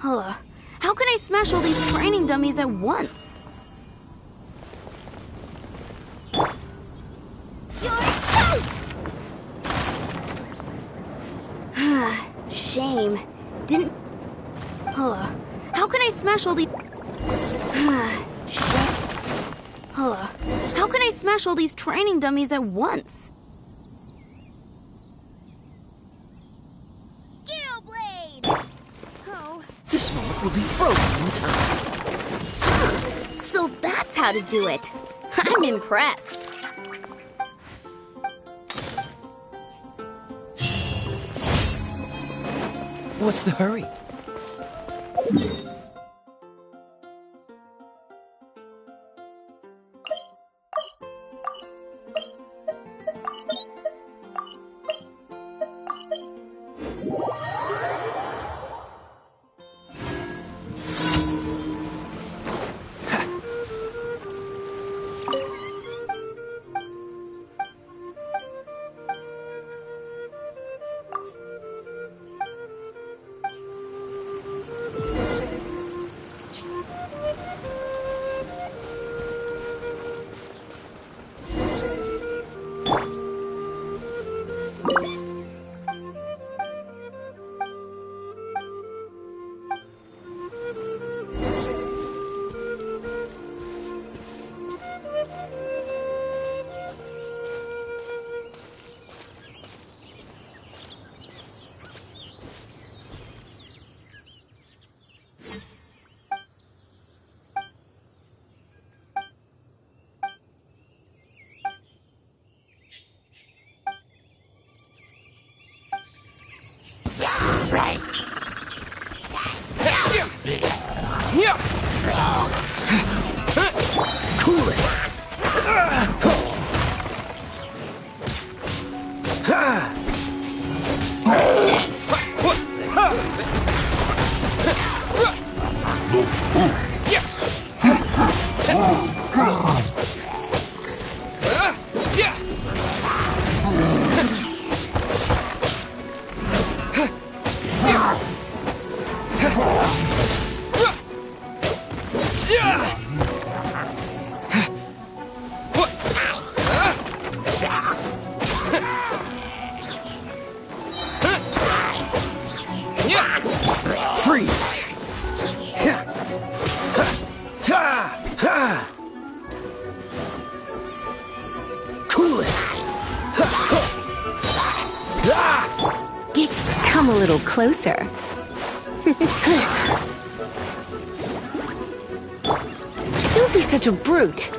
Ugh. How can I smash all these training dummies at once? You're toast! Shame. Didn't... Ugh. How can I smash all these... Shit. Ugh. How can I smash all these training dummies at once? This moment will be frozen in time. So that's how to do it. I'm impressed. What's the hurry? Cool it! Freeze! Cool it! Come a little closer. Don't be such a brute.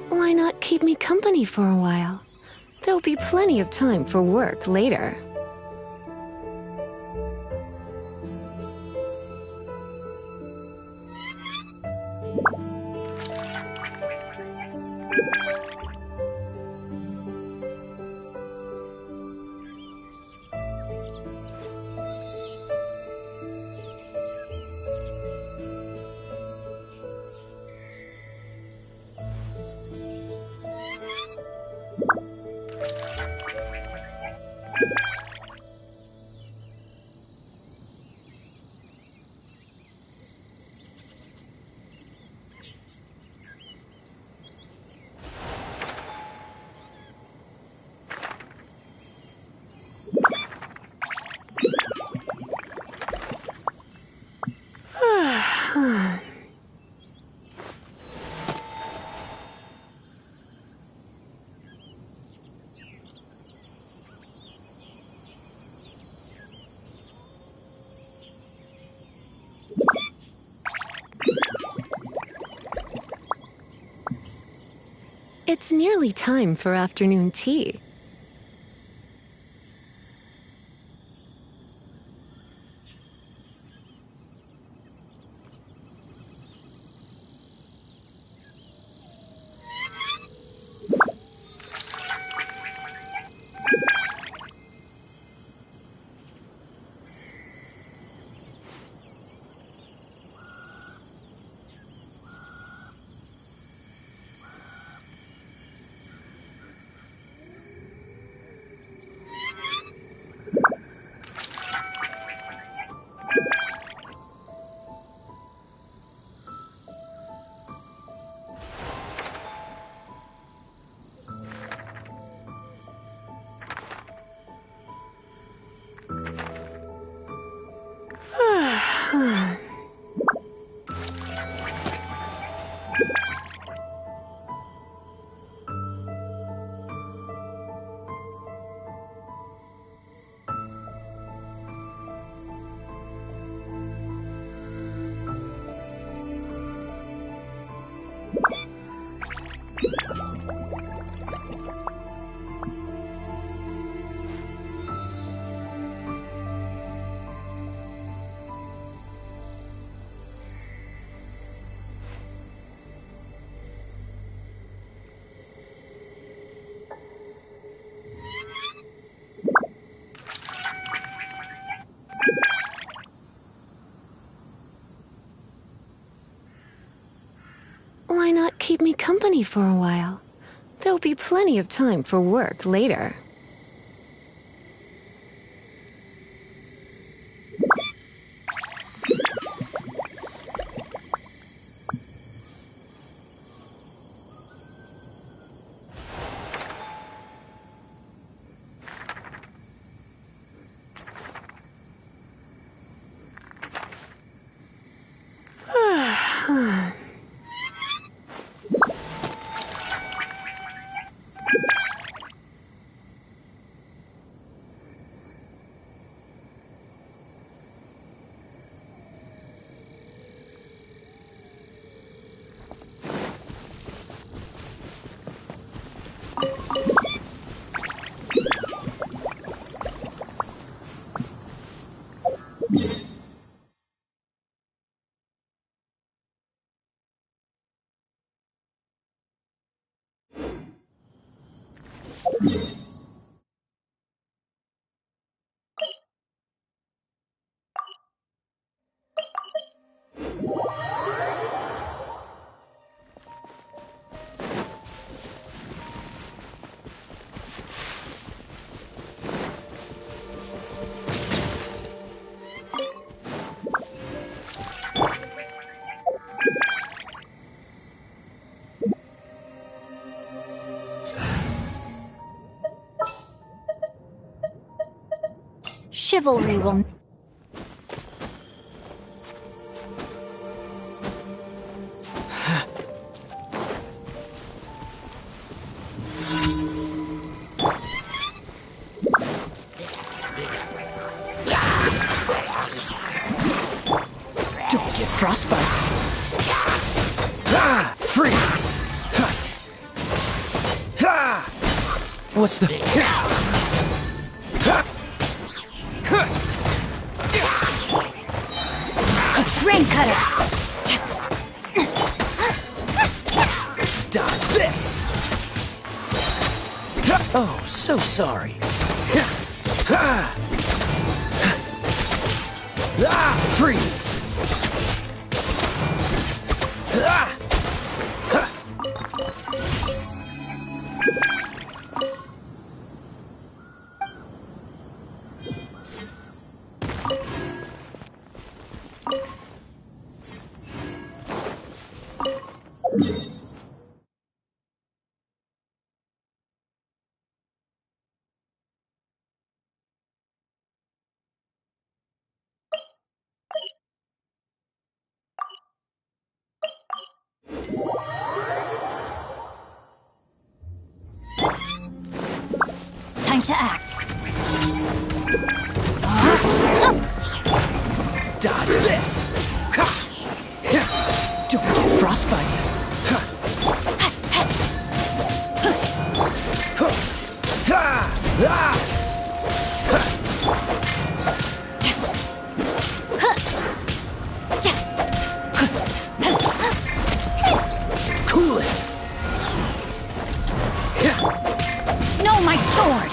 Why not keep me company for a while? There'll be plenty of time for work later. It's nearly time for afternoon tea. Why not keep me company for a while? There'll be plenty of time for work later. Chivalry will... Don't get frostbite. Ah! Freeze! Ah! What's the... Rain cutter! Dodge this! Oh, so sorry. Ah! Freeze! Ah! Time to act. Dodge this! Don't get frostbite! No, my sword!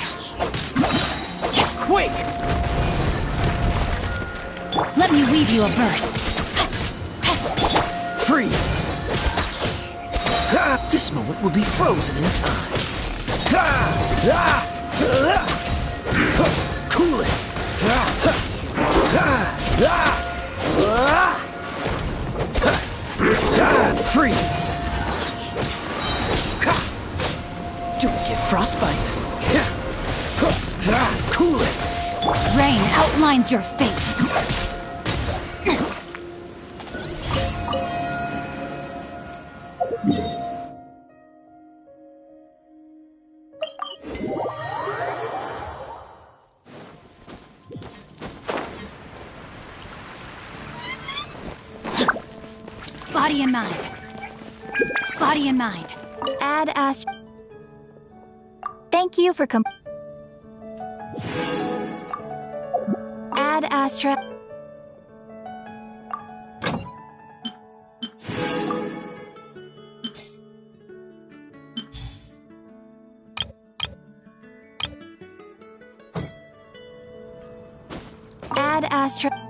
Quick! Let me weave you a burst. Freeze! This moment will be frozen in time. Cool it! Freeze! Don't get frostbite. Cool it! Rain outlines your fate. Body and mind. Body and mind. Add Astro. Thank you for Add Astra. Add Astra.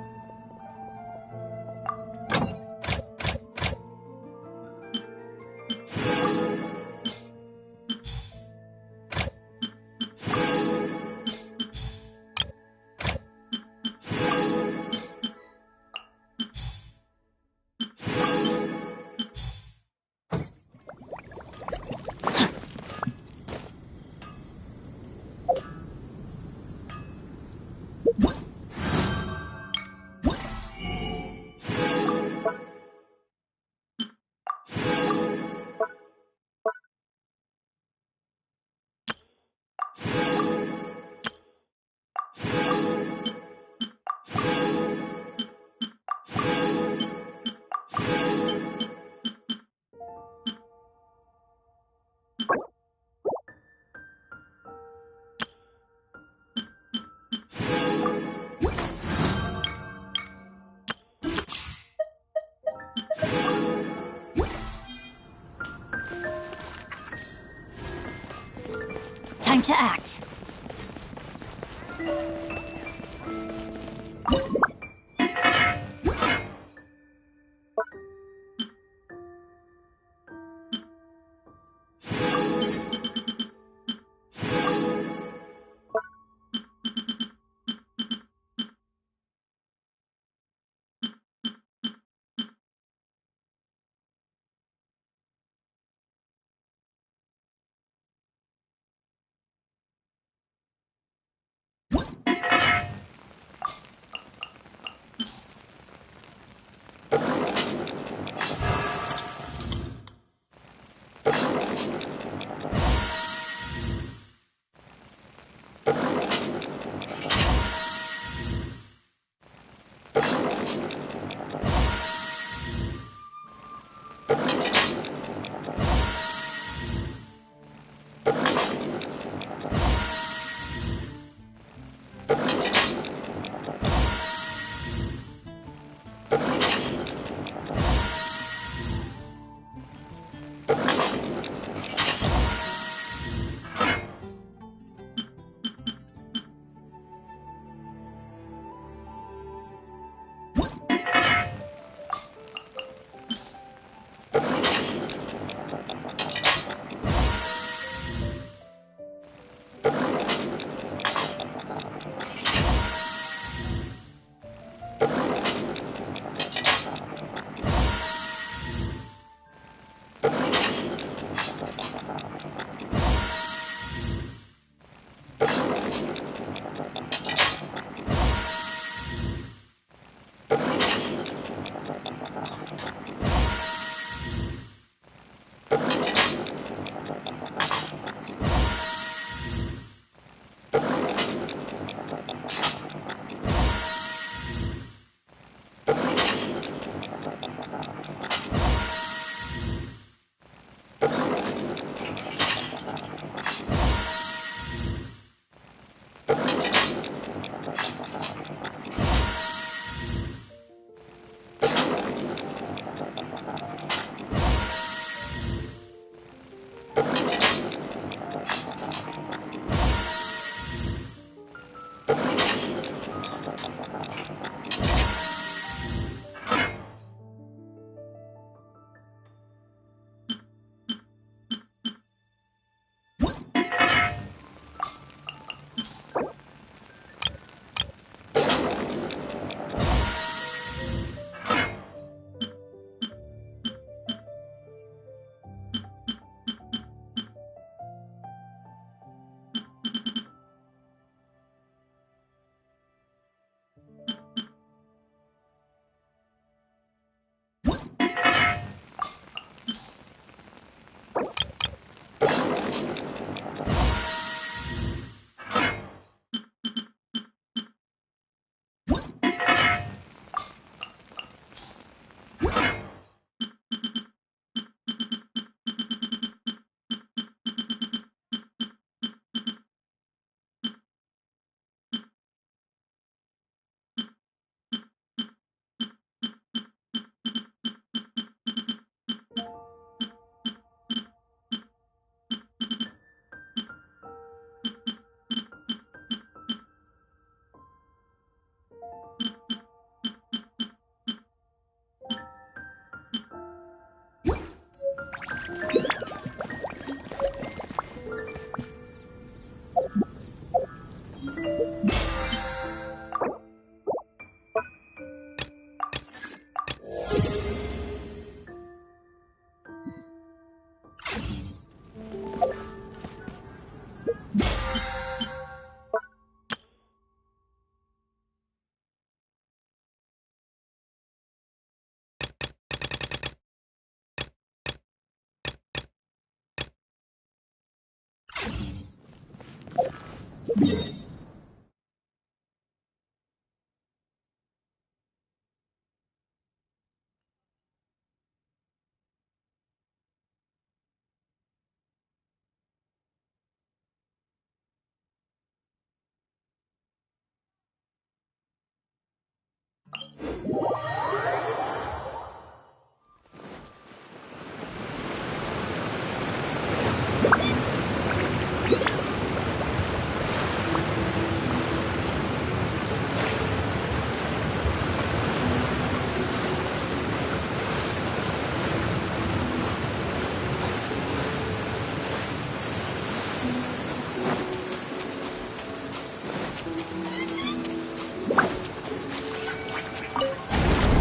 time to act.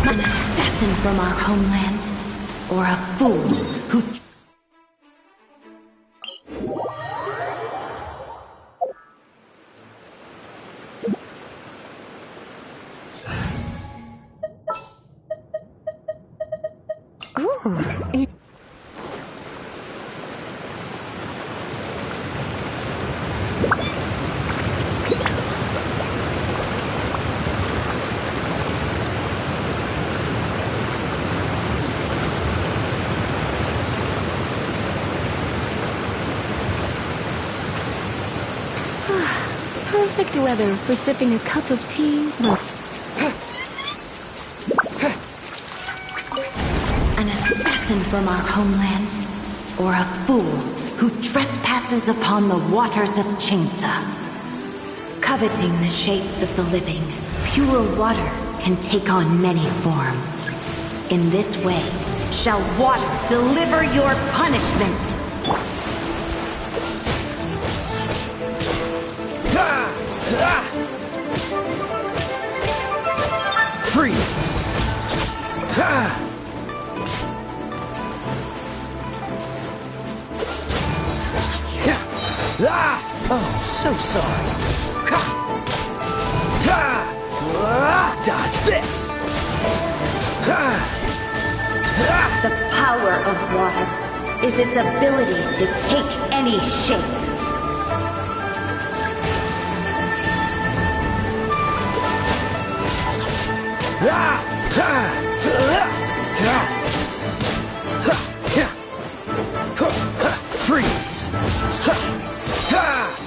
An assassin from our homeland, or a fool who... Ooh. Perfect weather for sipping a cup of tea. An assassin from our homeland, or a fool who trespasses upon the waters of Chingsa. Coveting the shapes of the living, pure water can take on many forms. In this way, shall water deliver your punishment. Freeze! Oh, so sorry. Dodge this! The power of water is its ability to take any shape. Freeze!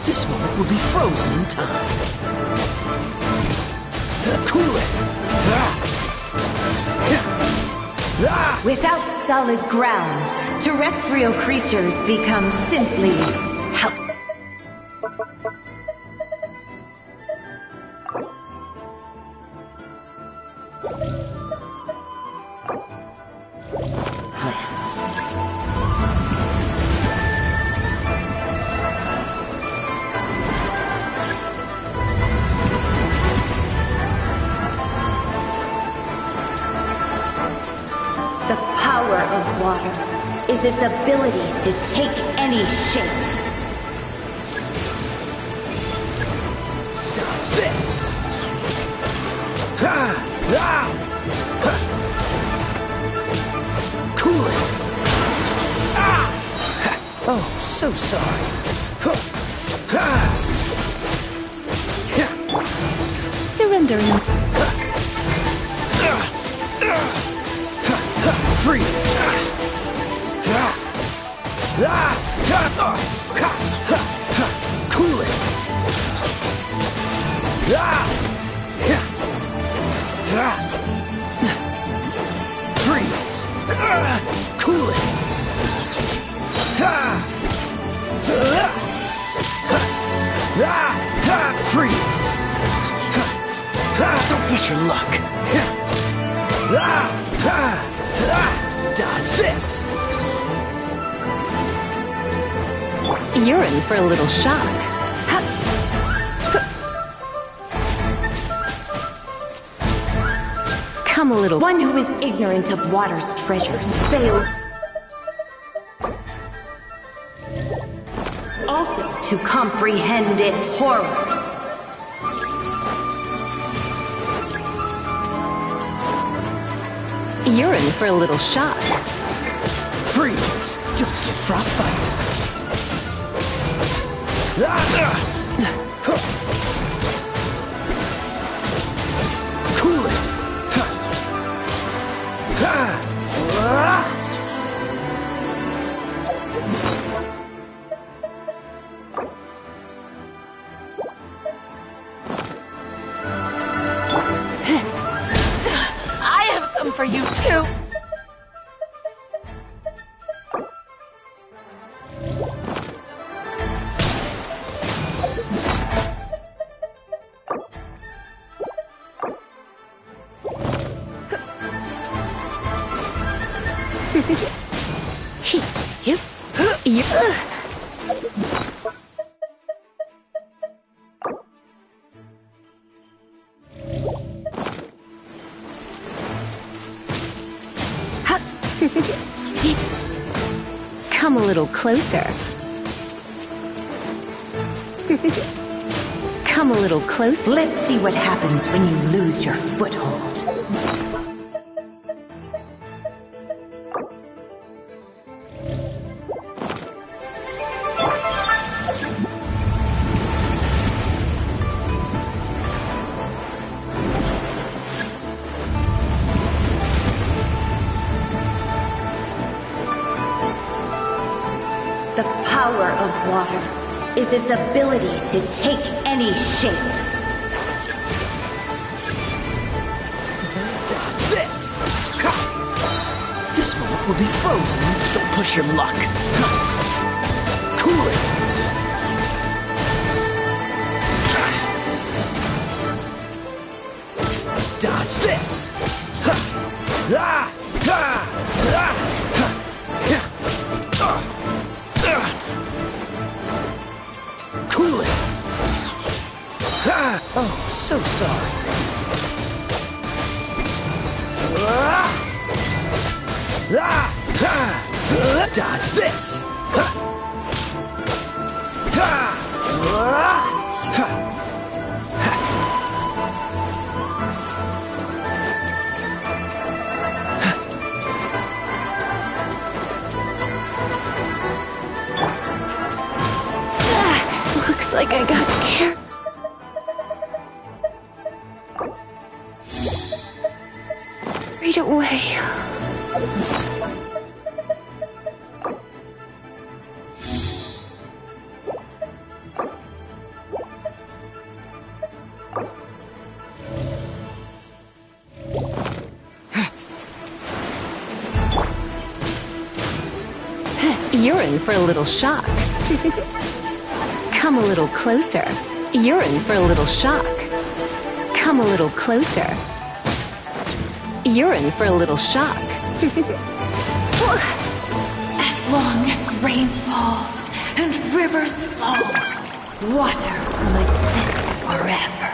This moment will be frozen in time. Cool it! Without solid ground, terrestrial creatures become simply helpless. The power of water is its ability to take any shape. Dodge this! Cool it! Oh, so sorry. Surrendering. Free! Cool it! Freeze! Cool it! Freeze! Don't push your luck! Dodge this! You're in for a little shock. Come a little. One who is ignorant of water's treasures fails also to comprehend its horrors. You're in for a little shock. Freeze! Don't get frostbite! Cool it! I have some for you, too! Come a little closer. Come a little closer. Let's see what happens when you lose your foothold. The power of water is its ability to take any shape. Dodge this! Ha! This moment will be frozen. Don't push your luck. Ha! Cool it! Dodge this! Ha! Ah! Ah! Ah! Ha! Yeah! Cool it! Ah! Oh, so sorry. Dodge this! Looks like I got carried away. You're in for a little shock. Come a little closer. You're in for a little shock. Come a little closer. You're in for a little shock. As long as rain falls and rivers flow, water will exist forever.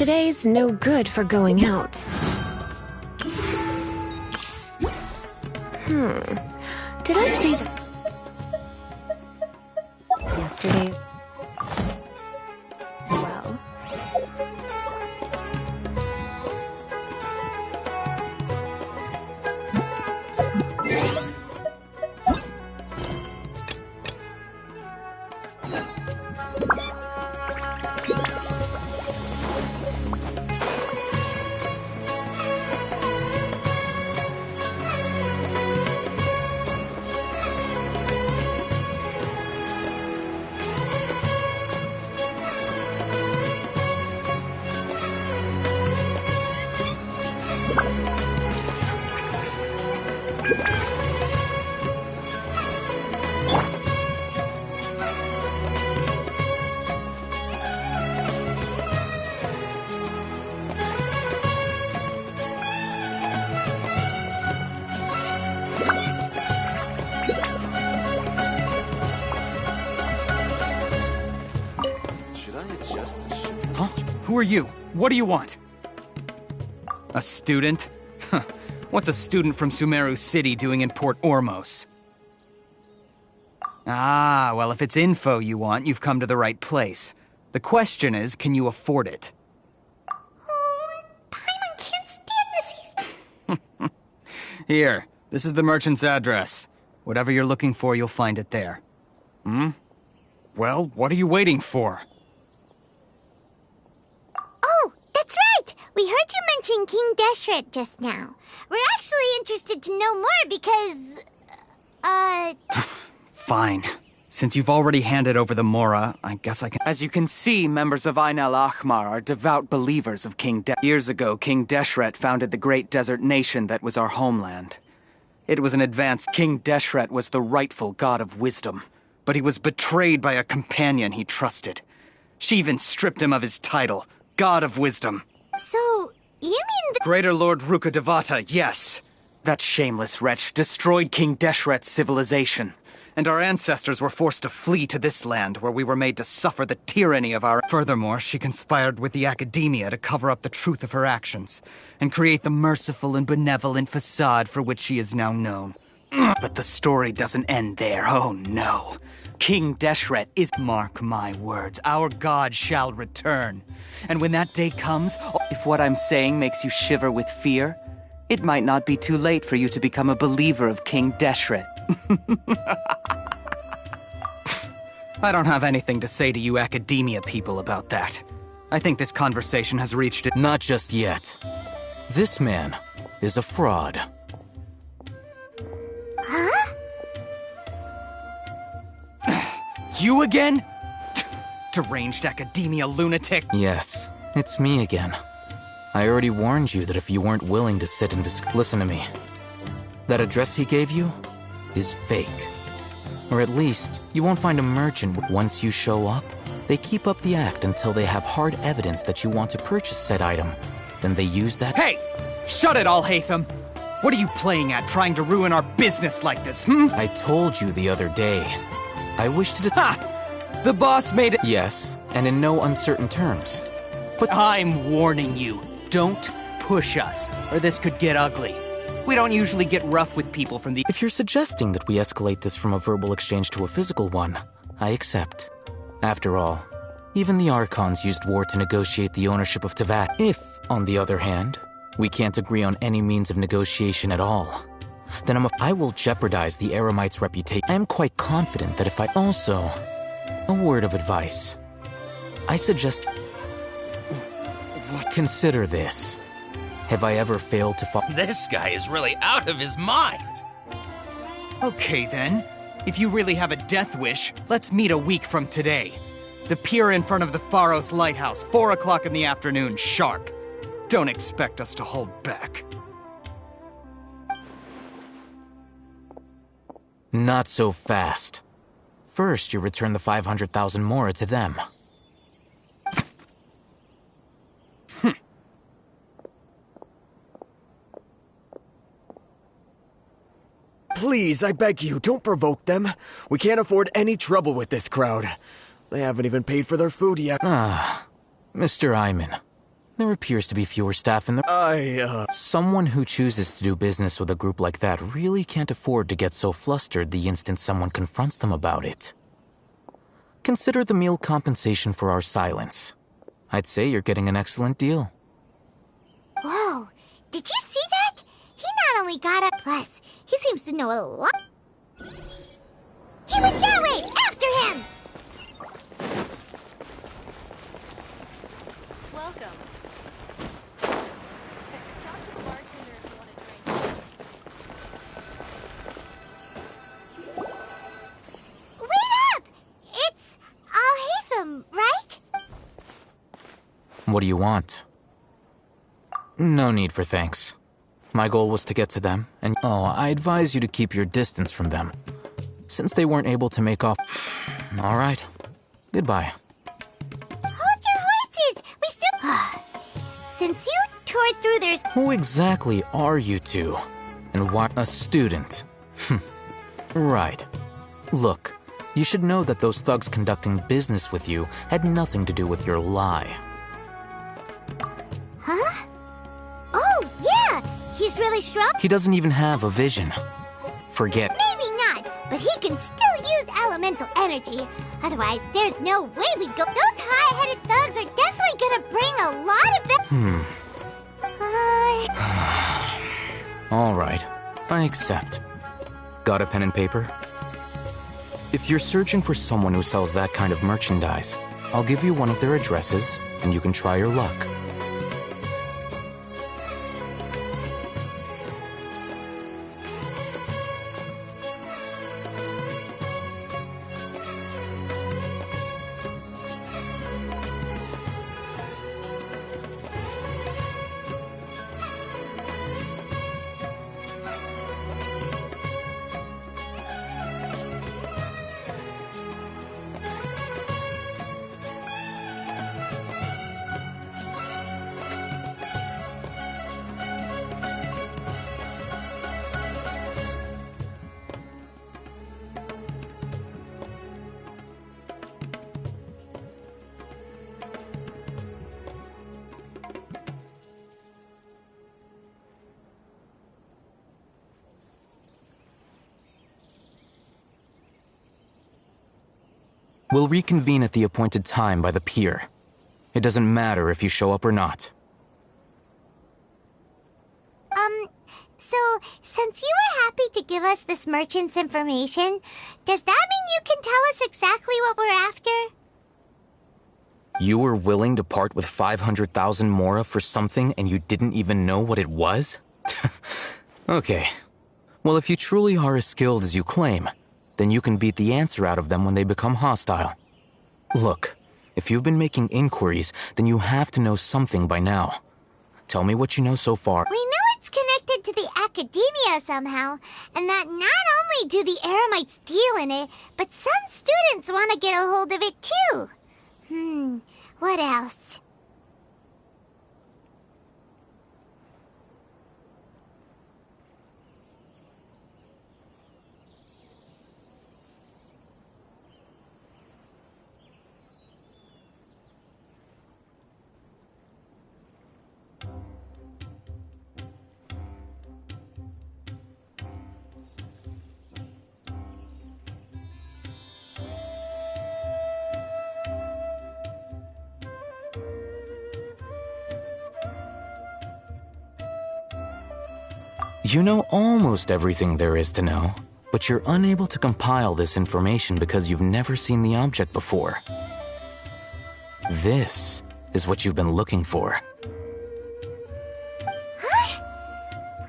Today's no good for going out. Did I say that yesterday? Well... Huh? Who are you? What do you want? A student? Huh. What's a student from Sumeru City doing in Port Ormos? Ah, well, if it's info you want, you've come to the right place. The question is, can you afford it? Oh, Paimon can't stand this. Here, this is the merchant's address. Whatever you're looking for, you'll find it there. Well, what are you waiting for? Oh, that's right! We heard you mention King Deshret just now. We're actually interested to know more because... Fine. Since you've already handed over the Mora, I guess I can... As you can see, members of Ain al-Ahmar are devout believers of King Years ago, King Deshret founded the great desert nation that was our homeland. It was an advanced... King Deshret was the rightful god of wisdom, but he was betrayed by a companion he trusted. She even stripped him of his title, God of Wisdom. So, you mean the... Greater Lord Rukkhadevata, yes. That shameless wretch destroyed King Deshret's civilization. and our ancestors were forced to flee to this land where we were made to suffer the tyranny of our... Furthermore, she conspired with the academia to cover up the truth of her actions and create the merciful and benevolent facade for which she is now known. But the story doesn't end there, oh no. King Deshret is... Mark my words, our god shall return. And when that day comes, if what I'm saying makes you shiver with fear, it might not be too late for you to become a believer of King Deshret. I don't have anything to say to you academia people about that. I think this conversation has reached it. Not just yet. This man is a fraud. Huh? You again? Deranged academia lunatic. Yes, it's me again. I already warned you that if you weren't willing to sit and listen to me. That address he gave you is fake. Or at least, you won't find a merchant. Once you show up, they keep up the act until they have hard evidence that you want to purchase said item. Then they use that— Hey! Shut it, Al-Haytham! What are you playing at, trying to ruin our business like this, I told you the other day. I wish to— Ha! The boss made it— Yes, and in no uncertain terms. But I'm warning you, don't push us, or this could get ugly. We don't usually get rough with people from the— If you're suggesting that we escalate this from a verbal exchange to a physical one, I accept. After all, even the Archons used war to negotiate the ownership of Teyvat. If, on the other hand, we can't agree on any means of negotiation at all, then I will jeopardize the Eremites' reputation. I am quite confident that if I— Also, a word of advice. I suggest— Consider this. Have I ever failed to follow— This guy is really out of his mind. Okay then. If you really have a death wish, let's meet a week from today. The pier in front of the Pharos Lighthouse, 4 o'clock in the afternoon, sharp. Don't expect us to hold back. Not so fast. First, you return the 500,000 mora to them. Please, I beg you, don't provoke them. We can't afford any trouble with this crowd. They haven't even paid for their food yet. Mr. Iman, there appears to be fewer staff in the— Someone who chooses to do business with a group like that really can't afford to get so flustered the instant someone confronts them about it. Consider the meal compensation for our silence. I'd say you're getting an excellent deal. Whoa, did you see that? He not only got a— Plus, he seems to know a lot. He went that way! After him! Welcome. Talk to the bartender if you want a drink. Wait up! It's Al-Haytham, right? What do you want? No need for thanks. My goal was to get to them, and I advise you to keep your distance from them, since they weren't able to make off. All right. Goodbye. Hold your horses! We still— Since you tore through their— Who exactly are you two? And why— A student? Right. Look, you should know that those thugs conducting business with you had nothing to do with your lie. Huh? Oh, yeah! He's really strong? He doesn't even have a vision. Forget— Maybe not, but he can still use elemental energy. Otherwise, there's no way we'd go— Those high-headed thugs are definitely gonna bring a lot of— All right, I accept. Got a pen and paper? If you're searching for someone who sells that kind of merchandise, I'll give you one of their addresses, and you can try your luck. We'll reconvene at the appointed time by the pier. It doesn't matter if you show up or not. So, since you were happy to give us this merchant's information, does that mean you can tell us exactly what we're after? You were willing to part with 500,000 mora for something and you didn't even know what it was? Okay. Well, if you truly are as skilled as you claim, then you can beat the answer out of them when they become hostile. Look, if you've been making inquiries, then you have to know something by now. Tell me what you know so far. We know it's connected to the academia somehow, and that not only do the Eremites deal in it, but some students want to get a hold of it too. What else? You know almost everything there is to know, but you're unable to compile this information because you've never seen the object before. This is what you've been looking for.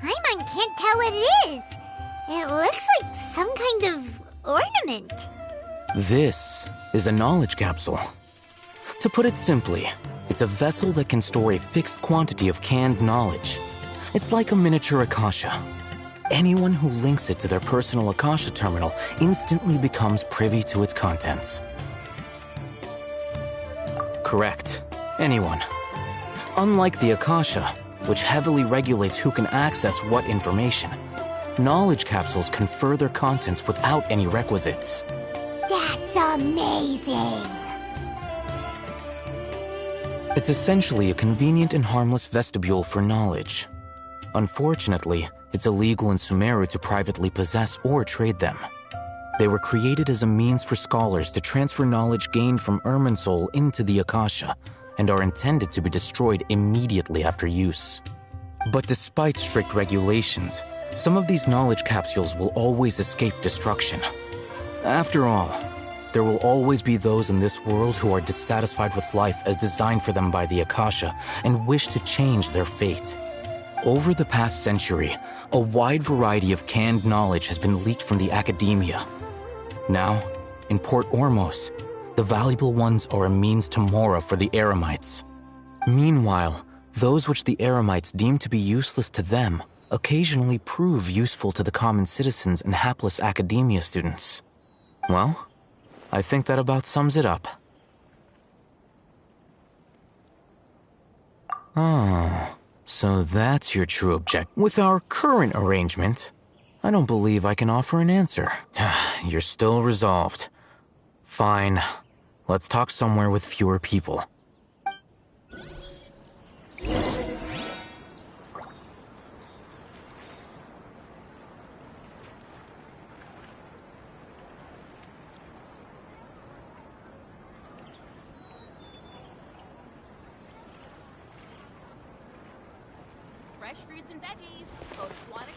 Paimon can't tell what it is. It looks like some kind of ornament. This is a knowledge capsule. To put it simply, it's a vessel that can store a fixed quantity of canned knowledge. It's like a miniature Akasha. Anyone who links it to their personal Akasha terminal instantly becomes privy to its contents. Correct. Anyone. Unlike the Akasha, which heavily regulates who can access what information, knowledge capsules confer their contents without any requisites. That's amazing! It's essentially a convenient and harmless vestibule for knowledge. Unfortunately, it's illegal in Sumeru to privately possess or trade them. They were created as a means for scholars to transfer knowledge gained from Irminsul into the Akasha, and are intended to be destroyed immediately after use. But despite strict regulations, some of these knowledge capsules will always escape destruction. After all, there will always be those in this world who are dissatisfied with life as designed for them by the Akasha and wish to change their fate. Over the past century, a wide variety of canned knowledge has been leaked from the academia. Now, in Port Ormos, the valuable ones are a means to mora for the Eremites. Meanwhile, those which the Eremites deem to be useless to them occasionally prove useful to the common citizens and hapless academia students. Well, I think that about sums it up. Oh, so that's your true objective. With our current arrangement, I don't believe I can offer an answer. You're still resolved. Fine. Let's talk somewhere with fewer people. Fresh fruits and veggies, both quantity.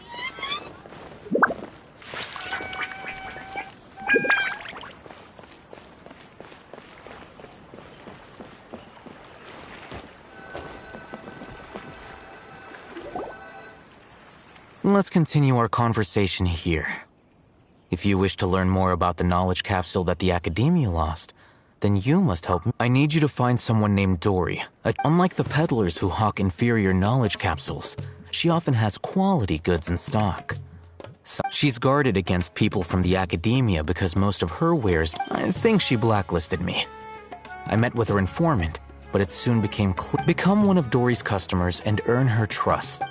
Let's continue our conversation here. If you wish to learn more about the knowledge capsule that the Academia lost, then you must help me. I need you to find someone named Dory. Unlike the peddlers who hawk inferior knowledge capsules, she often has quality goods in stock. So she's guarded against people from the Academia because most of her wares, I think she blacklisted me. I met with her informant, but it soon became clear. Become one of Dory's customers and earn her trust.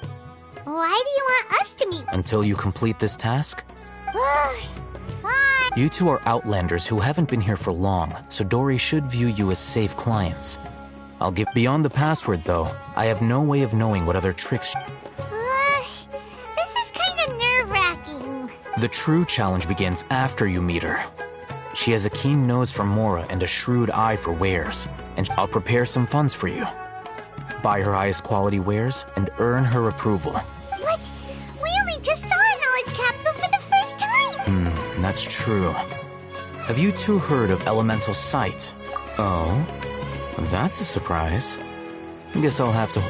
Why do you want us to meet? Until you complete this task? Fine. You two are outlanders who haven't been here for long, so Dory should view you as safe clients. I'll give beyond the password, though. I have no way of knowing what other tricks. This is kind of nerve-wracking. The true challenge begins after you meet her. She has a keen nose for Mora and a shrewd eye for wares, and I'll prepare some funds for you. Buy her highest quality wares and earn her approval. What? We only just saw a knowledge capsule for the first time! That's true. Have you two heard of elemental sight? Oh? That's a surprise. Guess I'll have to...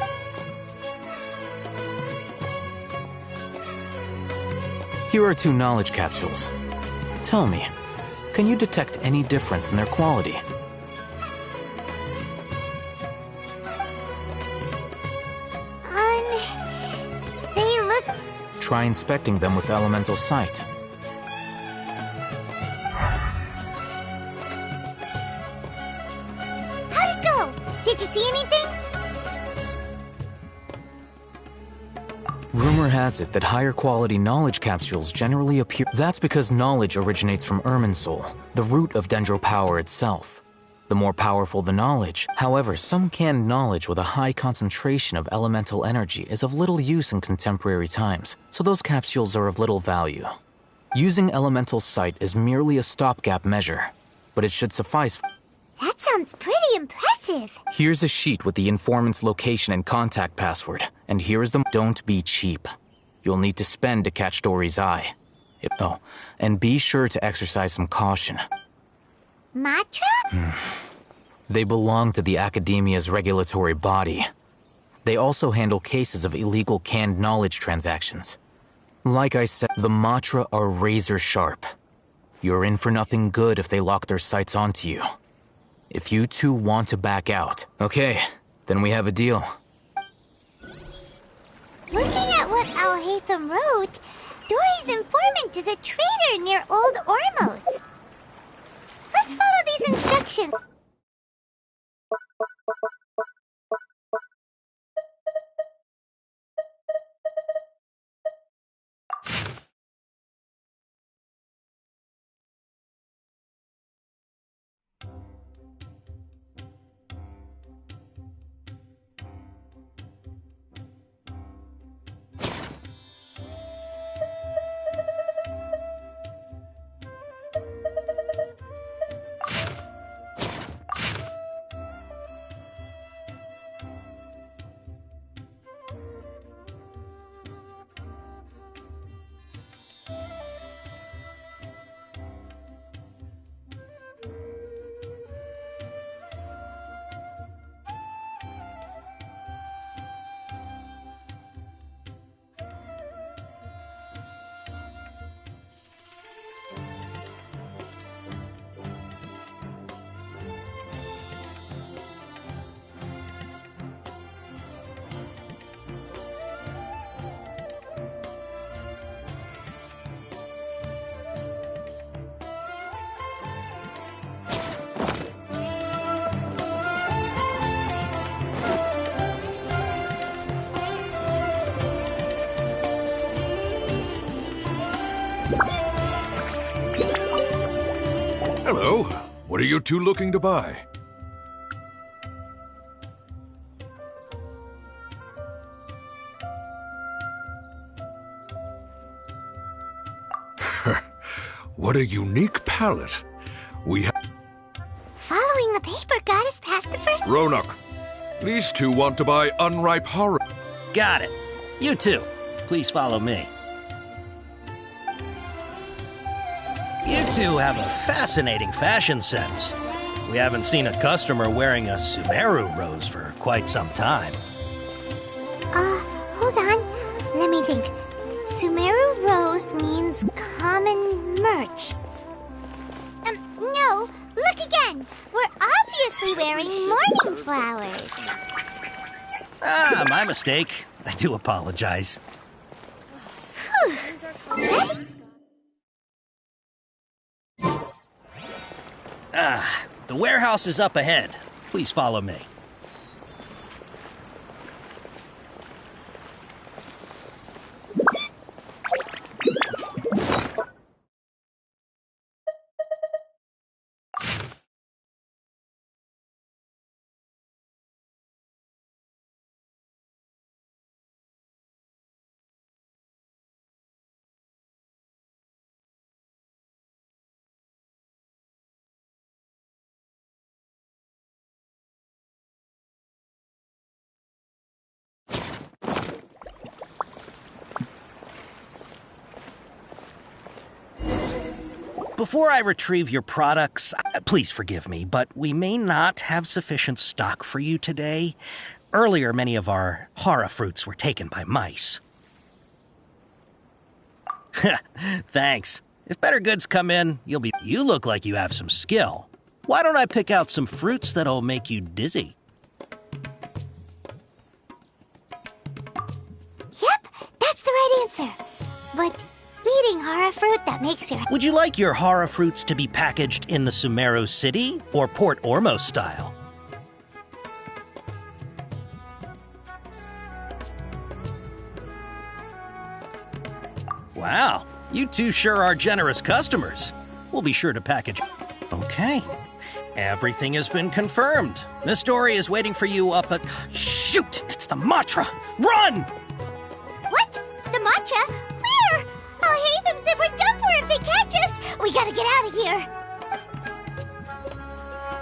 Here are 2 knowledge capsules. Tell me, can you detect any difference in their quality? They look... Try inspecting them with elemental sight. How'd it go? Did you see anything? Rumor has it that higher quality knowledge capsules generally appear... That's because knowledge originates from Irminsul, the root of Dendro power itself. The more powerful the knowledge. However, some canned knowledge with a high concentration of elemental energy is of little use in contemporary times, so those capsules are of little value. Using elemental sight is merely a stopgap measure, but it should suffice. That sounds pretty impressive. Here's a sheet with the informant's location and contact password, and here's the... Don't be cheap. You'll need to spend to catch Dory's eye. Oh, and be sure to exercise some caution. Matra? They belong to the Academia's regulatory body. They also handle cases of illegal canned knowledge transactions. Like I said, the Matra are razor sharp. You're in for nothing good if they lock their sights onto you. If you two want to back out, okay, then we have a deal. Looking at what Al-Haytham wrote, Dory's informant is a traitor near Old Ormos. Let's follow these instructions. Hello. What are you two looking to buy? What a unique palette. We have... Following the paper got us past the first... Ronak, these two want to buy unripe horror. Got it. You too. Please follow me. You two have a fascinating fashion sense. We haven't seen a customer wearing a Sumeru rose for quite some time. Hold on. Let me think. Sumeru rose means common merch. No. Look again. We're obviously wearing morning flowers. Ah, my mistake. I do apologize. The warehouse is up ahead. Please follow me. Before I retrieve your products, please forgive me, but we may not have sufficient stock for you today. Earlier, many of our hara fruits were taken by mice. Thanks. If better goods come in, You look like you have some skill. Why don't I pick out some fruits that'll make you dizzy? Yep, that's the right answer. But eating hara fruit that makes your... Would you like your hara fruits to be packaged in the Sumeru City or Port Ormos style? Wow, you two sure are generous customers. We'll be sure to package... Okay. Everything has been confirmed. Miss Dory is waiting for you up at... Shoot! It's the Matra! Run! What? The matcha? Where? I'll hate them said we're done for if they catch us. We gotta get out of here.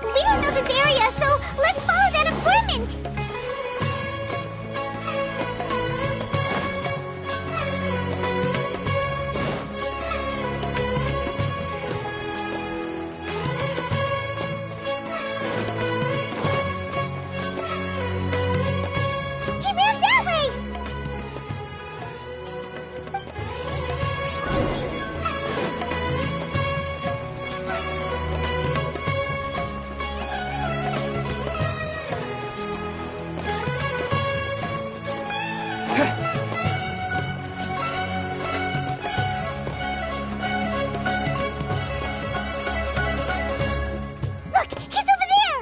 We don't know this area, so let's follow that informant. He ran that way. Look, he's over there.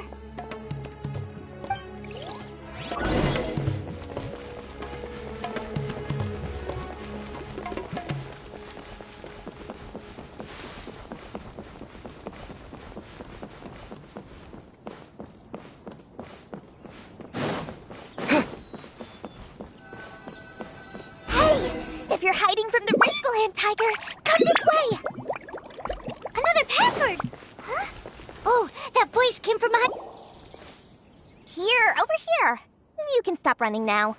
Hey, if you're hiding from the Rishbaland tiger, come this way. Another password. Huh? Oh, that voice came from behind. Here, over here. You can stop running now.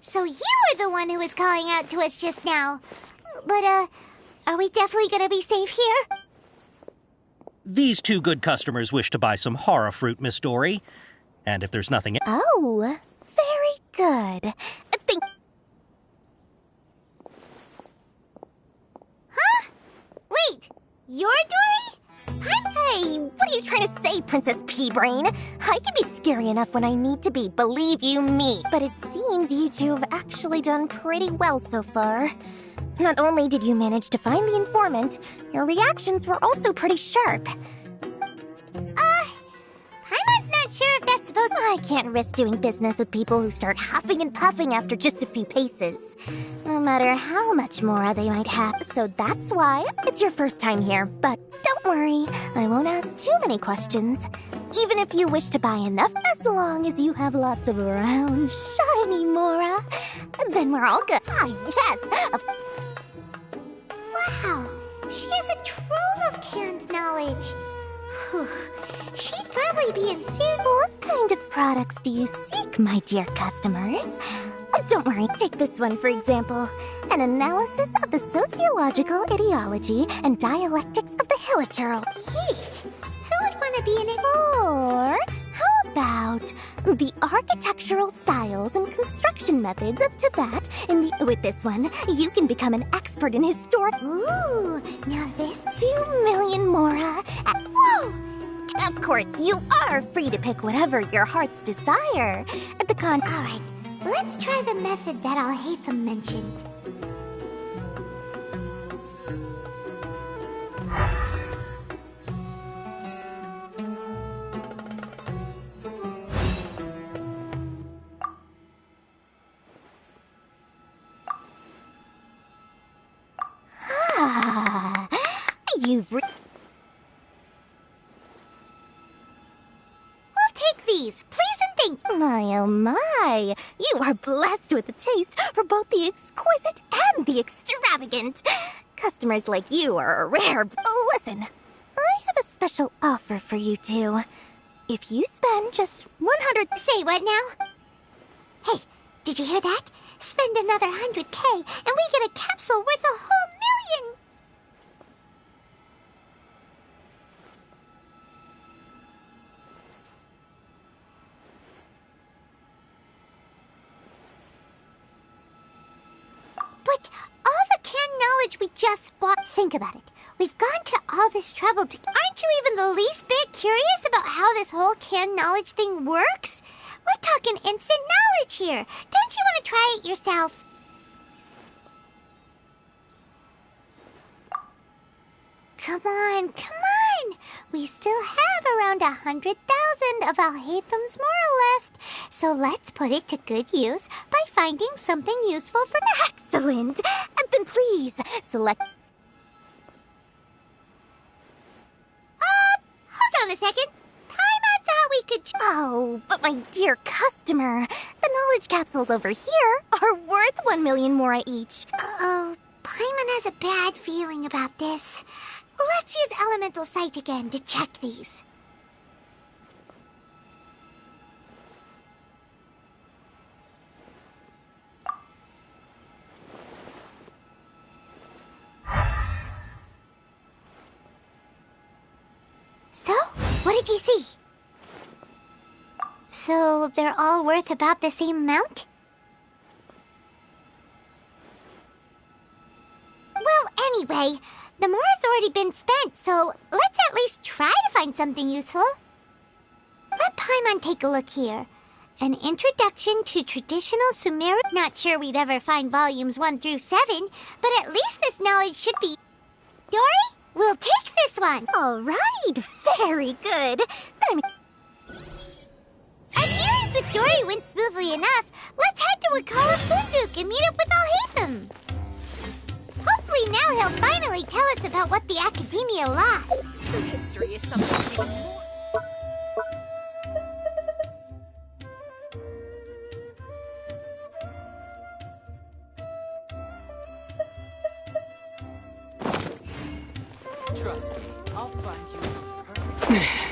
So you were the one who was calling out to us just now. But, are we definitely gonna be safe here? These two good customers wish to buy some hara fruit, Miss Dory. And if there's nothing... Oh, very good. Think... Huh? Wait, you're Dory? Hey, what are you trying to say, Princess Pea-Brain? I can be scary enough when I need to be, believe you me. But it seems you two have actually done pretty well so far. Not only did you manage to find the informant, your reactions were also pretty sharp. I'm not sure if that's supposed... I can't risk doing business with people who start huffing and puffing after just a few paces. No matter how much more they might have. So that's why it's your first time here. But don't worry, I won't ask too many questions. Even if you wish to buy enough, as long as you have lots of round, shiny Mora, then we're all good. Ah, yes! Wow, she has a trove of canned knowledge. Whew. She'd probably be in serious... What kind of products do you seek, my dear customers? Don't worry, take this one for example. An analysis of the sociological ideology and dialectics of the Hilichurl. Yeesh, who would want to be in it? Or how about the architectural styles and construction methods of Teyvat with this one, you can become an expert in historic... Ooh, now this... 2 million Mora at... Whoa! Of course, you are free to pick whatever your heart's desire. Alright, let's try the method that Alhaitham mentioned. Ah, you've... We'll take these, please and thank you. My, oh my! You are blessed with a taste for both the exquisite and the extravagant. Customers like you are rare. Listen, I have a special offer for you two. If you spend just 100... Say what now? Hey, did you hear that? Spend another 100K, and we get a capsule worth a whole million! But all the canned knowledge we just bought... Think about it. We've gone to all this trouble to... Aren't you even the least bit curious about how this whole canned knowledge thing works? We're talking instant knowledge here. Don't you want to try it yourself? Come on, come on. We still have around 100,000 of Alhaitham's Mora left. So let's put it to good use by finding something useful for... Excellent. Then please, select... Hold on a second. Paimon thought we could... Oh, but my dear customer, the knowledge capsules over here are worth 1 million Mora each. Uh-oh. Paimon has a bad feeling about this. Let's use Elemental Sight again to check these. So, what did you see? So, they're all worth about the same amount? Well, anyway, the Mora's already been spent, so let's at least try to find something useful. Let Paimon take a look here. An Introduction to Traditional Sumerian... Not sure we'd ever find volumes 1 through 7, but at least this knowledge should be... Dory, we'll take this one! All right, very good. Our dealings with Dory went smoothly enough. Let's head to Wakala Funduk and meet up with Alhaitham. Hopefully now he'll finally tell us about what the Academia lost. History is something more. Trust me, I'll find you perfect.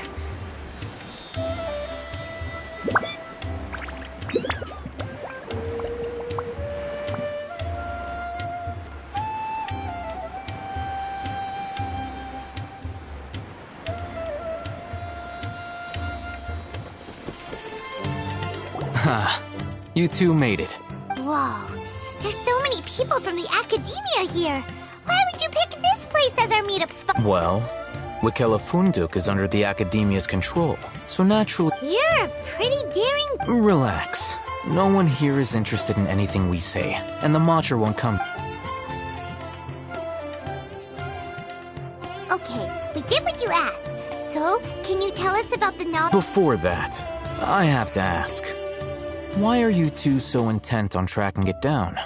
You two made it. Whoa, there's so many people from the Academia here. Why would you pick this place as our meetup spot? Well, Wakela Funduk is under the Academia's control, so naturally... You're a pretty daring... Relax. No one here is interested in anything we say, and the Matcha won't come... Okay, we did what you asked. So, can you tell us about the knowledge... Before that, I have to ask. Why are you two so intent on tracking it down?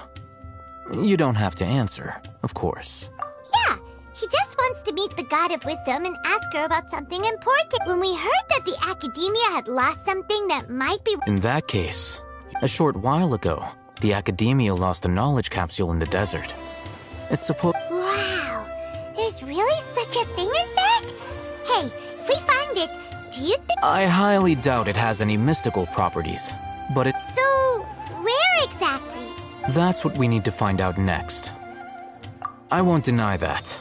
You don't have to answer, of course. Yeah, he just wants to meet the God of Wisdom and ask her about something important. When we heard that the Academia had lost something that might be... In that case, a short while ago, the Academia lost a knowledge capsule in the desert. It's supposed... Wow, there's really such a thing as that? Hey, if we find it, do you think... I highly doubt it has any mystical properties, but it... So, where exactly? That's what we need to find out next. I won't deny that.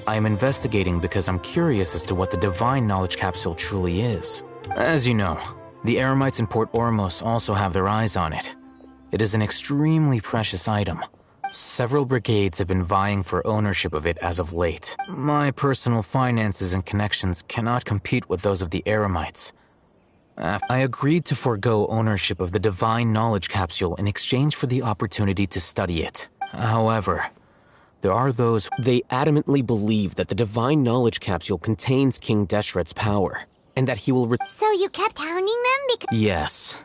I am investigating because I'm curious as to what the Divine Knowledge Capsule truly is. As you know, the Eremites in Port Ormos also have their eyes on it. It is an extremely precious item. Several brigades have been vying for ownership of it as of late. My personal finances and connections cannot compete with those of the Eremites. I agreed to forego ownership of the Divine Knowledge Capsule in exchange for the opportunity to study it. However, there are those... They adamantly believe that the Divine Knowledge Capsule contains King Deshret's power, and that he will... So you kept hounding them because... Yes.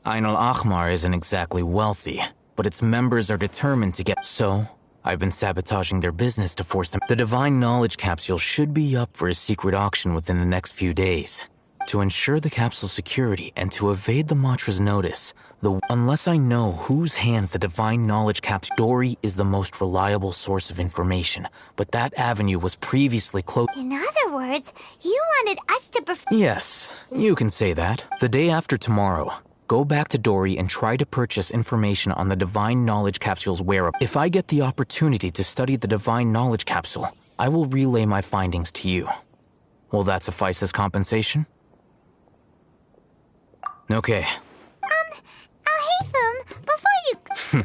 Ain al-Ahmar isn't exactly wealthy, but its members are determined to get... So, I've been sabotaging their business to force them... The Divine Knowledge Capsule should be up for a secret auction within the next few days. To ensure the capsule's security and to evade the Matra's notice, unless I know whose hands the Divine Knowledge Capsule... Dory is the most reliable source of information, but that avenue was previously closed... In other words, you wanted us to... Yes, you can say that. The day after tomorrow, Go back to Dory and try to purchase information on the Divine Knowledge Capsule's whereabouts. If I get the opportunity to study the Divine Knowledge Capsule, I will relay my findings to you. Will that suffice as compensation? Okay. Alhaitham, before you...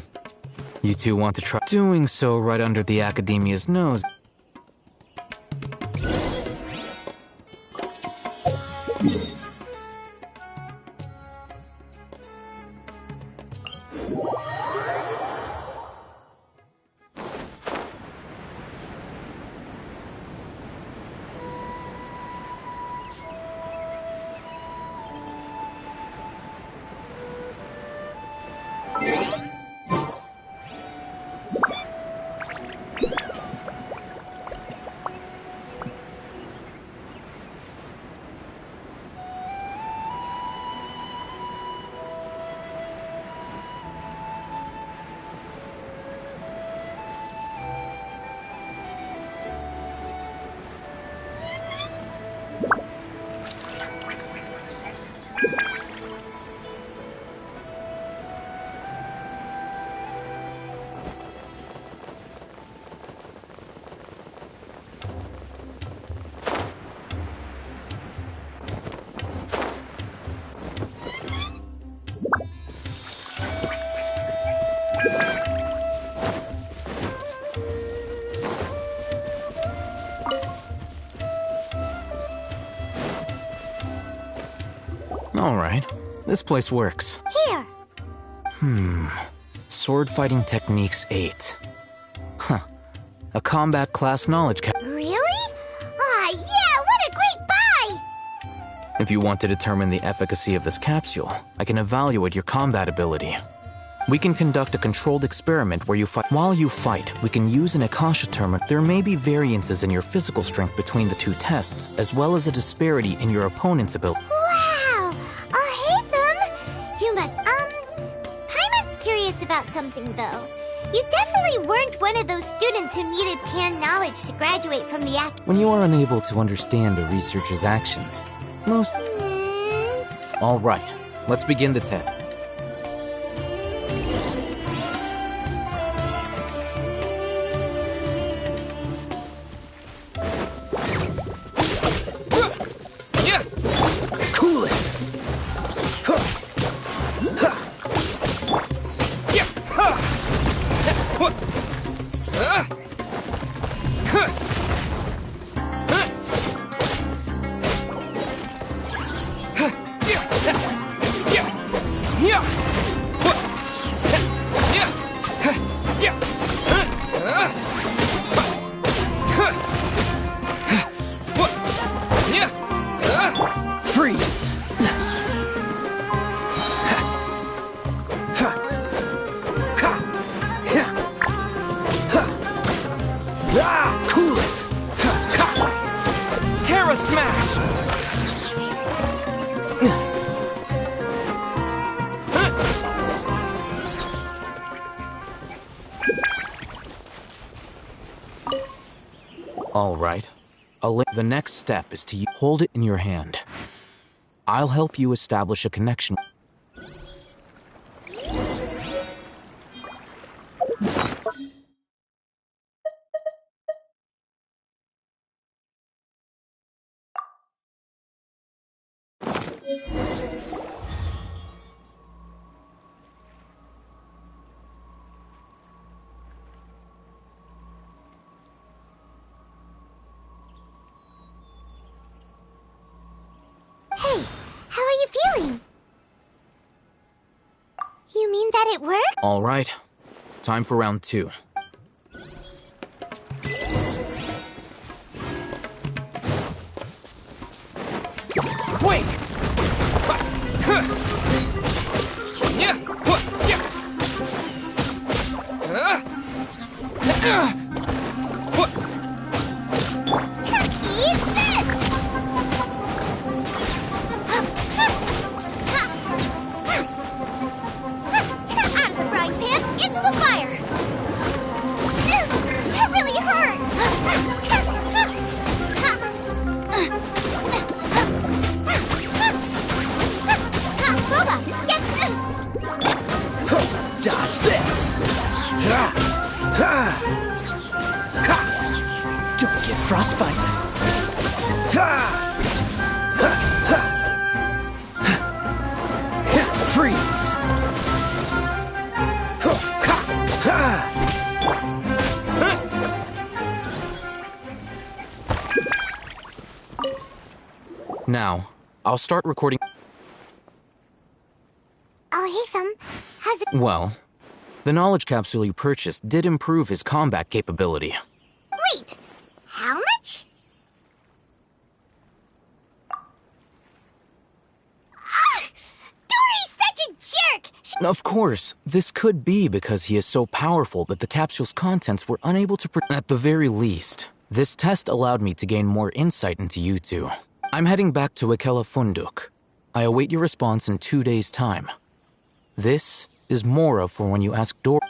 You two want to try doing so right under the Academia's nose. Alright, this place works. Here. Sword Fighting Techniques 8. Huh. A combat class knowledge Really? Ah, yeah, what a great buy! If you want to determine the efficacy of this capsule, I can evaluate your combat ability. We can conduct a controlled experiment where you fight. While you fight, we can use an Akasha tournament. There may be variances in your physical strength between the two tests, as well as a disparity in your opponent's ability. Wow! Alhaitham! You must, Paimon's curious about something, though. You definitely weren't one of those students who needed canned knowledge to graduate from the When you are unable to understand a researcher's actions, most... All right, let's begin the test. Cool it! Freeze! Cool it! Terra Smash! All right. The next step is to hold it in your hand. I'll help you establish a connection. Hey, how are you feeling? You mean that it worked? All right. Time for round 2. Quake! Eat this! Out of the frying pan, into the fire! That really hurt! Boba, get Don't get frostbite. Freeze. Now, I'll start recording. Oh, Hatham, how's it? Well, the knowledge capsule you purchased did improve his combat capability. Wait, how much? Dory's such a jerk! Of course, this could be because he is so powerful that the capsule's contents were unable to At the very least, this test allowed me to gain more insight into you two. I'm heading back to Ikela Funduk. I await your response in 2 days' time. This is Mora for when you ask Dor.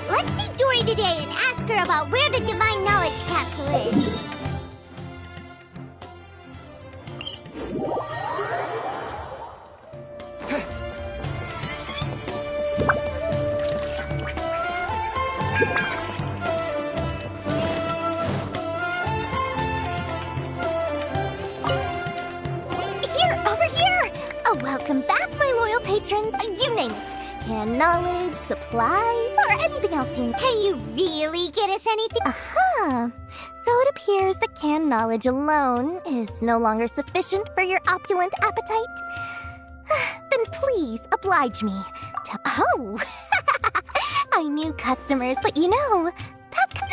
Let's see Dory today and ask her about where the Divine Knowledge Capsule is. Here, over here! Oh, welcome back, my loyal patron. You name it. Can knowledge, supplies, or anything else you need. Can you really get us anything? Aha! So it appears that canned knowledge alone is no longer sufficient for your opulent appetite. Then please oblige me. Oh! I knew customers, but you know,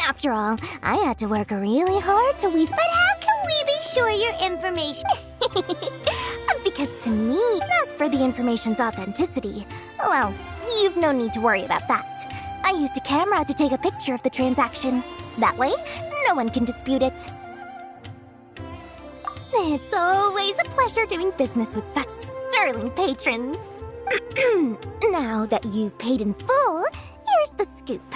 after all, I had to work really hard to But how can we be sure your information? Because to me, as for the information's authenticity, well, you've no need to worry about that. I used a camera to take a picture of the transaction. That way, no one can dispute it. It's always a pleasure doing business with such sterling patrons. Now that you've paid in full, here's the scoop.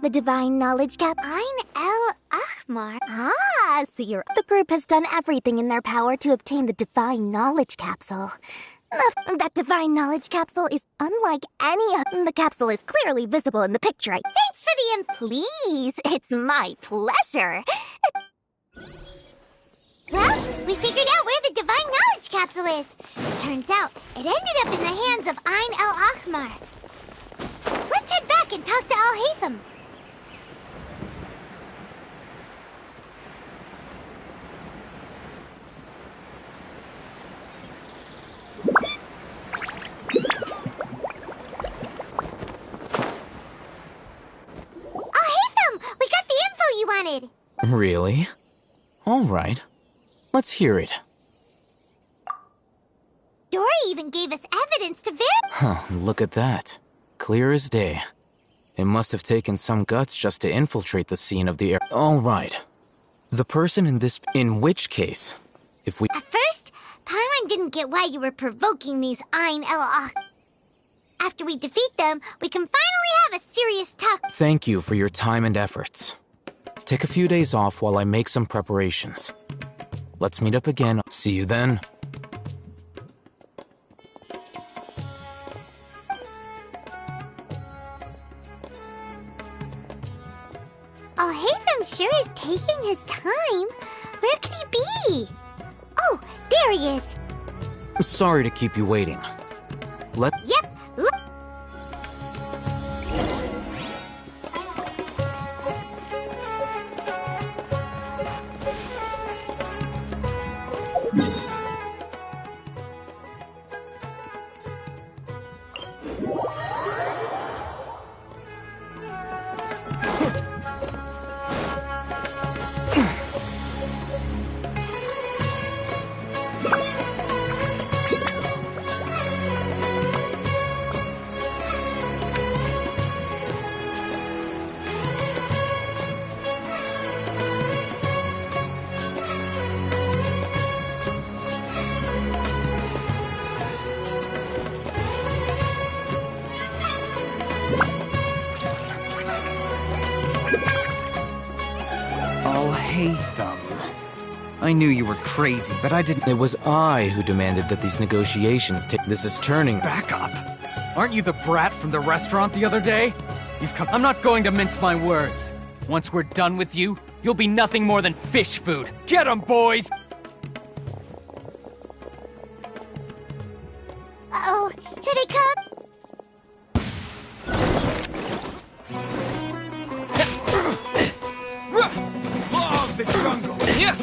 The Divine Knowledge Cap... Ain El Ahmar. Ah, so the group has done everything in their power to obtain the Divine Knowledge Capsule. That Divine Knowledge Capsule is unlike any other. The capsule is clearly visible in the picture. Thanks for the Please, it's my pleasure. Well, we figured out where the Divine Knowledge Capsule is. Turns out, it ended up in the hands of Ain El Ahmar. Let's head back and talk to Al-Haytham. We got the info you wanted! Really? All right. Let's hear it. Dory even gave us evidence to verify. Huh, look at that. Clear as day. It must have taken some guts just to infiltrate the scene of the air. All right. The person in which case, if we... At first, Paimon didn't get why you were provoking these Ain El Ah. After we defeat them, we can finally have a serious talk. Thank you for your time and efforts. Take a few days off while I make some preparations. Let's meet up again. See you then. Al-Haytham sure is taking his time. Where could he be? Oh, there he is. Sorry to keep you waiting. Yep, look. I knew you were crazy, but I didn't— It was I who demanded that these negotiations take— This is turning— Back up! Aren't you the brat from the restaurant the other day? You've come— I'm not going to mince my words. Once we're done with you, you'll be nothing more than fish food. Get 'em, boys! Uh-oh, here they come! Law of the jungle! Yeah!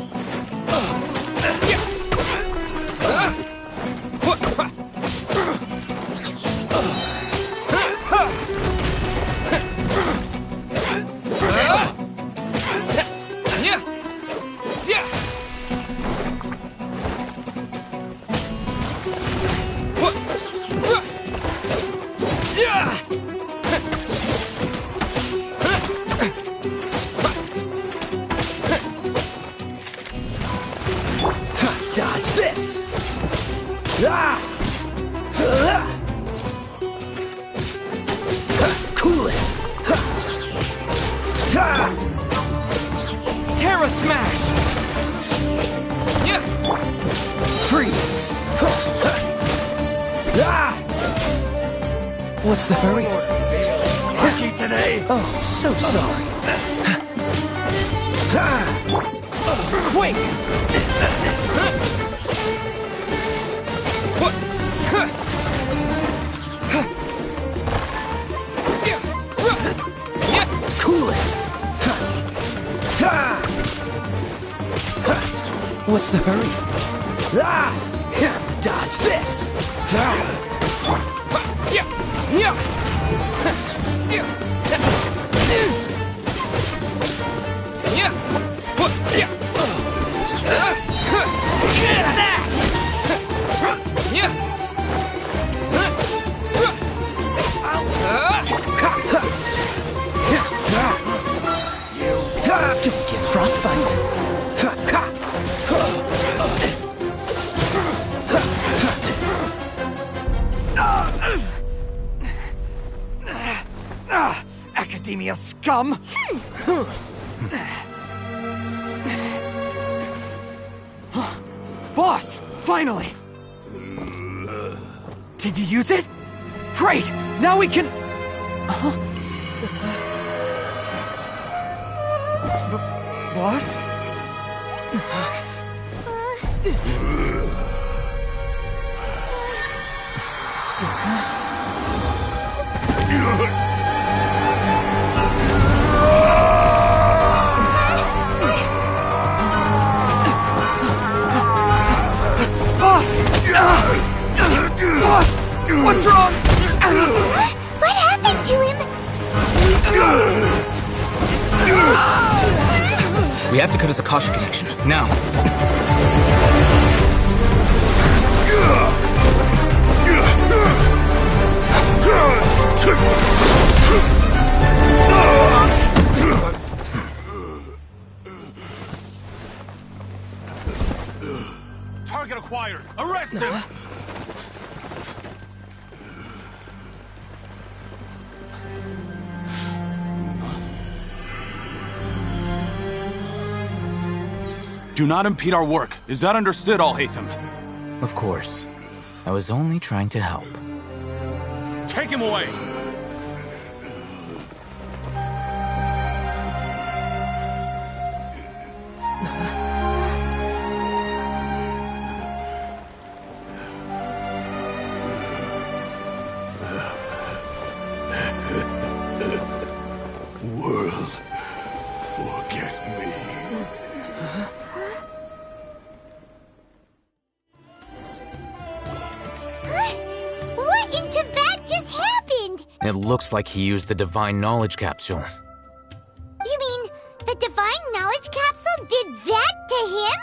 Dodge this! Cool it! Terra Smash! Freeze! What's the hurry? Lucky today! Oh, so sorry. Quick! Cool it! What's the hurry? Dodge this! Don't get frostbite. Academia scum! Boss! Finally! Did you use it? Great! Now we can... Boss? Boss! What's wrong? What happened to him? We have to cut his Akasha connection, now. Target acquired! Arrest him! Do not impede our work. Is that understood, Al-Haytham? Of course. I was only trying to help. Take him away! World, forget me. What in Tibet just happened? It looks like he used the Divine Knowledge Capsule. You mean the Divine Knowledge Capsule did that to him?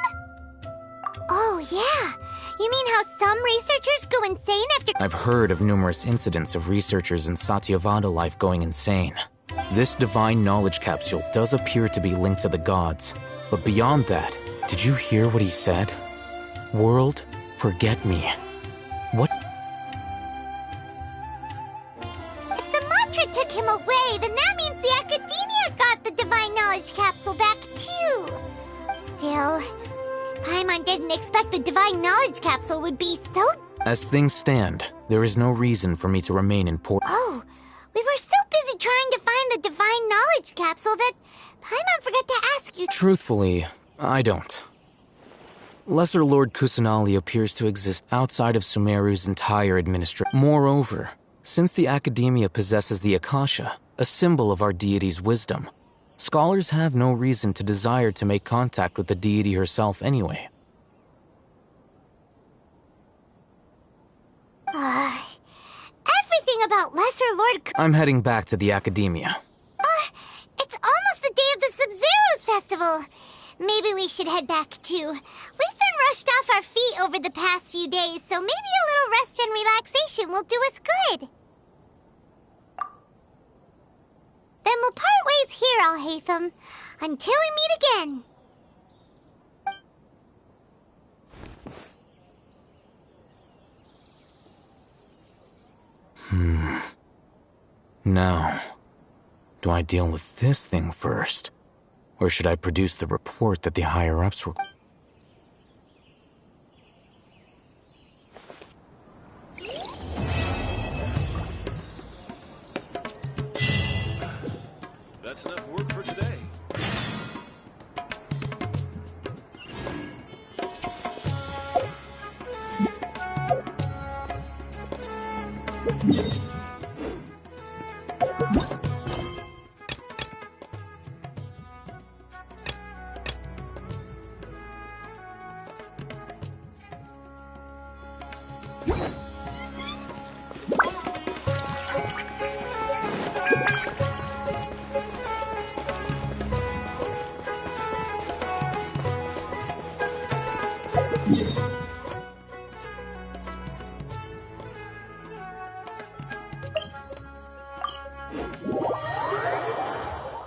Oh, yeah. You mean how some researchers go insane after— I've heard of numerous incidents of researchers in Satyavada life going insane. This Divine Knowledge Capsule does appear to be linked to the gods. But beyond that, did you hear what he said? World, forget me. What? If the mantra took him away, then that means the Academia got the Divine Knowledge Capsule back too. Still, Paimon didn't expect the Divine Knowledge Capsule would be so— As things stand, there is no reason for me to remain in port— Oh, we were so busy trying to find the Divine Knowledge Capsule that Paimon forgot to ask you— Truthfully, I don't. Lesser Lord Kusanali appears to exist outside of Sumeru's entire administration. Moreover, since the Academia possesses the Akasha, a symbol of our deity's wisdom, scholars have no reason to desire to make contact with the deity herself anyway. Everything about Lesser Lord I'm heading back to the Academia. It's almost the day of the Sub-Zero's festival. Maybe we should head back too. We've been rushed off our feet over the past few days, so maybe a little rest and relaxation will do us good. Then we'll part ways here, Alhaitham, until we meet again. Now, do I deal with this thing first? Or should I produce the report that the higher-ups were— That's enough work for today.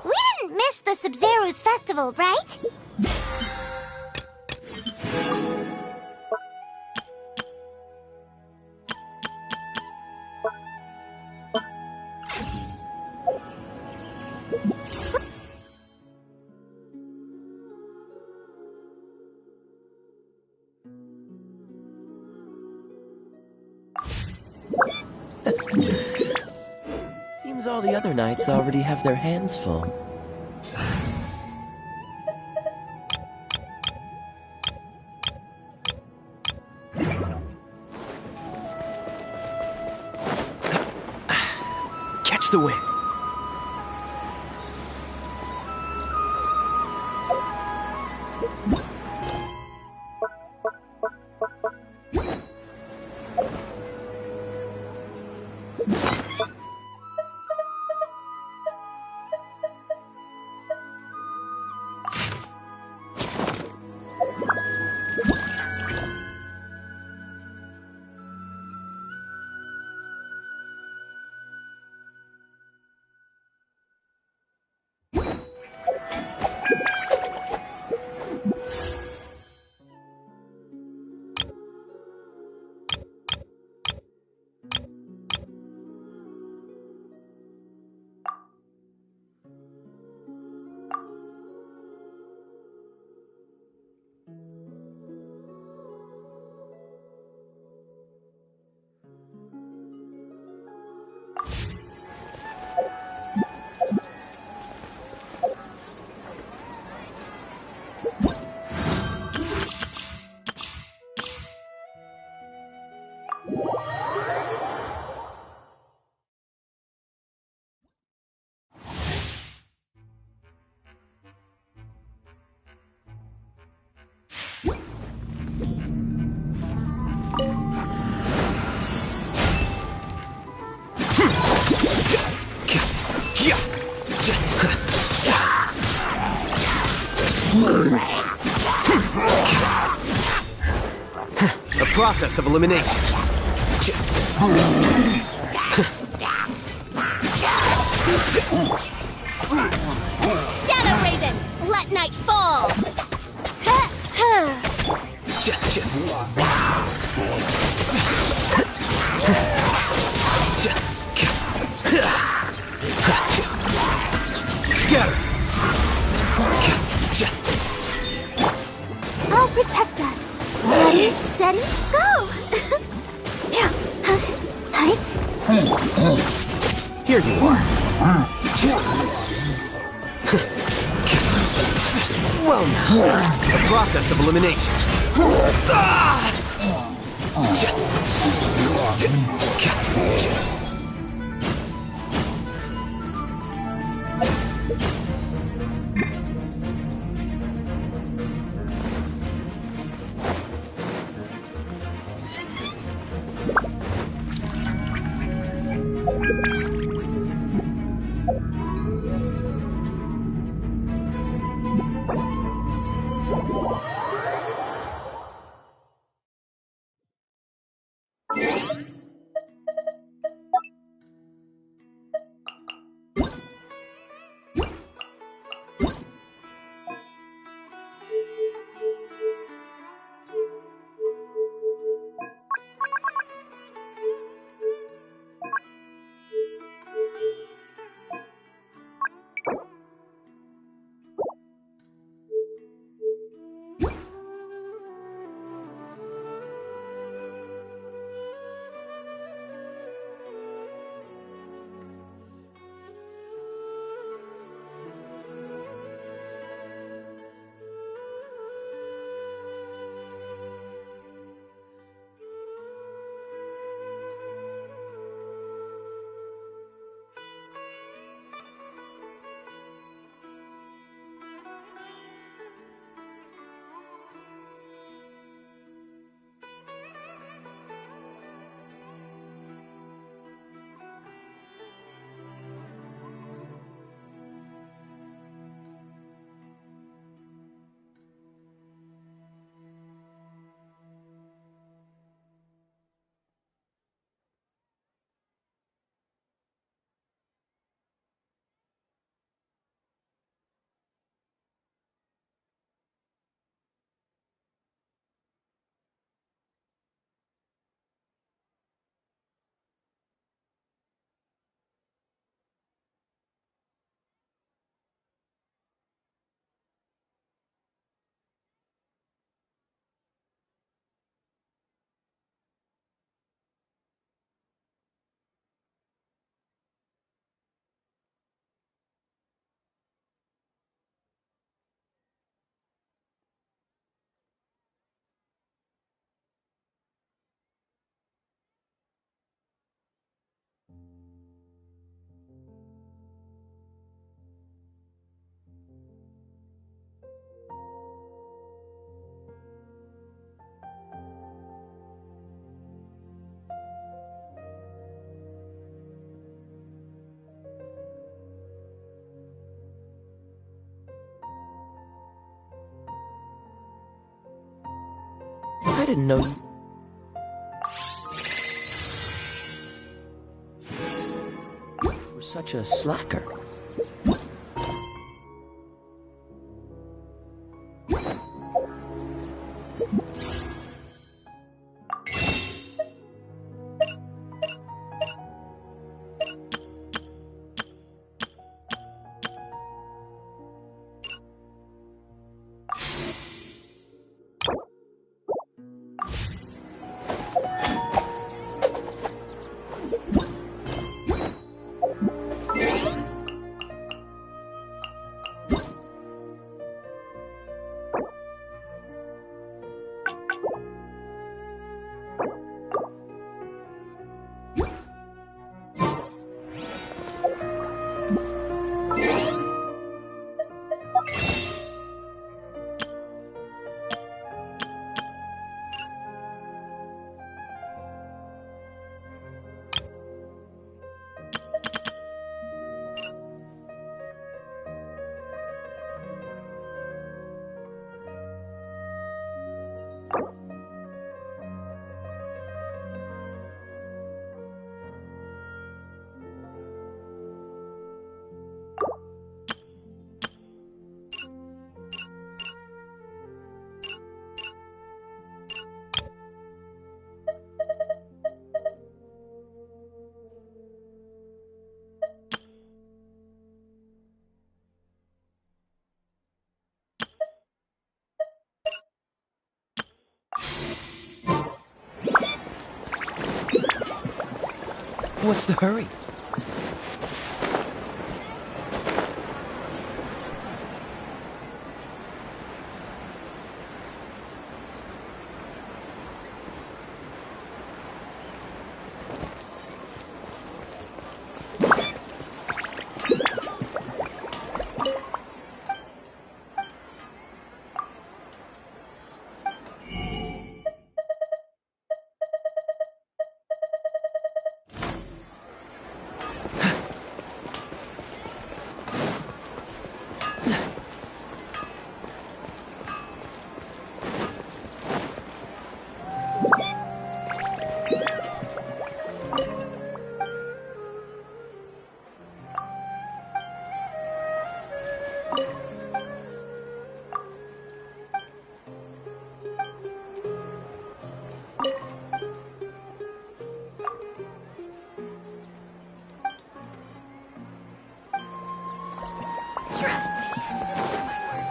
We didn't miss the Sub-Zero's festival, right? Seems all the other knights already have their hands full. Catch the wind. process of elimination. Shadow Raven, let night fall! Scatter! I'll protect us. Ready, steady, go! Here you are. Well now, the process of elimination. I didn't know you... were such a slacker. What's the hurry? Trust me, just take my word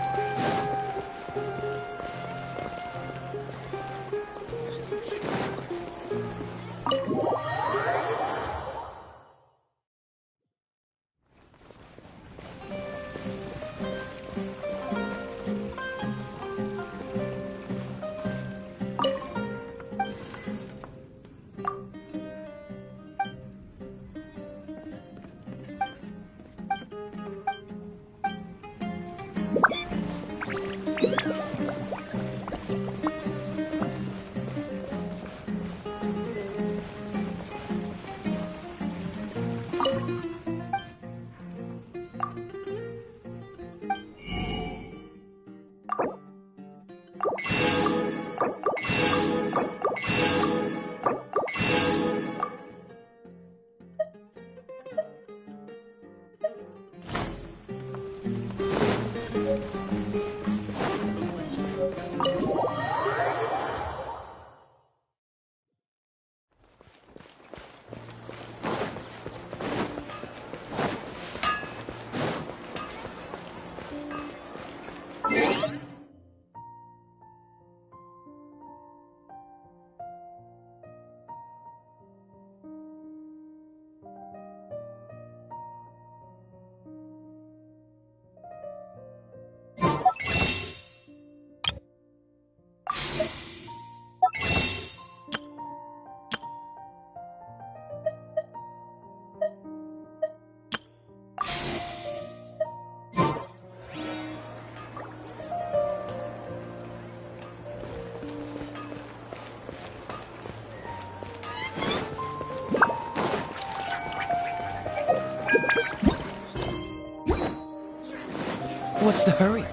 What's the hurry?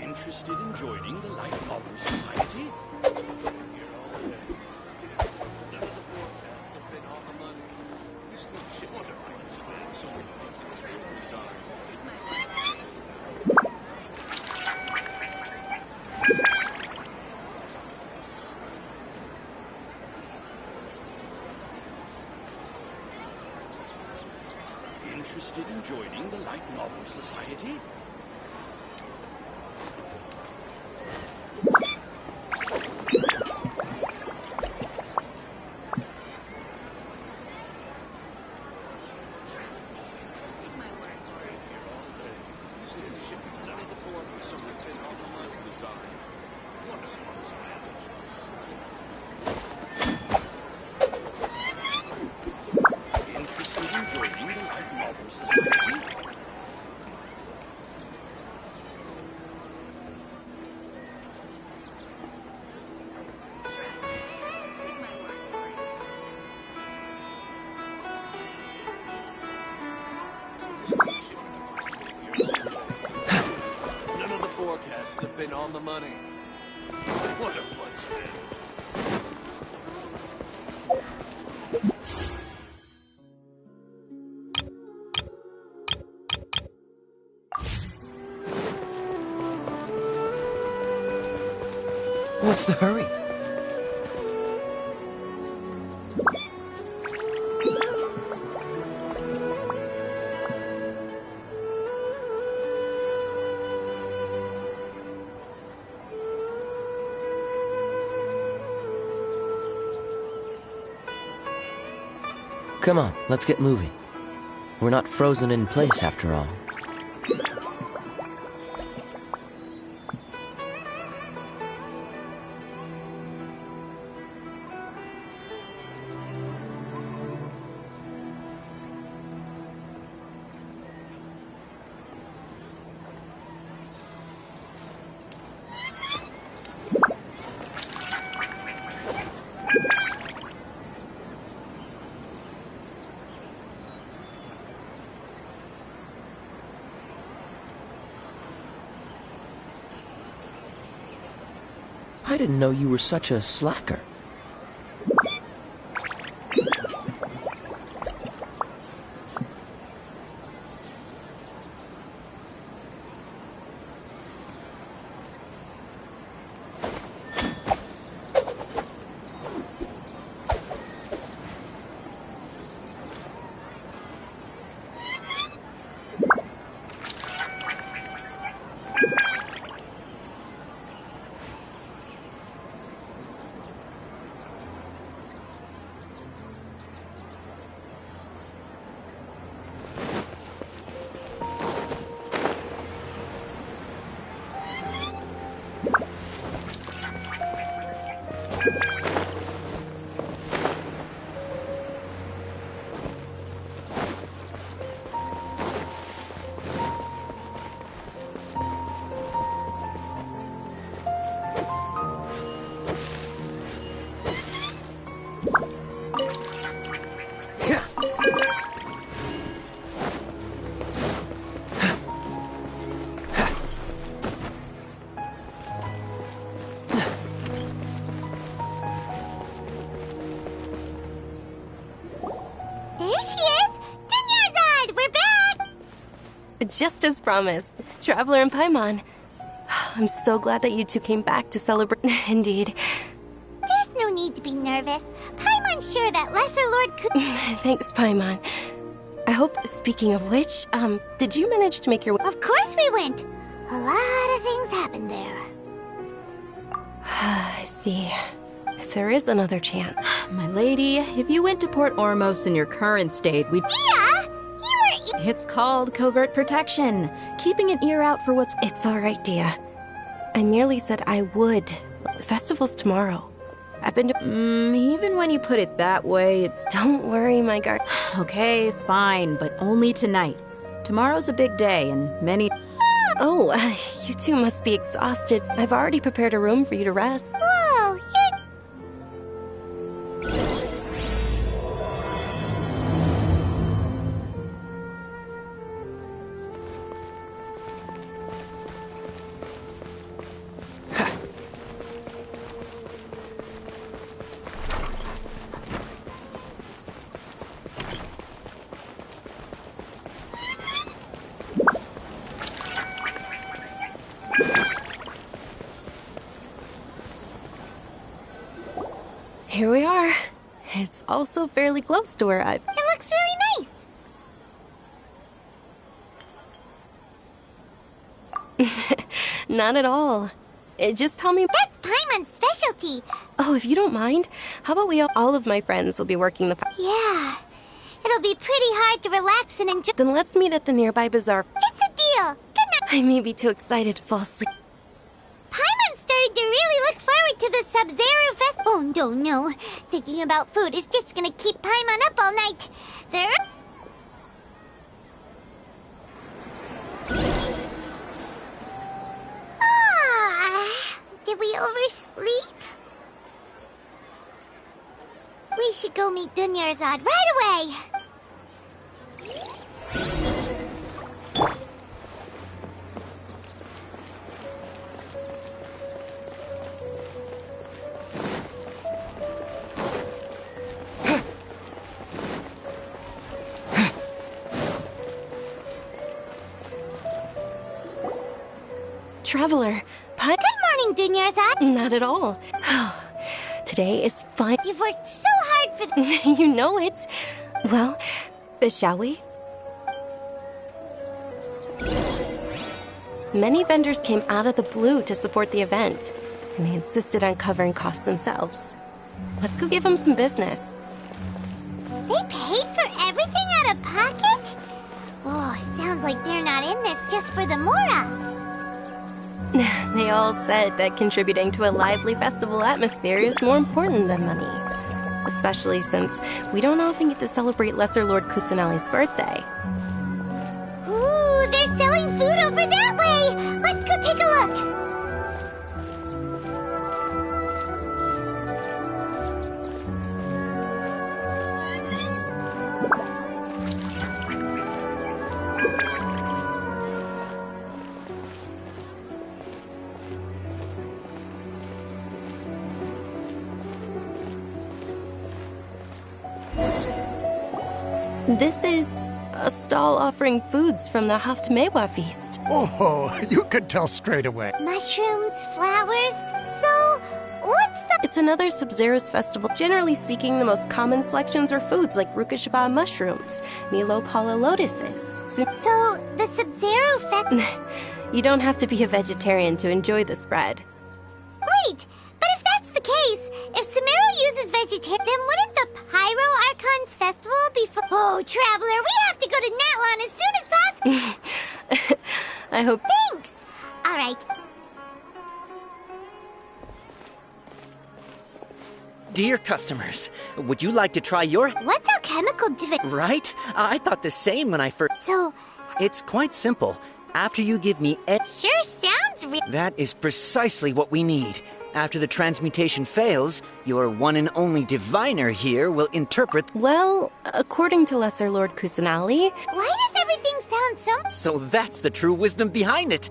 Interested in joining the Light Novel Society? Here all day. Still, none of the forecasts have been on the money. This new ship wonder I understand so many things are still bizarre. Just take my Interested in joining the Light Novel Society? None of the forecasts have been on the money. What a bunch of What's the hurry? Come on, let's get moving. We're not frozen in place after all. I didn't know you were such a slacker. Just as promised, Traveler and Paimon. I'm so glad that you two came back to celebrate. Indeed. There's no need to be nervous. Paimon's sure that Lesser Lord could... Thanks, Paimon. I hope, speaking of which, did you manage to make your way? Of course we went. A lot of things happened there. I see. If there is another chance. My lady, if you went to Port Ormos in your current state, we'd... Dia! It's called covert protection. Keeping an ear out for what's... It's alright, Dia. I merely said I would. The festival's tomorrow. I've been to... even when you put it that way, it's... Don't worry, my guard. Okay, fine, but only tonight. Tomorrow's a big day, and many... Oh, you two must be exhausted. I've already prepared a room for you to rest. Whoa, you're... Here we are. It's also fairly close to where It looks really nice. Not at all. Just tell me... That's Paimon's specialty. Oh, if you don't mind, how about all of my friends will be working the... Yeah. It'll be pretty hard to relax and enjoy... Then let's meet at the nearby bazaar. It's a deal. Good night. I may be too excited to fall asleep. Paimon's starting to really look forward to the Sub-Zero Fest... Oh, no. Thinking about food is just gonna keep Paimon up all night. There... Did we oversleep? We should go meet Dunyarzad right away! Traveler, Good morning, Dunyarzad. Not at all. Today is fun. You've worked so hard for You know it. Well, shall we? Many vendors came out of the blue to support the event, and they insisted on covering costs themselves. Let's go give them some business. They pay for everything out of pocket? Oh, sounds like they're not in this just for the Mora. They all said that contributing to a lively festival atmosphere is more important than money. Especially since we don't often get to celebrate Lesser Lord Kusanali's birthday. Ooh, they're selling food over that way! Let's go take a look! This is a stall offering foods from the Haftmewa feast. Oh, you could tell straight away. Mushrooms, flowers. So, what's the... It's another Sub-Zero's festival. Generally speaking, the most common selections are foods like Rukashava mushrooms, Nilopala lotuses. So, the Sub-Zero You don't have to be a vegetarian to enjoy the spread. Wait, but if that's the case, if Sumeru uses vegetarian, then wouldn't the Pyro Archon's festival be full? Oh, Traveler, we have to go to Natlon as soon as possible! I hope... Thanks! Alright. Dear customers, would you like to try your... What's alchemical divination? Right? I thought the same when I first... So... It's quite simple. After you give me Sure sounds real. That is precisely what we need. After the transmutation fails, your one and only diviner here will interpret... Well, according to Lesser Lord Kusanali... Why does everything sound so... So that's the true wisdom behind it.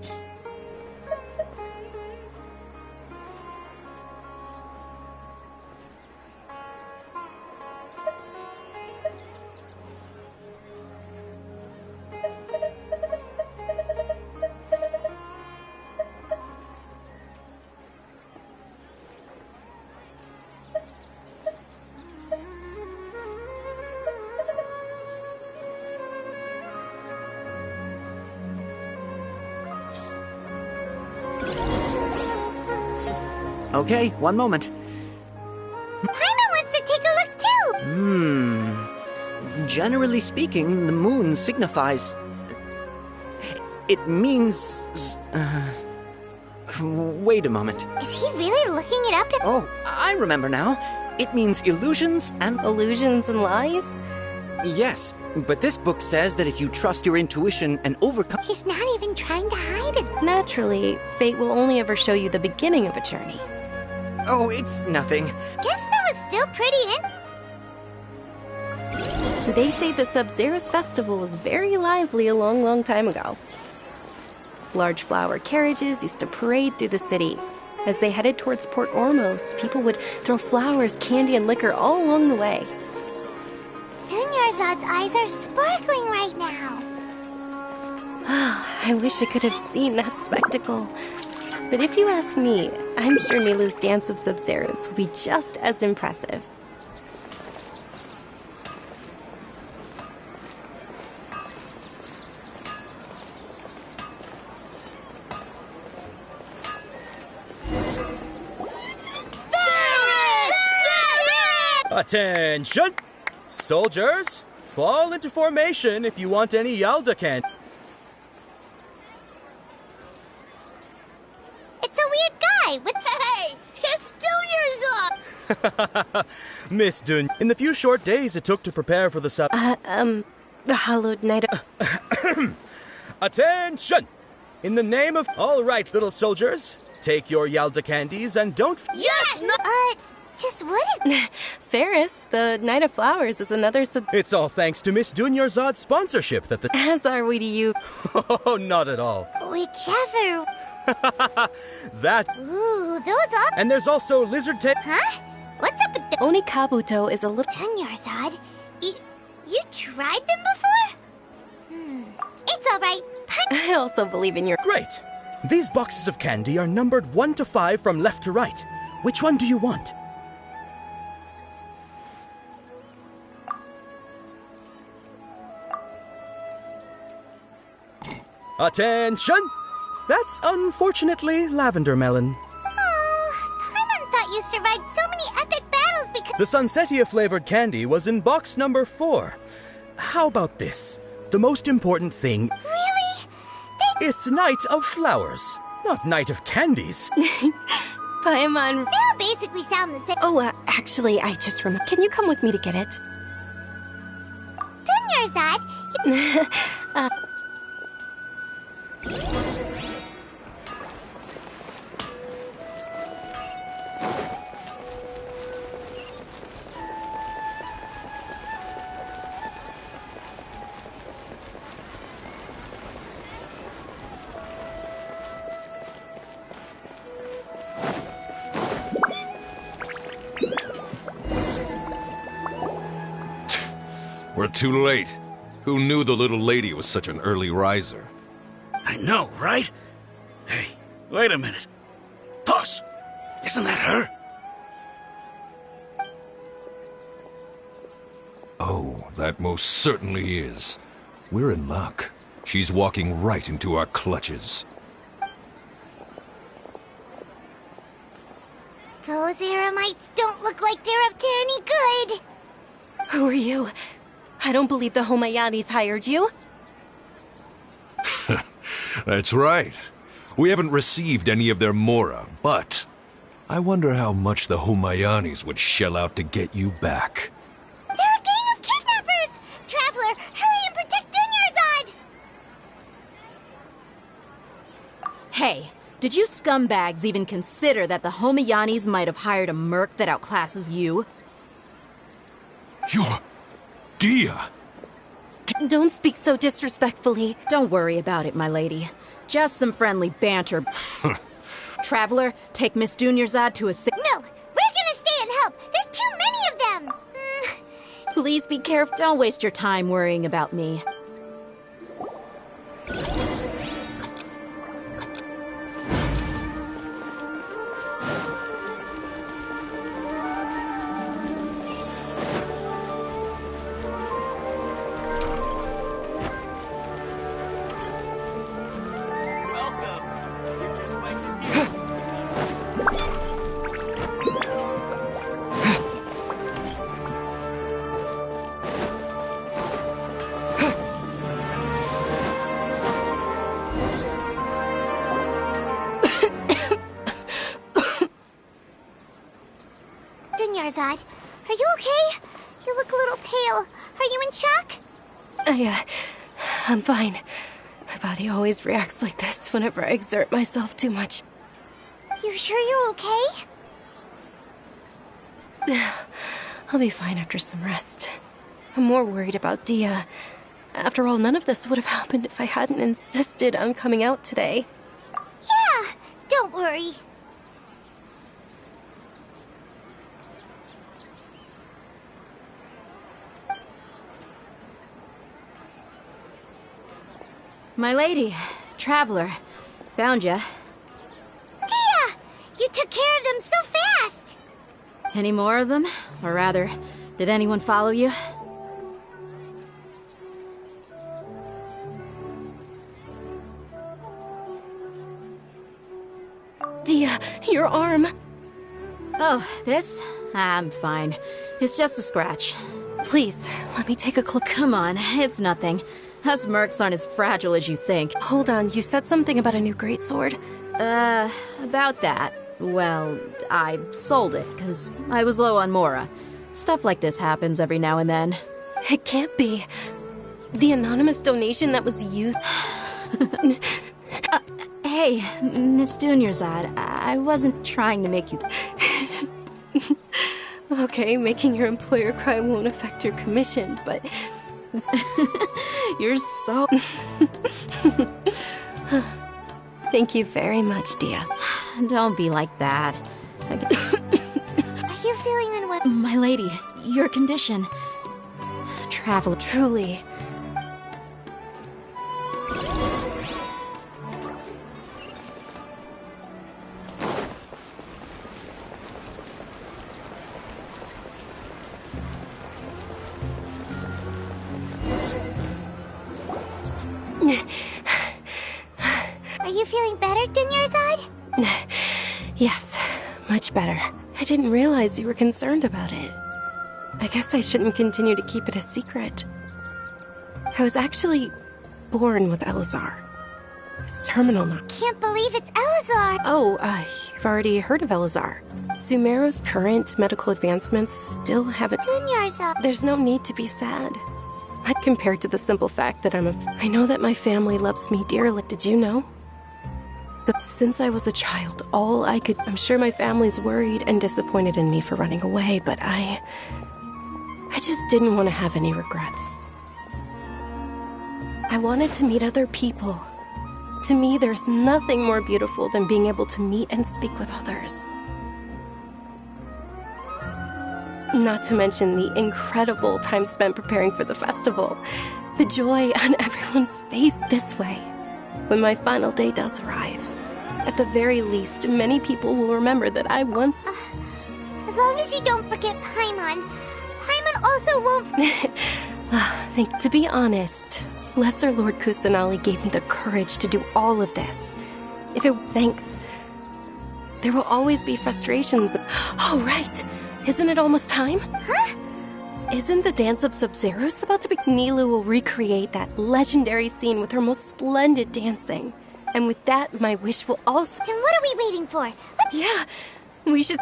Okay, one moment. Paimon wants to take a look too! Generally speaking, the moon signifies... It means... Wait a moment. Is he really looking it up? Oh, I remember now. It means illusions and... Illusions and lies? Yes, but this book says that if you trust your intuition and overcome... He's not even trying to hide his... Naturally, fate will only ever show you the beginning of a journey. Oh, it's nothing. Guess that was still pretty They say the Sub-Zero's festival was very lively a long, long time ago. Large flower carriages used to parade through the city. As they headed towards Port Ormos, people would throw flowers, candy, and liquor all along the way. Dunyarzad's eyes are sparkling right now. I wish I could have seen that spectacle. But if you ask me, I'm sure Nilu's Dance of Sub-Zeros will be just as impressive. Attention! Soldiers, fall into formation if you want any Yalda candy. It's a weird guy with... Hey! It's Dunyarzad! Miss Dun, in the few short days it took to prepare for the the hallowed night of... Attention! In the name of... All right, little soldiers, take your Yalda candies and don't... Yes! No... Just what is... Ferris, the Night of Flowers is another It's all thanks to Miss Dunyarzad's sponsorship that the... As are we to you. Oh, not at all. Whichever... That... Ooh, those are... And there's also lizard tail... Huh? What's up with the... Onikabuto is a little... Dunyarzad, you tried them before? It's alright. I also believe in your... Great! These boxes of candy are numbered 1 to 5 from left to right. Which one do you want? Attention! That's unfortunately lavender melon. Oh, Paimon thought you survived so many epic battles because... The Sunsetia-flavored candy was in box number 4. How about this? The most important thing... Really? It's Night of Flowers, not Night of Candies. Paimon. They all basically sound the same. Oh, actually, I just remember. Can you come with me to get it? Dunyarzad? We're too late. Who knew the little lady was such an early riser? I know, right? Hey, wait a minute. Boss, isn't that her? Oh, that most certainly is. We're in luck. She's walking right into our clutches. Those Eremites don't look like they're up to any good. Who are you? I don't believe the Homayanis hired you. That's right. We haven't received any of their Mora, but I wonder how much the Homayanis would shell out to get you back. They're a gang of kidnappers! Traveler, hurry and protect Dunyarzad! Hey, did you scumbags even consider that the Homayanis might have hired a merc that outclasses you? You're... Dia! Don't speak so disrespectfully. Don't worry about it, my lady. Just some friendly banter. Traveler, take Miss Dunyarzad to a No! We're gonna stay and help! There's too many of them! Please be careful. Don't waste your time worrying about me. Dunyarzad, are you okay? You look a little pale. Are you in shock? I'm fine. My body always reacts like this whenever I exert myself too much. You sure you're okay? I'll be fine after some rest. I'm more worried about Dia. After all, none of this would have happened if I hadn't insisted on coming out today. Yeah, don't worry. My lady, Traveler, found ya. Dia! You took care of them so fast! Any more of them? Or rather, did anyone follow you? Dia, your arm! Oh, this? I'm fine. It's just a scratch. Please, let me take a look. Come on, it's nothing. Us mercs aren't as fragile as you think. Hold on, you said something about a new greatsword. About that. Well, I sold it, because I was low on Mora. Stuff like this happens every now and then. It can't be. The anonymous donation that was used... Hey, Miss Dunyarzad, I wasn't trying to make you... Okay, making your employer cry won't affect your commission, but... You're so... Thank you very much, Dia. Don't be like that. Are you feeling unwell? My lady, your condition... Travel... Truly... Are you feeling better, Dunyarzad? Yes, much better. I didn't realize you were concerned about it. I guess I shouldn't continue to keep it a secret. I was actually born with Elazar. It's terminal now. Can't believe it's Elazar! Oh, you've already heard of Elazar. Sumeru's current medical advancements still haven't... Dunyarzad. There's no need to be sad. Compared to the simple fact that I know that my family loves me dearly. Did you know? But since I was a child, I'm sure my family's worried and disappointed in me for running away, but I just didn't want to have any regrets. I wanted to meet other people. To me, there's nothing more beautiful than being able to meet and speak with others. Not to mention the incredible time spent preparing for the festival. The joy on everyone's face this way. When my final day does arrive, at the very least, many people will remember that I once... As long as you don't forget Paimon. Paimon also won't... To be honest, Lesser Lord Kusanali gave me the courage to do all of this. Thanks. There will always be frustrations. Oh, right. Isn't it almost time? Huh? Isn't the Dance of Sub-Zeros about to be... Nilou will recreate that legendary scene with her most splendid dancing. And with that, my wish will also... Then what are we waiting for? Yeah, we should...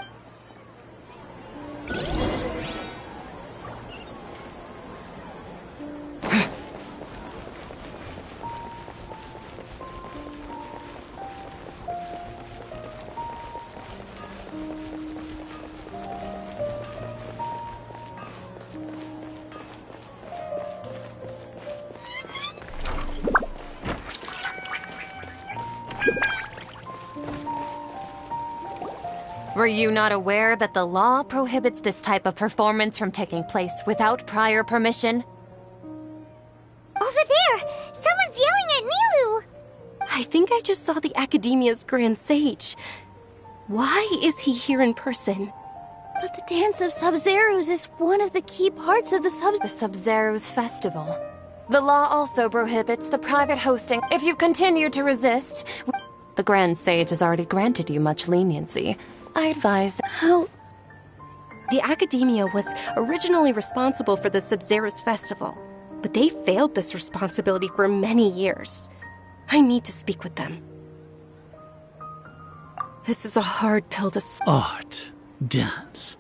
Were you not aware that the law prohibits this type of performance from taking place without prior permission? Over there! Someone's yelling at Nilou! I think I just saw the Academia's Grand Sage. Why is he here in person? But the Dance of Sub-Zeros is one of the key parts of the Sub-Zeros festival. The law also prohibits the private hosting. If you continue to resist, the Grand Sage has already granted you much leniency. I advise that... How... The Academia was originally responsible for the Sub-Zeros festival, but they failed this responsibility for many years. I need to speak with them. This is a hard pill to swallow. Art. Dance.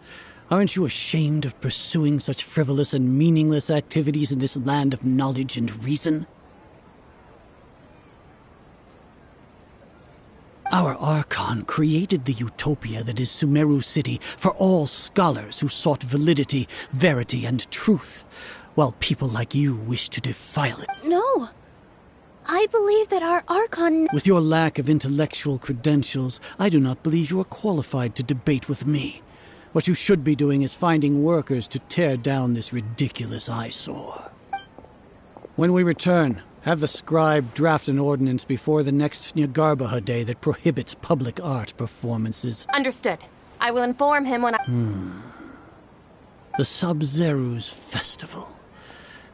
Aren't you ashamed of pursuing such frivolous and meaningless activities in this land of knowledge and reason? Our Archon created the utopia that is Sumeru City for all scholars who sought validity, verity, and truth, while people like you wish to defile it. No! I believe that our Archon... With your lack of intellectual credentials, I do not believe you are qualified to debate with me. What you should be doing is finding workers to tear down this ridiculous eyesore. When we return, have the scribe draft an ordinance before the next Nyargarbaha Day that prohibits public art performances. Understood. I will inform him when I... The Sub-Zeros Festival.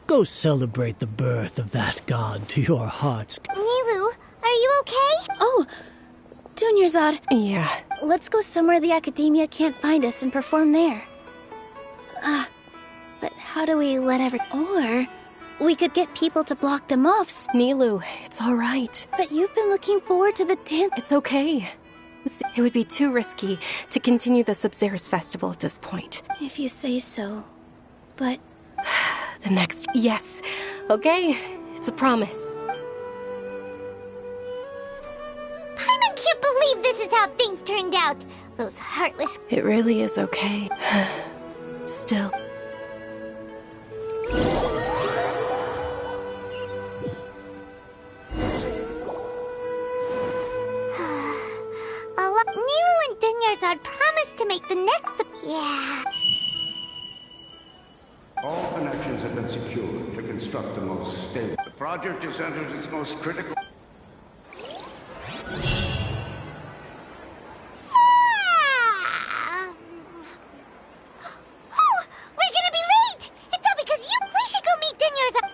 Go celebrate the birth of that god to your heart's... Nilou, are you okay? Oh, Dunyarzad. Yeah. Let's go somewhere the Academia can't find us and perform there. But how do we let Or... we could get people to block them off. Nilou, it's all right. But you've been looking forward to the dance. It's okay. It would be too risky to continue the Sub-Zeros festival at this point. If you say so. But... the next... Yes. Okay. It's a promise. Paimon can't believe this is how things turned out. Those heartless... It really is okay. Still... Nilou and Dunyarzad promised to make the next... Yeah... All connections have been secured to construct the most stable. The project has entered its most critical... Oh, we're gonna be late! It's all because you... We should go meet Dunyarzad...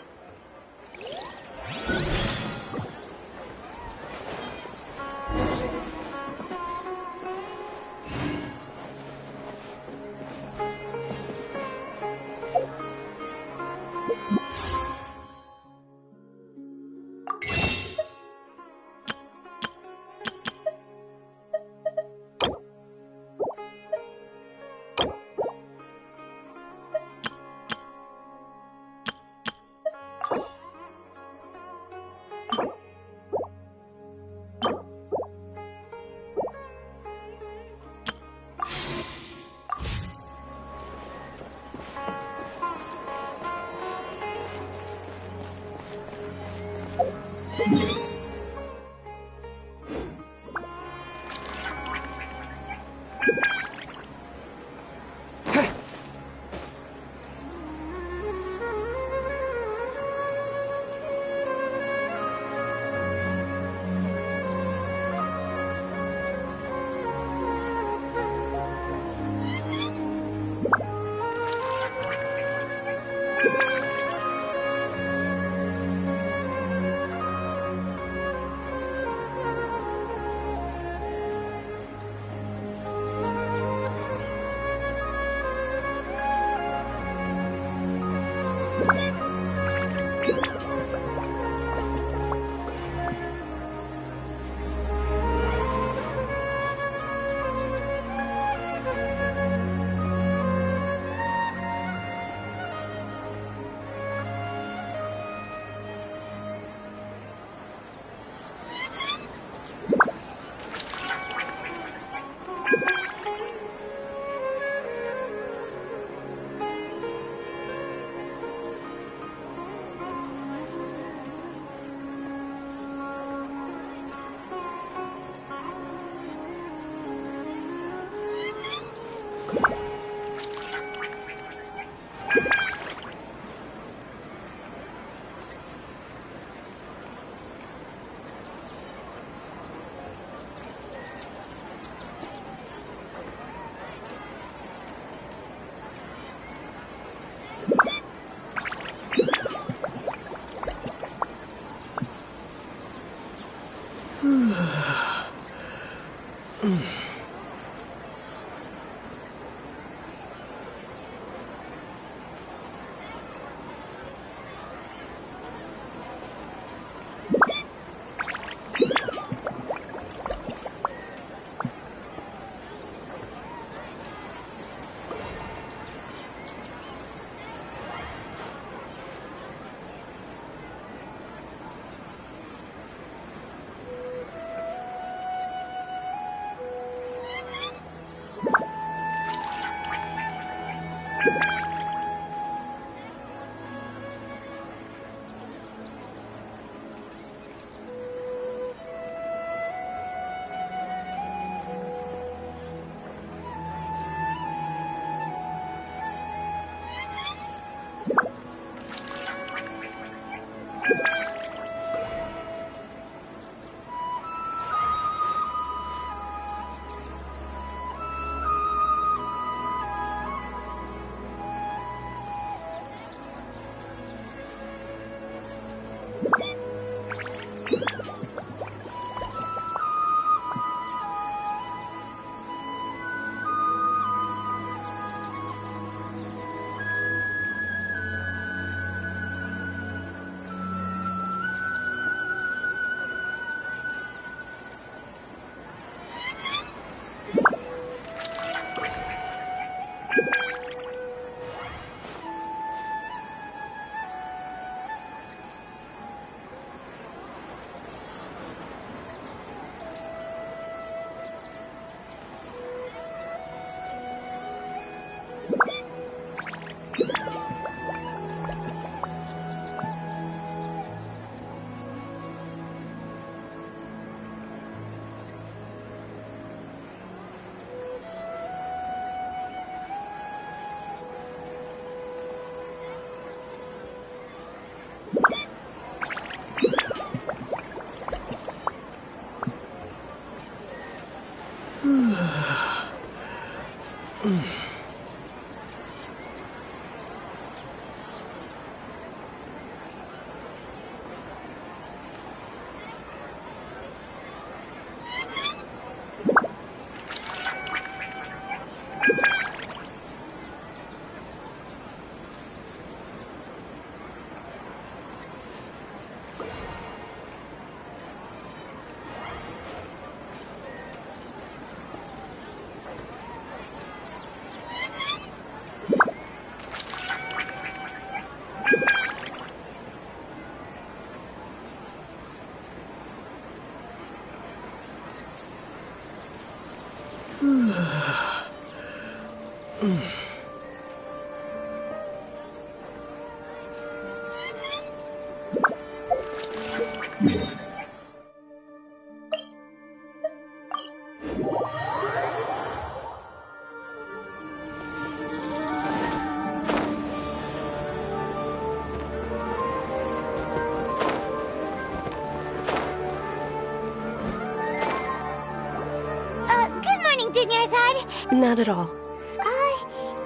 Not at all.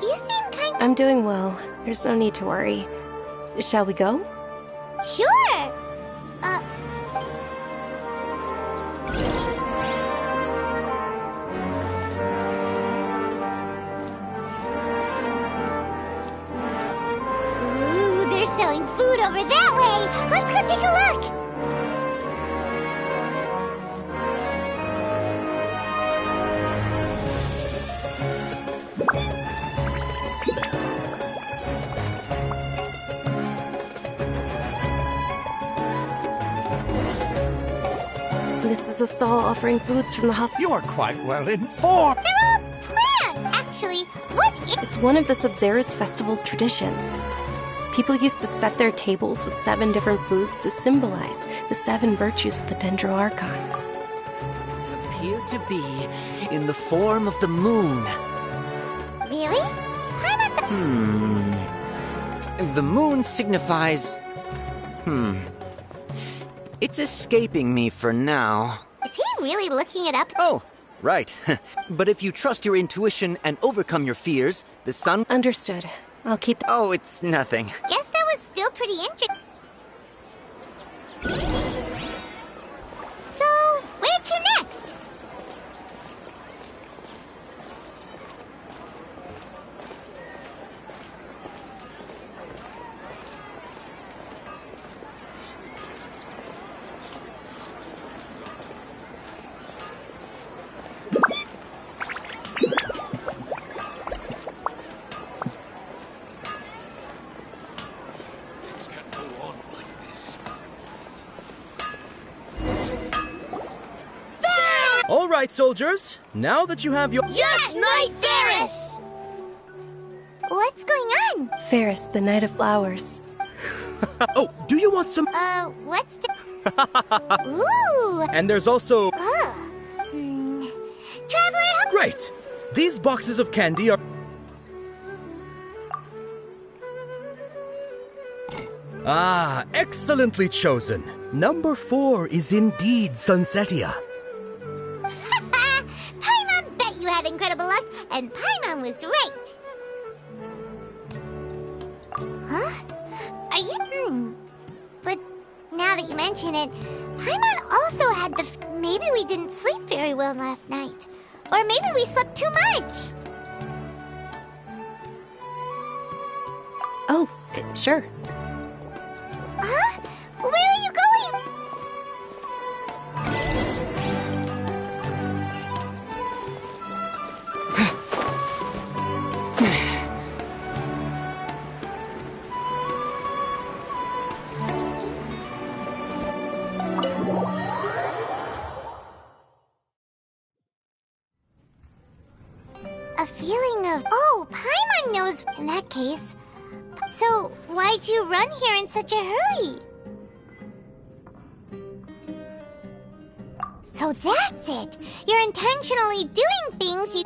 You seem kind of... I'm doing well. There's no need to worry. Shall we go? Sure! Ooh, they're selling food over that way! Let's go take a look! This is a stall offering foods from the Huff. You're quite well informed. They're all planned! Actually, what is... It's one of the Sub-Zerus Festival's traditions. People used to set their tables with 7 different foods to symbolize the 7 virtues of the Dendro Archon. Appear to be in the form of the moon. Really? I'm at the... The moon signifies... It's escaping me for now. Is he really looking it up? Oh, right. But if you trust your intuition and overcome your fears, the sun... Understood. I'll keep... Oh, it's nothing. Guess that was still pretty interesting. So, where to next? Things can't go on like this. All right, soldiers. Now that you have your... Yes, Knight Ferris! What's going on? Ferris, the Knight of Flowers. Oh, do you want some... What's the... Ooh! And there's also... Traveler... Great! These boxes of candy are... Ah, excellently chosen. Number 4 is indeed Sunsetia. Paimon bet you had incredible luck, and Paimon was right. Huh? Are you... But now that you mention it, Paimon also had the... Maybe we didn't sleep very well last night. Or maybe we slept too much. Oh, sure. Huh? Where are you going? A feeling of... Oh, Paimon knows in that case. So, why'd you run here in such a hurry? So that's it! You're intentionally doing things you...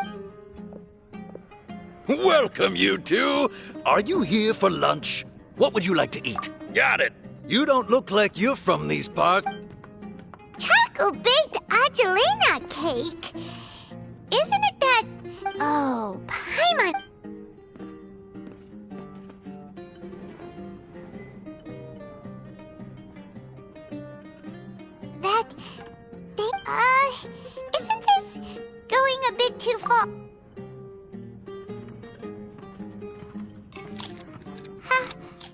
Welcome, you two! Are you here for lunch? What would you like to eat? Got it! You don't look like you're from these parts. Charcoal-baked Angelina cake? Isn't it that... Oh, Paimon... That... thing... Isn't this going a bit too far?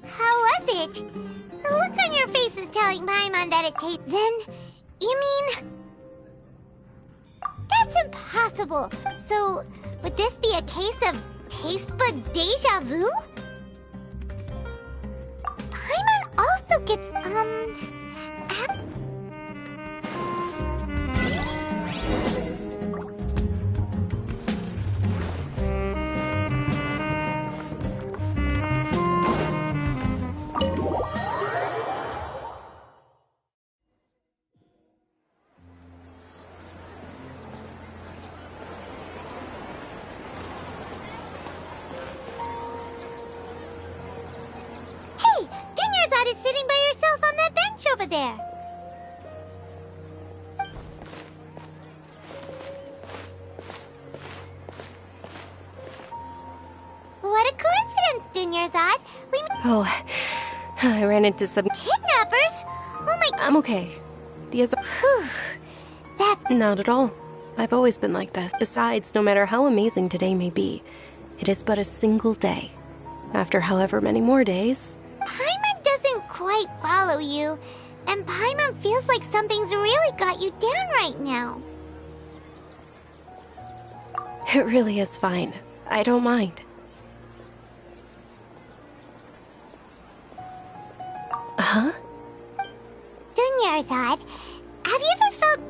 How was it? The look on your face is telling Paimon that it tastes... Then, you mean... That's impossible! So, would this be a case of taste bud deja vu? Paimon also gets, Hey! Dinnerzad is sitting by yourself on that bench over there! What a coincidence, Dinnerzad! We... Oh, I ran into some... Kidnappers? Oh my... I'm okay. Diaz... That's... Not at all. I've always been like this. Besides, no matter how amazing today may be, it is but a single day. After however many more days... Paimon doesn't quite follow you, and Paimon feels like something's really got you down right now. It really is fine. I don't mind. Huh? Dunyarzad, have you ever felt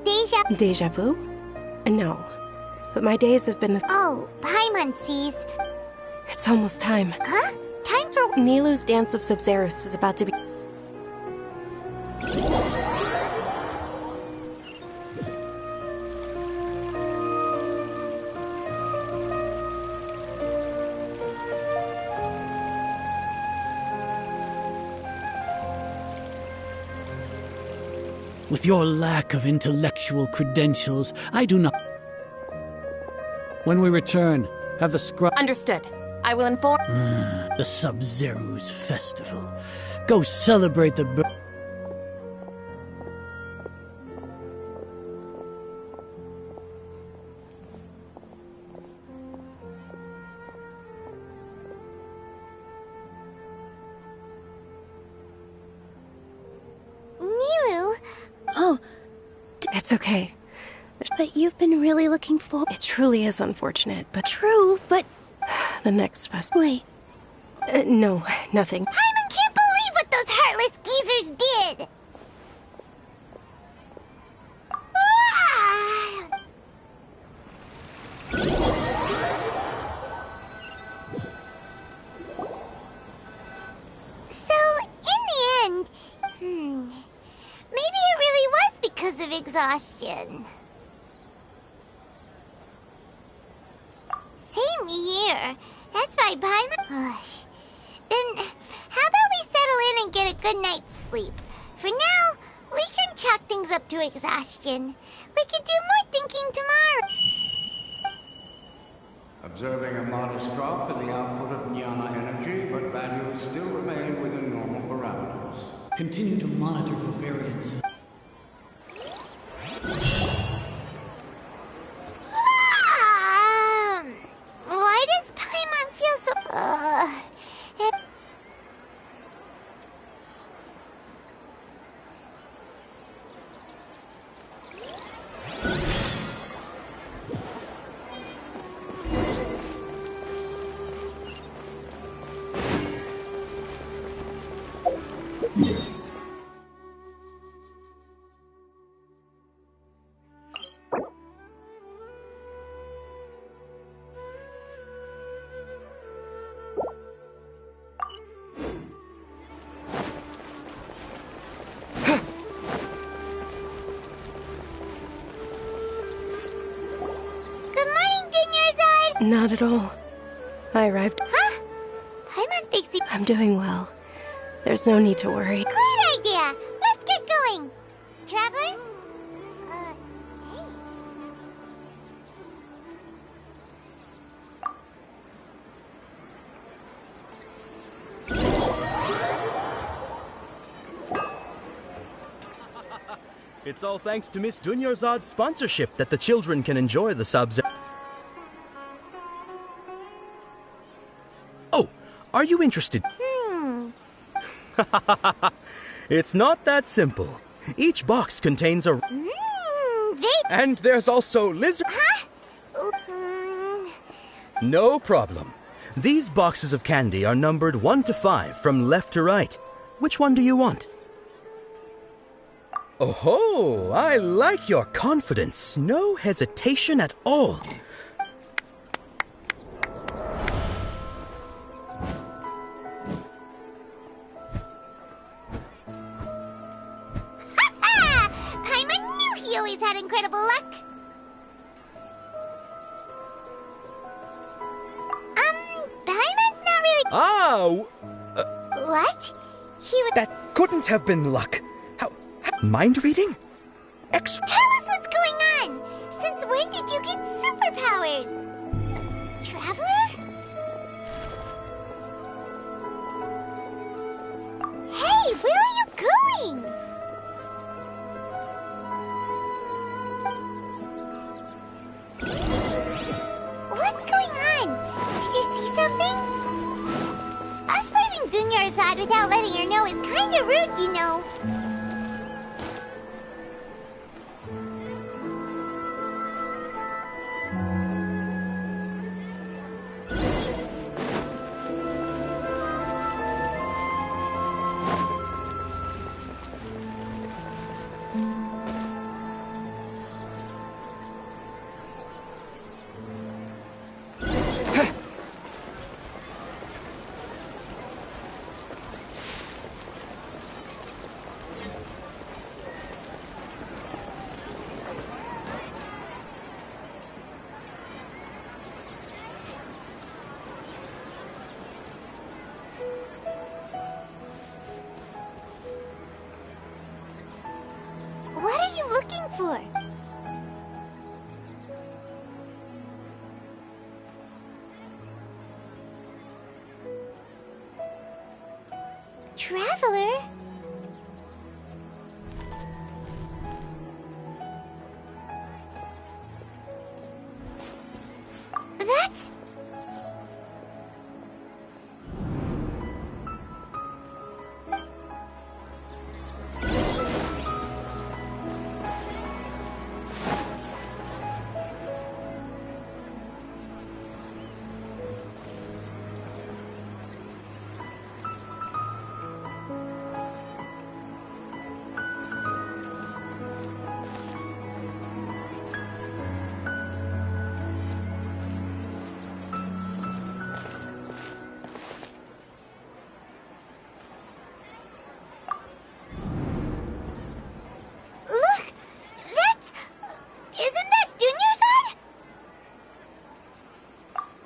Deja vu? No. But my days have been the... Oh, Paimon sees. It's almost time. Huh? Time for... Nilu's Dance of Sub-Zeros is about to be... With your lack of intellectual credentials, I do not... When we return, have the scrub... Understood. I will inform... The Sub-Zero's festival. Go celebrate the... Niru! Oh. It's okay. But you've been really looking for... It truly is unfortunate, but... True, but... The next festival... Wait. No, nothing. Paimon can't believe what those heartless geezers did! So, in the end, maybe it really was because of exhaustion. Same here. That's why Paimon... Then, how about we settle in and get a good night's sleep? For now, we can chalk things up to exhaustion. We can do more thinking tomorrow. Observing a modest drop in the output of jnana energy, but values still remain within normal parameters. Continue to monitor for variances. Why does Paimon feel so... Not at all. I arrived... Huh? Paimon thinks he... I'm doing well. There's no need to worry. Great idea! Let's get going! Traveler? Hey. It's all thanks to Miss Dunyarzad's sponsorship that the children can enjoy the subs. Oh, are you interested? It's not that simple. Each box contains a... And there's also lizard... Huh? No problem. These boxes of candy are numbered 1 to 5 from left to right. Which one do you want? Oh, I like your confidence. No hesitation at all. Paimon knew he always had incredible luck. Paimon's not really... What? He would... That couldn't have been luck. How mind reading? Tell us what's going on! Since when did you get superpowers? Traveler? Hey, where are you going? What's going on? Did you see something? Us leaving Dunyarzad without letting her know is kinda rude, you know. Traveler? That's... Look! That's... Isn't that Dunyarzad?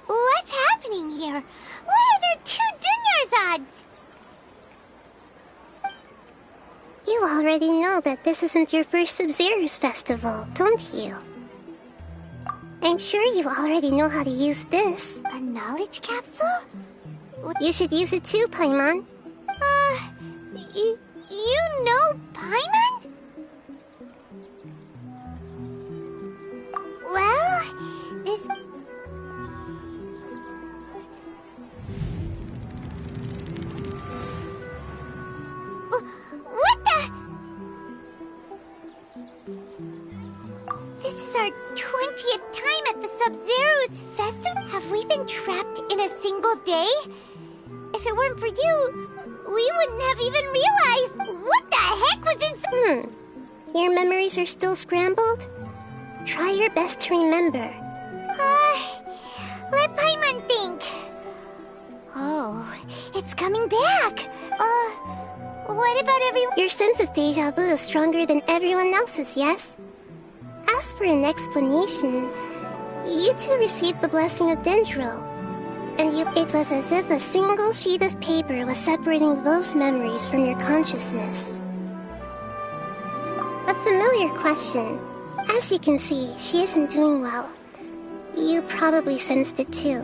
What's happening here? Why are there two Dunyarzads? You already know that this isn't your first Sub-Zero's festival, don't you? I'm sure you already know how to use this. A knowledge capsule? You should use it too, Paimon. You know Paimon? Well, this... What the... This is our 20th time at the Sub-Zero's festival? Have we been trapped in a single day? If it weren't for you, we wouldn't have even realized what the heck was inside. Your memories are still scrambled? Try your best to remember. Let Paimon think. Oh, it's coming back. What about everyone? Your sense of deja vu is stronger than everyone else's, yes? As for an explanation, you two received the blessing of Dendro. And it was as if a single sheet of paper was separating those memories from your consciousness. A familiar question. As you can see, she isn't doing well. You probably sensed it too.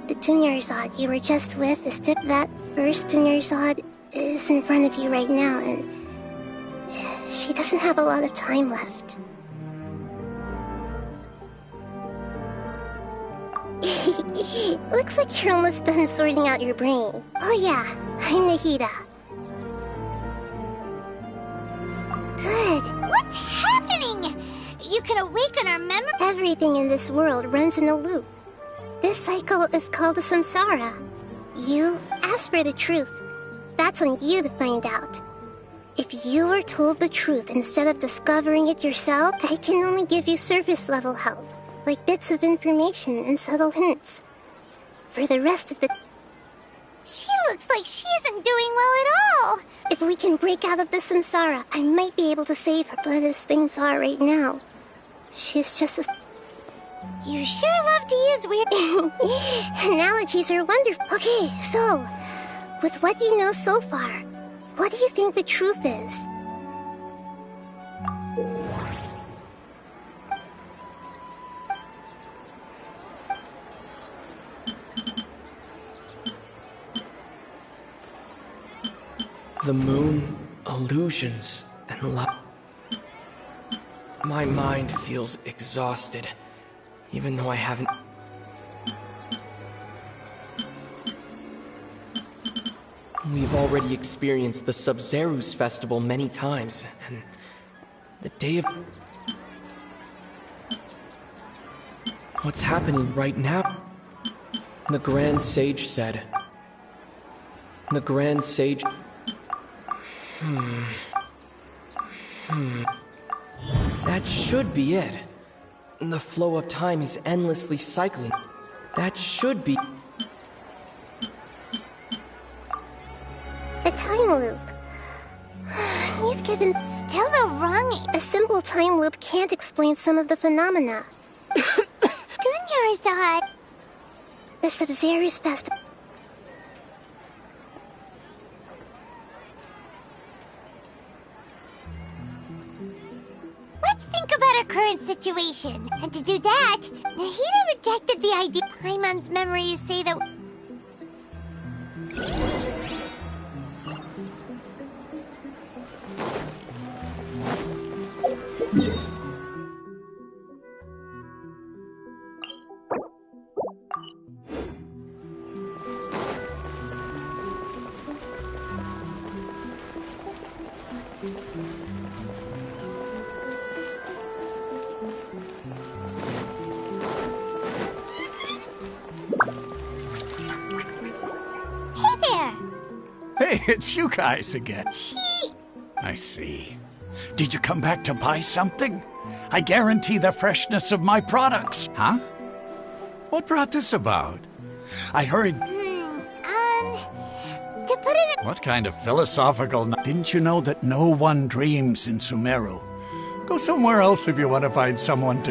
The Dunyarzad you were just with is that first Dunyarzad is in front of you right now, and she doesn't have a lot of time left. Looks like you're almost done sorting out your brain. Oh yeah, I'm Nahida. Good. What's happening? You can awaken our memory. Everything in this world runs in a loop. This cycle is called a samsara. You ask for the truth. That's on you to find out. If you were told the truth instead of discovering it yourself, I can only give you surface level help, like bits of information and subtle hints. For the rest of the... She looks like she isn't doing well at all. If we can break out of the samsara, I might be able to save her. But as things are right now, she's just a... You sure love to use weird... Analogies are wonderful. Okay, so, with what you know so far, what do you think the truth is? The moon, illusions, and light. My mind feels exhausted, even though I haven't... We've already experienced the Sub-Zero's festival many times, and the day of... What's happening right now? The Grand Sage said... The Grand Sage... That should be it. The flow of time is endlessly cycling. That should be... A time loop. You've given still the wrong... A simple time loop can't explain some of the phenomena. Dunyarzad. The Sub-Zero's festival. Let's think about our current situation. And to do that, Nahida rejected the idea. Paimon's memories say that... Hey there! Hey, it's you guys again. I see. Did you come back to buy something? I guarantee the freshness of my products. Huh? What brought this about? I heard... To put it in... What kind of philosophical... Didn't you know that no one dreams in Sumeru? Go somewhere else if you want to find someone to...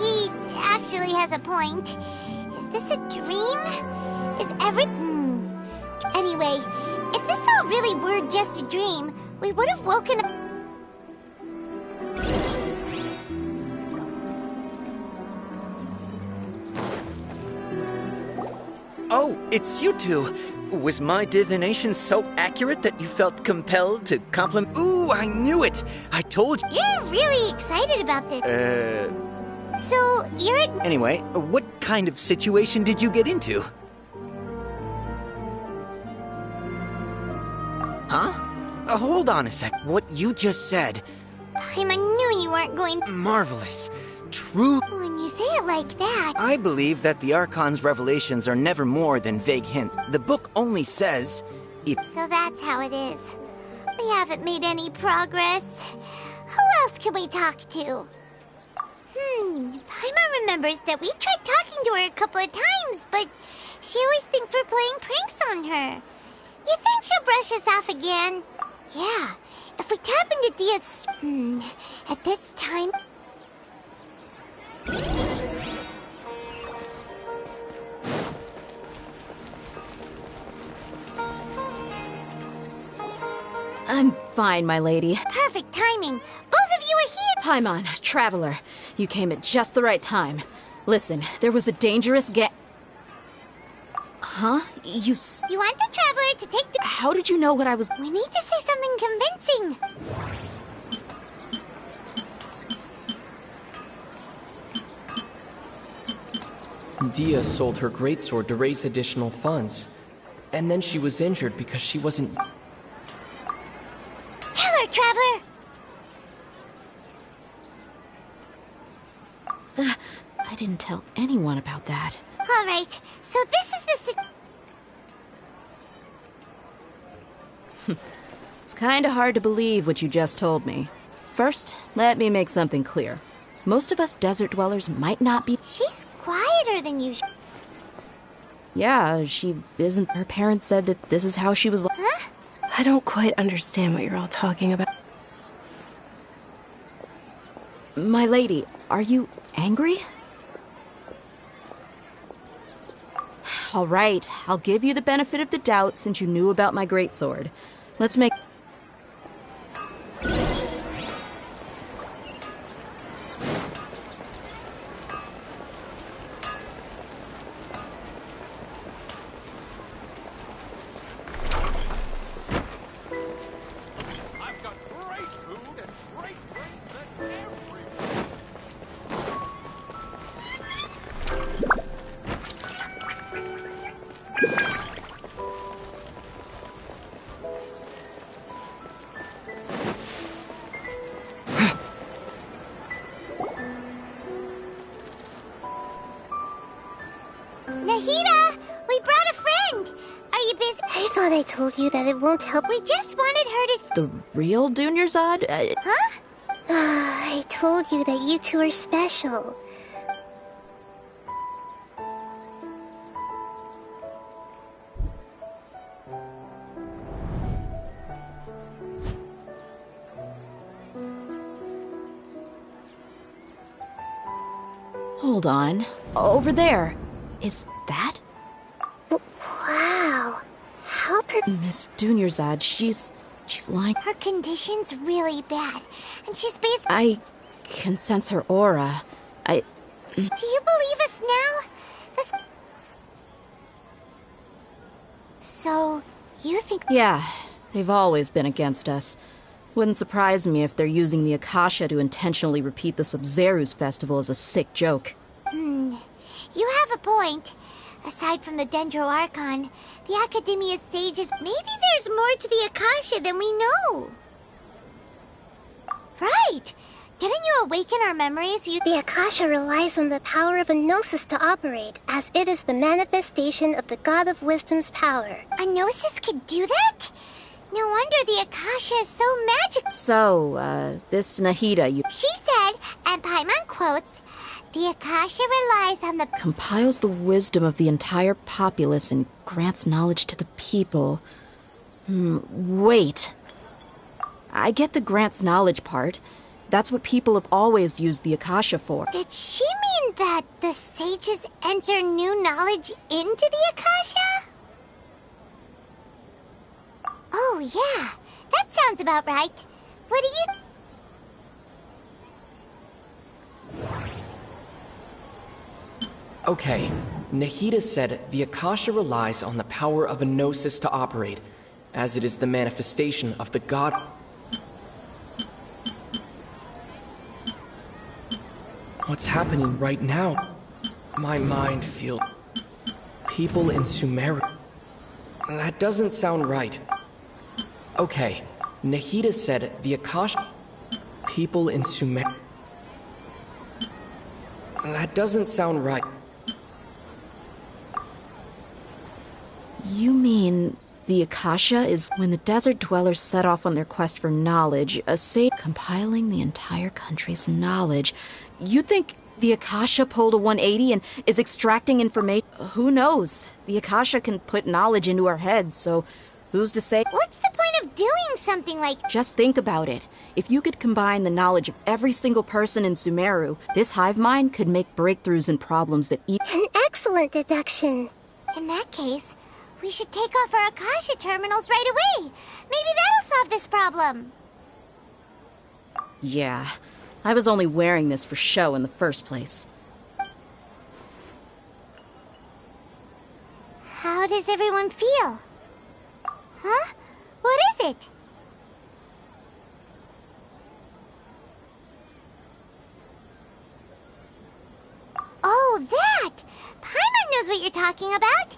He actually has a point. Is this a dream? Is Anyway, if this all really were just a dream, we would have woken up... Oh, it's you two. Was my divination so accurate that you felt compelled to compliment? Ooh, I knew it! I told you. You're really excited about this. So, you're... Anyway, what kind of situation did you get into? Huh? Hold on a sec. What you just said... I knew you weren't going... Marvelous. True... When you say it like that... I believe that the Archon's revelations are never more than vague hints. The book only says... So that's how it is. We haven't made any progress. Who else can we talk to? Paimon remembers that we tried talking to her a couple of times, but she always thinks we're playing pranks on her. You think she'll brush us off again? Yeah, if we tap into Dia's... at this time... I'm fine, my lady. Perfect timing. Both of you are here. Paimon, Traveler, you came at just the right time. Listen, there was a dangerous Huh? You want the Traveler to take... How did you know what I was... We need to say something convincing. Dia sold her greatsword to raise additional funds. And then she was injured because she wasn't... Tell her, Traveler! I didn't tell anyone about that. Alright, so this is the... It's kinda hard to believe what you just told me. First, let me make something clear. Most of us desert dwellers might not be... She's quieter than usual. Yeah, she isn't... Her parents said that this is how she was... Huh? I don't quite understand what you're all talking about. My lady, are you angry? All right, I'll give you the benefit of the doubt since you knew about my greatsword. Let's make... I've got great food and great drinks and everything. Nahida! We brought a friend! Are you busy? I thought I told you that it won't help. We just wanted her to... The real Dunyarzad? Huh? I told you that you two are special. Hold on. Over there. Is that? Wow. How Miss Dunyarzad, she's lying. Her condition's really bad, and she's basically... I can sense her aura. Do you believe us now? So, you think... Yeah, they've always been against us. Wouldn't surprise me if they're using the Akasha to intentionally repeat the Sub-Zeru's festival as a sick joke. You have a point. Aside from the Dendro Archon, the Academia's sages, maybe there's more to the Akasha than we know. Right! Didn't you awaken our memories? The Akasha relies on the power of a gnosis to operate, as it is the manifestation of the God of Wisdom's power. A gnosis could do that? No wonder the Akasha is so magical. So, this Nahida you... She said, and Paimon quotes, the Akasha relies on the... compiles the wisdom of the entire populace and grants knowledge to the people. Wait. I get the grants knowledge part. That's what people have always used the Akasha for. Did she mean that the sages enter new knowledge into the Akasha? Oh, yeah. That sounds about right. What do you... Okay, Nahida said the Akasha relies on the power of a gnosis to operate, as it is the manifestation of the God... What's happening right now? My mind feels... People in Sumeru... That doesn't sound right. Okay, Nahida said the Akasha... People in Sumeru... That doesn't sound right. You mean the Akasha is when the desert dwellers set off on their quest for knowledge, a sage compiling the entire country's knowledge. You think the Akasha pulled a 180 and is extracting information? Who knows? The Akasha can put knowledge into our heads, so who's to say? What's the point of doing something like... Just think about it. If you could combine the knowledge of every single person in Sumeru, this hive mind could make breakthroughs in problems that An excellent deduction. In that case, we should take off our Akasha terminals right away. Maybe that'll solve this problem. Yeah, I was only wearing this for show in the first place. How does everyone feel? Huh? What is it? Oh, that! Paimon knows what you're talking about.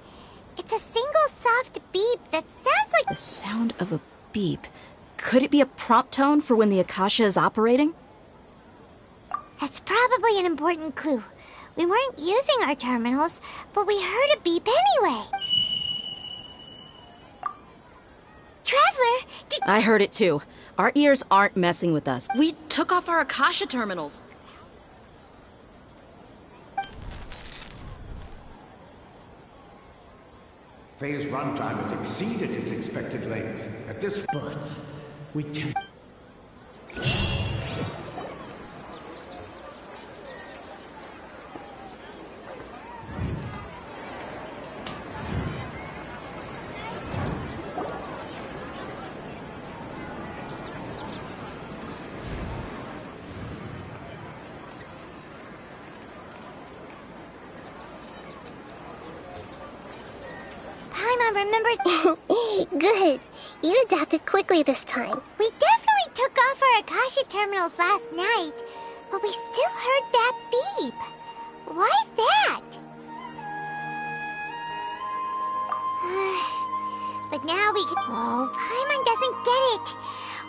It's a single soft beep that sounds like... The sound of a beep. Could it be a prompt tone for when the Akasha is operating? That's probably an important clue. We weren't using our terminals, but we heard a beep anyway. Traveler, did... I heard it too. Our ears aren't messing with us. We took off our Akasha terminals. Phase runtime has exceeded its expected length. At this... But we can't... Remember... Good. You adapted quickly this time. We definitely took off our Akasha terminals last night, but we still heard that beep. Why's that? But now we can... Oh, Paimon doesn't get it.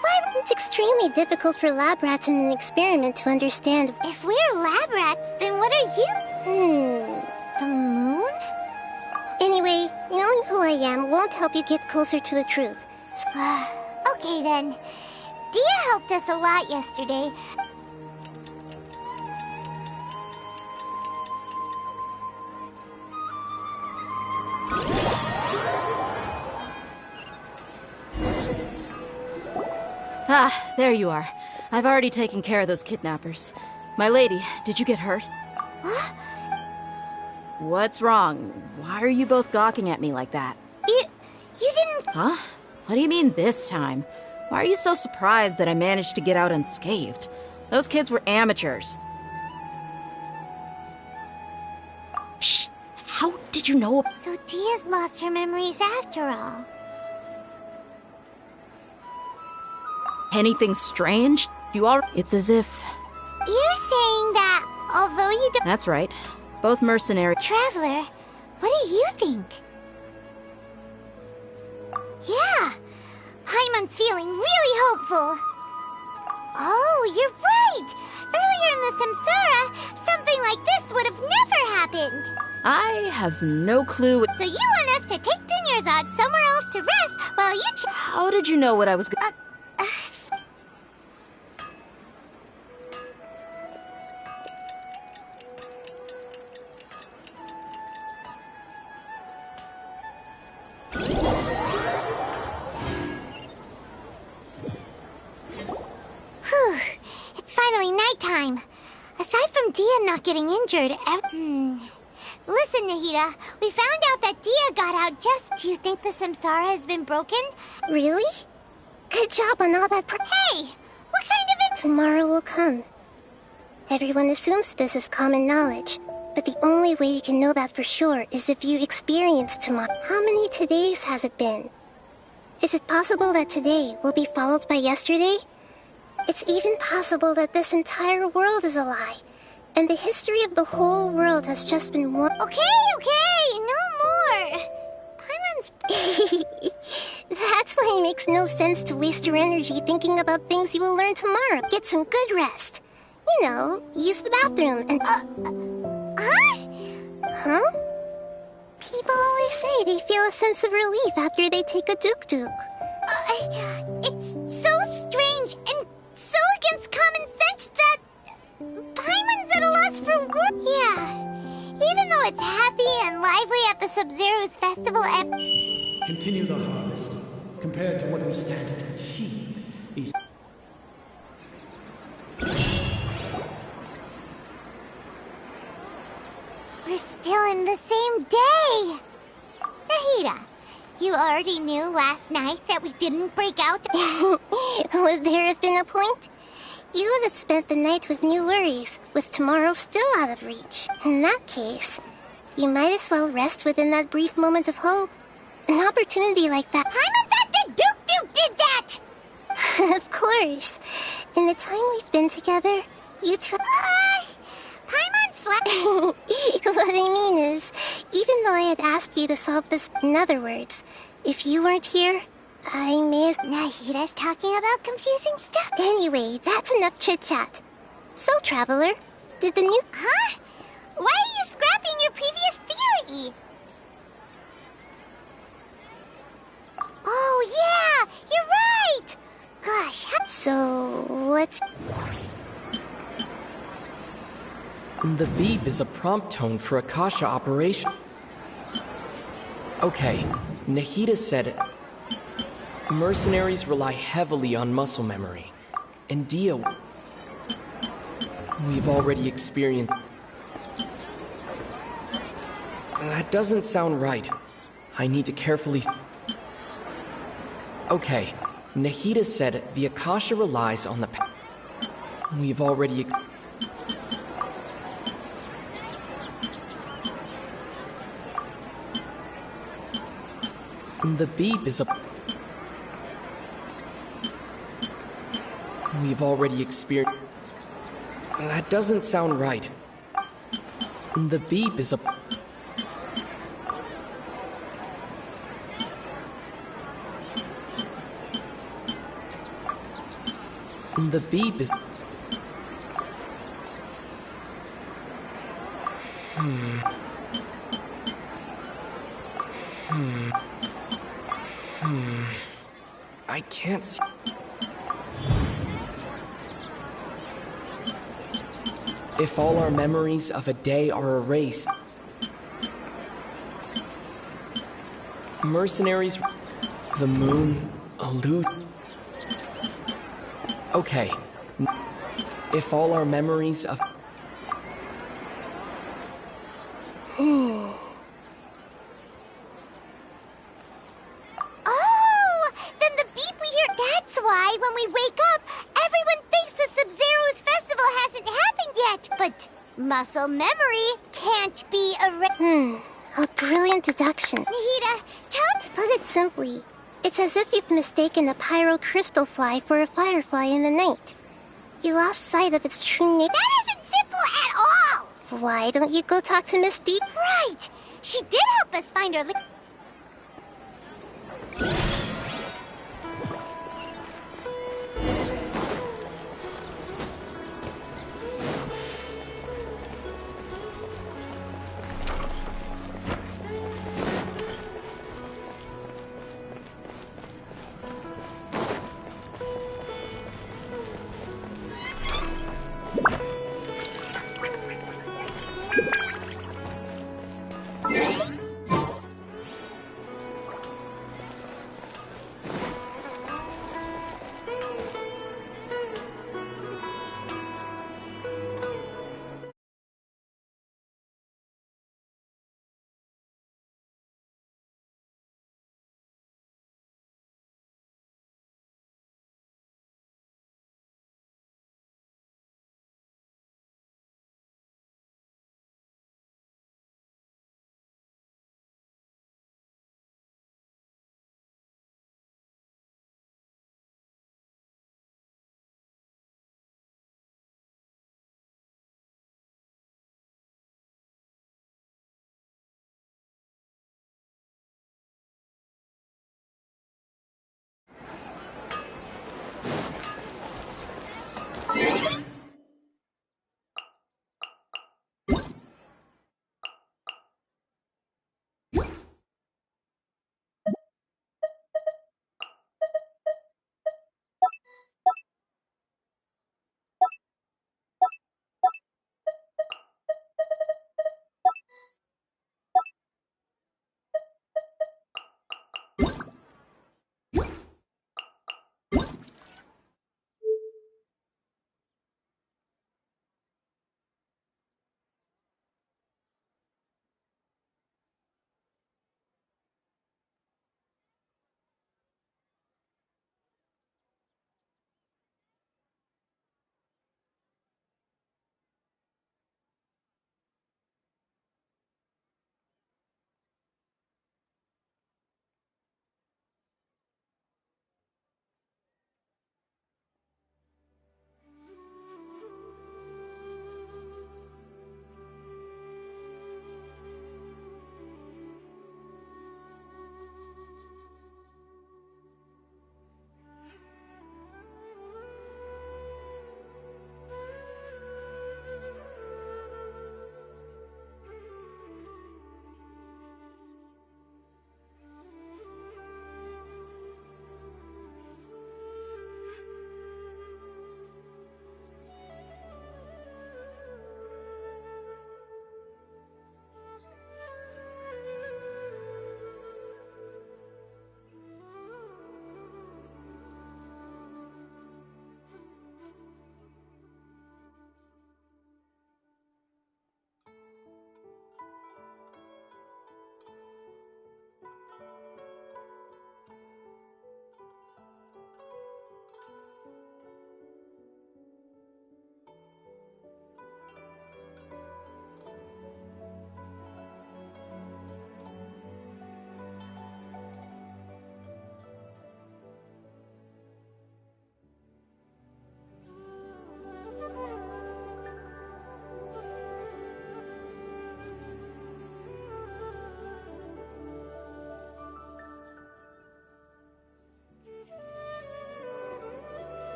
Why... It's extremely difficult for lab rats in an experiment to understand. If we're lab rats, then what are you? The moon? Anyway, knowing who I am won't help you get closer to the truth. Okay then. Dia helped us a lot yesterday. Ah, there you are. I've already taken care of those kidnappers. My lady, did you get hurt? What? What's wrong? Why are you both gawking at me like that? You didn't... Huh? What do you mean this time? Why are you so surprised that I managed to get out unscathed? Those kids were amateurs. Shh! How did you know? So Dia's lost her memories after all. Anything strange? It's as if... You're saying that, although you don't... That's right. Both mercenary... Traveler, What do you think? Yeah, Paimon's feeling really hopeful. Oh, you're right! Earlier in the Samsara, something like this would have never happened. I have no clue. So you want us to take Dunyarzad somewhere else to rest while you How did you know what I was gonna... Whew, it's finally nighttime. Aside from Dia not getting injured, Listen, Nahida, we found out that Dia got out just... Do you think the Samsara has been broken? Really? Good job on all that Hey! What kind of Tomorrow will come. Everyone assumes this is common knowledge, but the only way you can know that for sure is if you experience tomorrow. How many todays has it been? Is it possible that today will be followed by yesterday? It's even possible that this entire world is a lie, and the history of the whole world has just been one... Okay, no more! Paimon's... That's why it makes no sense to waste your energy thinking about things you will learn tomorrow. Get some good rest. You know, use the bathroom and... Huh? People always say they feel a sense of relief after they take a duk-duk. It's so strange and so against common sense that... Paimon's at a loss for words. Yeah, even though it's happy and lively at the Sub-Zero's festival Continue the harvest. Compared to what we stand to achieve, these... We're still in the same day! Nahida, you already knew last night that we didn't break out? Would there have been a point? You would have spent the night with new worries, with tomorrow still out of reach. In that case, you might as well rest within that brief moment of hope. An opportunity like that... Paimon's at the Duke did that! Of course. In the time we've been together, you two... Paimon's What I mean is, even though I had asked you to solve this... In other words, if you weren't here, I may as... Nahida's talking about confusing stuff. Anyway, that's enough chit-chat. So, Traveler, did the new... Huh? Why are you scrapping your previous theory? Oh, yeah! You're right! Gosh, So, what's... The beep is a prompt tone for Akasha operation. Okay, Nahida said it. Mercenaries rely heavily on muscle memory. And Dia... We've already experienced... That doesn't sound right. I need to carefully... Okay, Nahida said the Akasha relies on the... We've already... The beep is a... We've already experienced... That doesn't sound right. The beep is a... The beep is... I can't see... If all our memories of a day are erased... Mercenaries... The moon... Allude... Okay. If all our memories of... Oh! Then the beep we hear... That's why when we wake up, everyone thinks the Sub-Zero's festival hasn't happened yet. But muscle memory can't be A brilliant deduction. Nahida, To put it simply, it's as if you've mistaken a pyro crystal fly for a firefly in the night. You lost sight of its true nature. That isn't simple at all! Why don't you go talk to Miss D? Right! She did help us find her.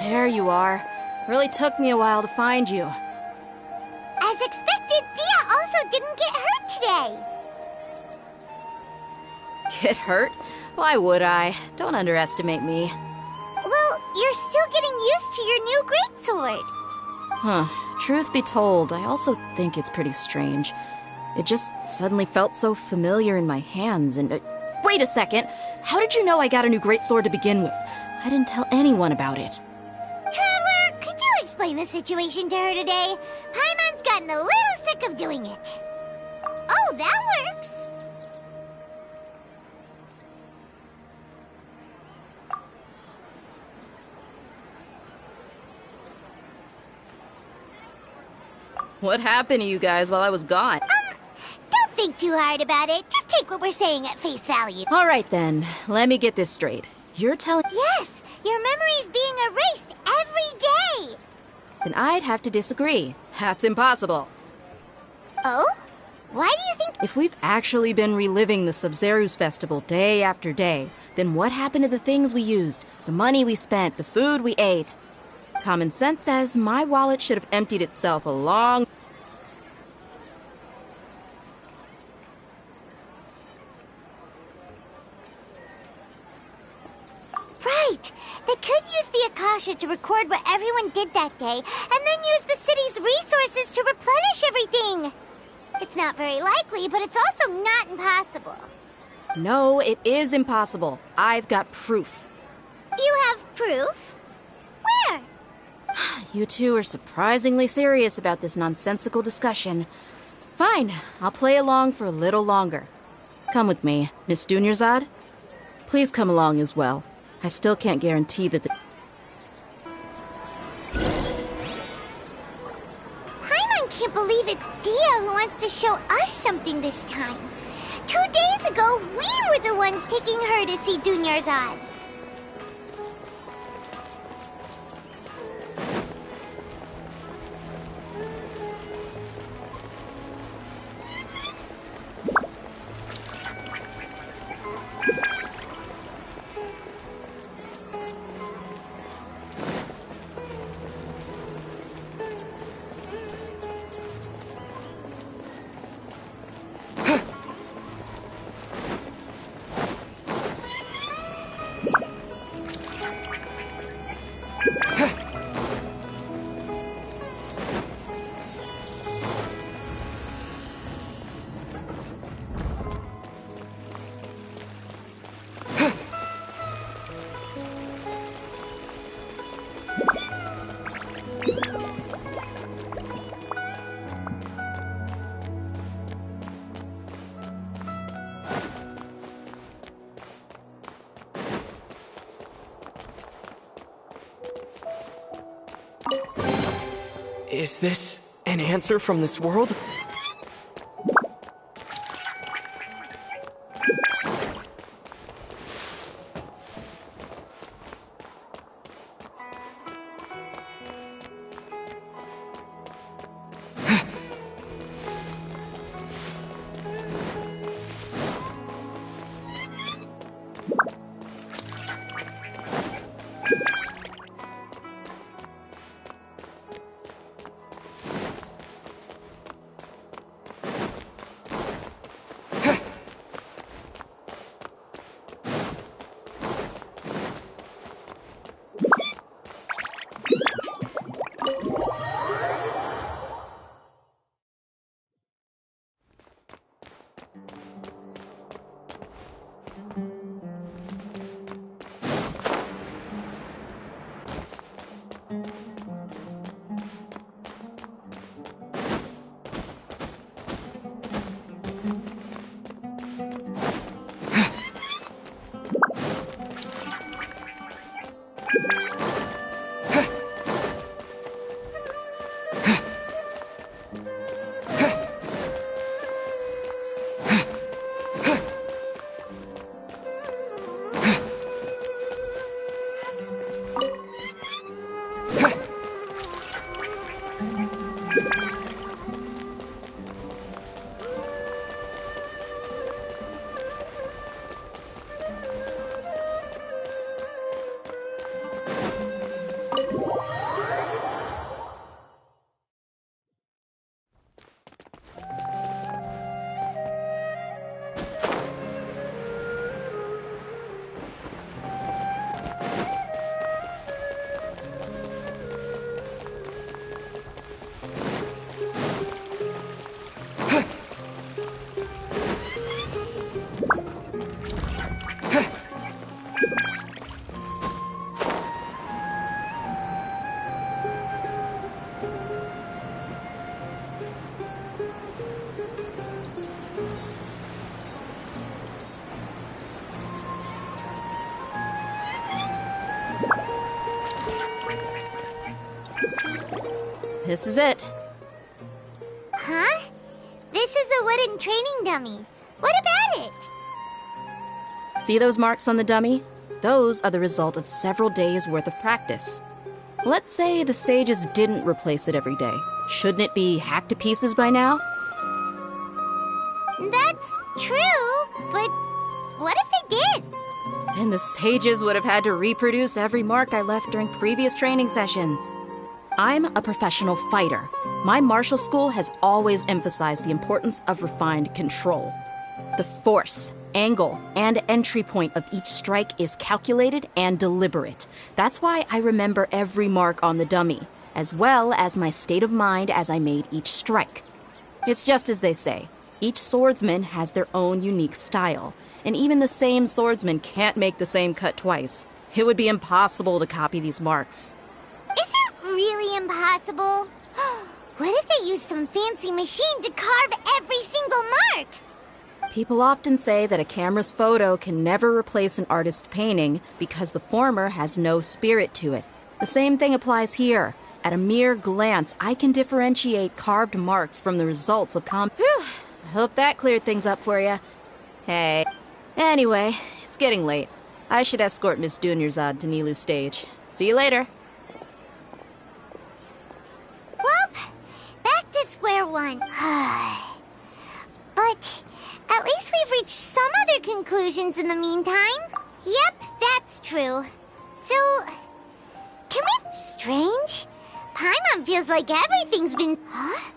There you are. Really took me a while to find you. As expected, Dia also didn't get hurt today. Get hurt? Why would I? Don't underestimate me. Well, you're still getting used to your new greatsword. Huh. Truth be told, I also think it's pretty strange. It just suddenly felt so familiar in my hands and... wait a second! How did you know I got a new greatsword to begin with? I didn't tell anyone about it. Traveler, could you explain the situation to her today? Paimon's gotten a little sick of doing it. Oh, that works. What happened to you guys while I was gone? Don't think too hard about it. Just take what we're saying at face value. All right then, let me get this straight. You're telling... Yes, your memory's being erased every day. Then I'd have to disagree. That's impossible. Oh? Why do you think... If we've actually been reliving the Sub-Zeru's festival day after day, then what happened to the things we used, the money we spent, the food we ate? Common sense says my wallet should have emptied itself a long... Right! They could use the Akasha to record what everyone did that day, and then use the city's resources to replenish everything! It's not very likely, but it's also not impossible. No, it is impossible. I've got proof. You have proof? Where? You two are surprisingly serious about this nonsensical discussion. Fine, I'll play along for a little longer. Come with me, Miss Dunyarzad. Please come along as well. I still can't guarantee that the... Paimon can't believe it's Dia who wants to show us something this time. 2 days ago, we were the ones taking her to see Dunyarzad. Is this an answer from this world? This is it. Huh? This is a wooden training dummy. What about it? See those marks on the dummy? Those are the result of several days' worth of practice. Let's say the sages didn't replace it every day. Shouldn't it be hacked to pieces by now? That's true, but what if they did? Then the sages would have had to reproduce every mark I left during previous training sessions. I'm a professional fighter. My martial school has always emphasized the importance of refined control. The force, angle, and entry point of each strike is calculated and deliberate. That's why I remember every mark on the dummy, as well as my state of mind as I made each strike. It's just as they say, each swordsman has their own unique style, and even the same swordsman can't make the same cut twice. It would be impossible to copy these marks. Is it really impossible? What if they used some fancy machine to carve every single mark? People often say that a camera's photo can never replace an artist's painting because the former has no spirit to it. The same thing applies here. At a mere glance, I can differentiate carved marks from the results of Phew! I hope that cleared things up for you. Hey. Anyway, it's getting late. I should escort Miss Dunyarzad to Nilu's stage. See you later. Well, back to square one. But at least we've reached some other conclusions in the meantime. Yep, that's true. So, can we... Strange? Paimon feels like everything's been... Huh?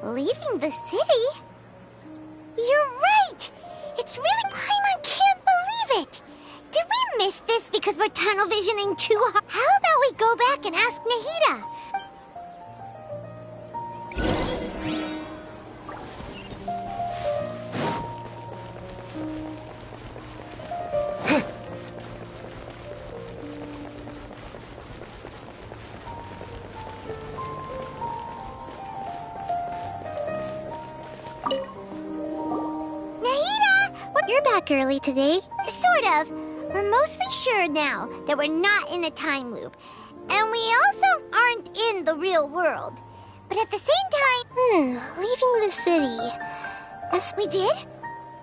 Leaving the city? You're right! It's really... Paimon can't believe it! Did we miss this because we're tunnel visioning too hard? How about we go back and ask Nahida? You're back early today. Sort of. We're mostly sure now that we're not in a time loop. And we also aren't in the real world. But at the same time... Leaving the city. Yes, we did?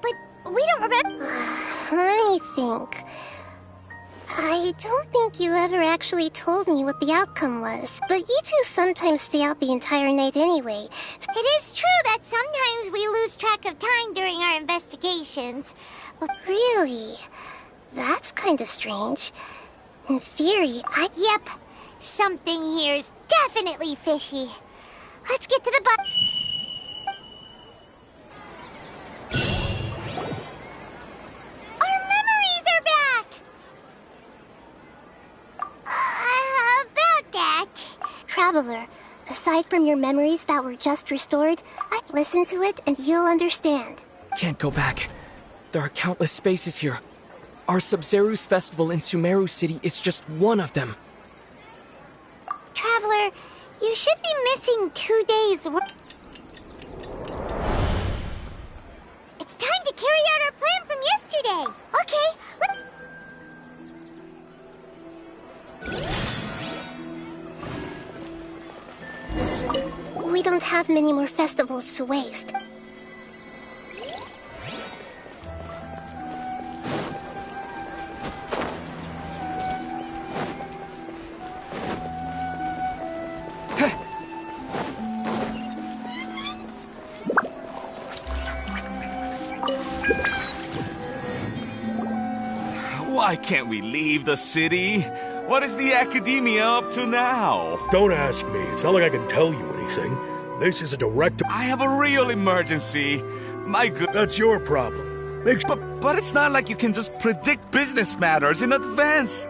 But we don't remember... Let me think. I don't think you ever actually told me what the outcome was. But you two sometimes stay out the entire night anyway. It is true that sometimes we lose track of time during our investigations. But really? That's kind of strange. In theory, Yep. Something here is definitely fishy. Let's get to the Our memories are back! About that... Traveler, aside from your memories that were just restored, listen to it and you'll understand. Can't go back. There are countless spaces here. Our Sub-Zeru's festival in Sumeru City is just one of them. Traveler, you should be missing 2 days. It's time to carry out our plan from yesterday. Okay, We don't have many more festivals to waste. Why can't we leave the city? What is the academia up to now? Don't ask me. It's not like I can tell you anything. This is a direct... I have a real emergency. My good... That's your problem. But it's not like you can just predict business matters in advance.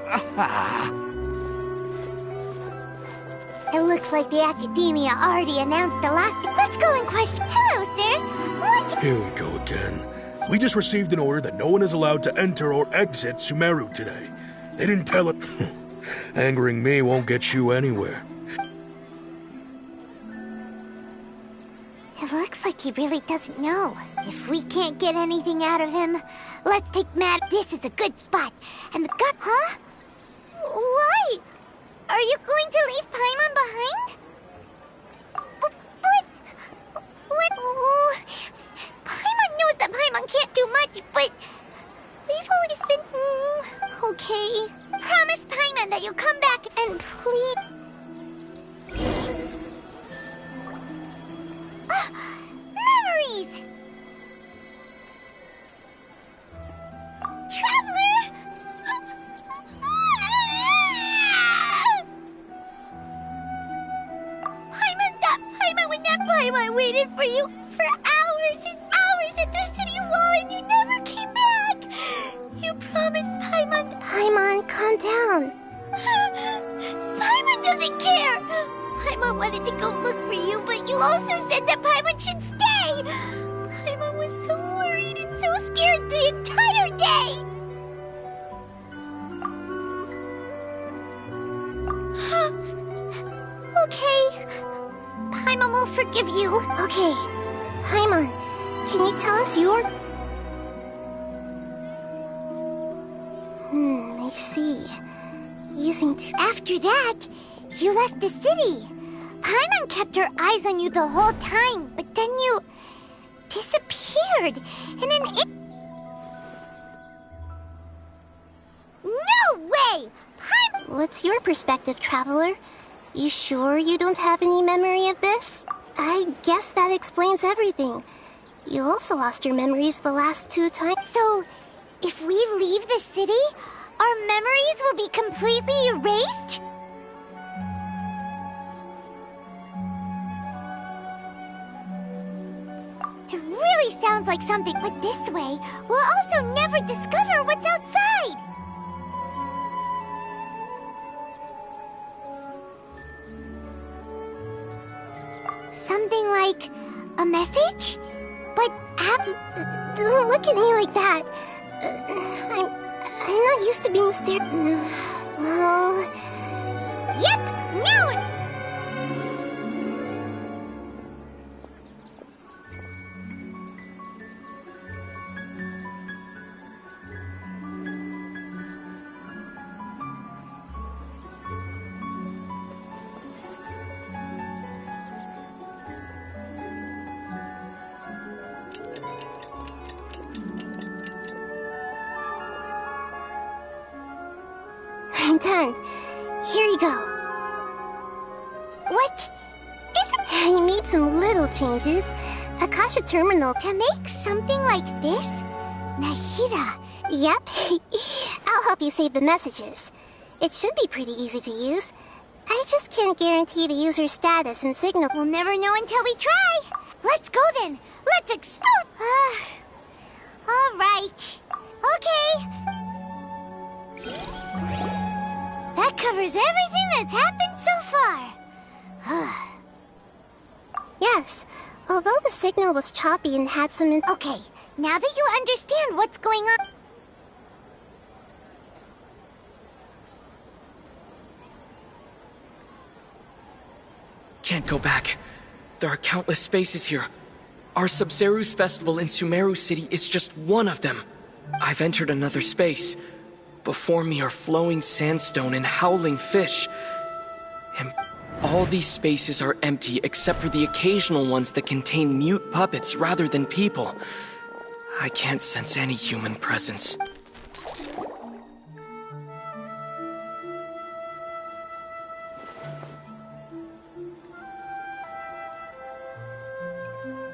It looks like the academia already announced a lot. Let's go and question... Hello, sir. What... Here we go again. We just received an order that no one is allowed to enter or exit Sumeru today. They didn't tell it. Angering me won't get you anywhere. It looks like he really doesn't know. If we can't get anything out of him, let's take Matt. This is a good spot. And the gun... Huh? Why? Are you going to leave Paimon behind? you come back and please... Memories! Traveler! Paimon waited for you for hours and hours at the city wall and you never came back! You promised Paimon... Paimon, calm down. Paimon doesn't care! Paimon wanted to go look for you, but you also said that Paimon should stay! Paimon was so worried and so scared the entire day! Okay. Paimon will forgive you. Okay. Paimon, can you tell us your... I see. Using two... After that, you left the city. Paimon kept her eyes on you the whole time, but then you... disappeared. In an... No way! Paimon... What's your perspective, Traveler? You sure you don't have any memory of this? I guess that explains everything. You also lost your memories the last 2 times. So, if we leave the city, our memories will be completely erased? It really sounds like something, but this way, we'll also never discover what's outside! Something like a message? But don't look at me like that. I'm not used to being stared. Well, yep, now. I'm done. Here you go. What is it? I made some little changes. Akasha Terminal to make something like this? Nahida. Yep. I'll help you save the messages. It should be pretty easy to use. I just can't guarantee the user's status and signal. We'll never know until we try. Let's go then. Let's explode. All right. Okay. That covers everything that's happened so far. Yes, although the signal was choppy and had some... Okay, now that you understand what's going on... Can't go back. There are countless spaces here. Our Sub-Zeru's festival in Sumeru City is just one of them. I've entered another space. Before me are flowing sandstone and howling fish. And all these spaces are empty except for the occasional ones that contain mute puppets rather than people. I can't sense any human presence.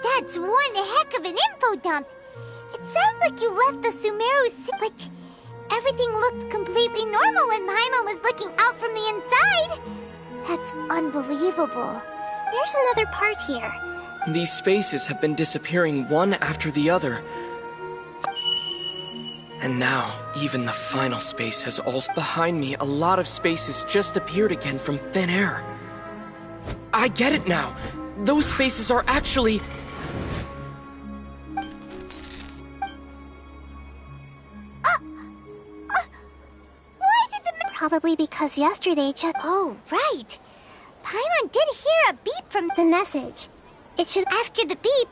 That's one heck of an info dump. It sounds like you left the Sumeru City, but everything looked completely normal when Paimon was looking out from the inside. That's unbelievable. There's another part here. These spaces have been disappearing one after the other. And now, even the final space has also... Behind me, a lot of spaces just appeared again from thin air. I get it now. Those spaces are actually... Probably because yesterday just... Oh, right. Paimon did hear a beep from the message. It should... After the beep,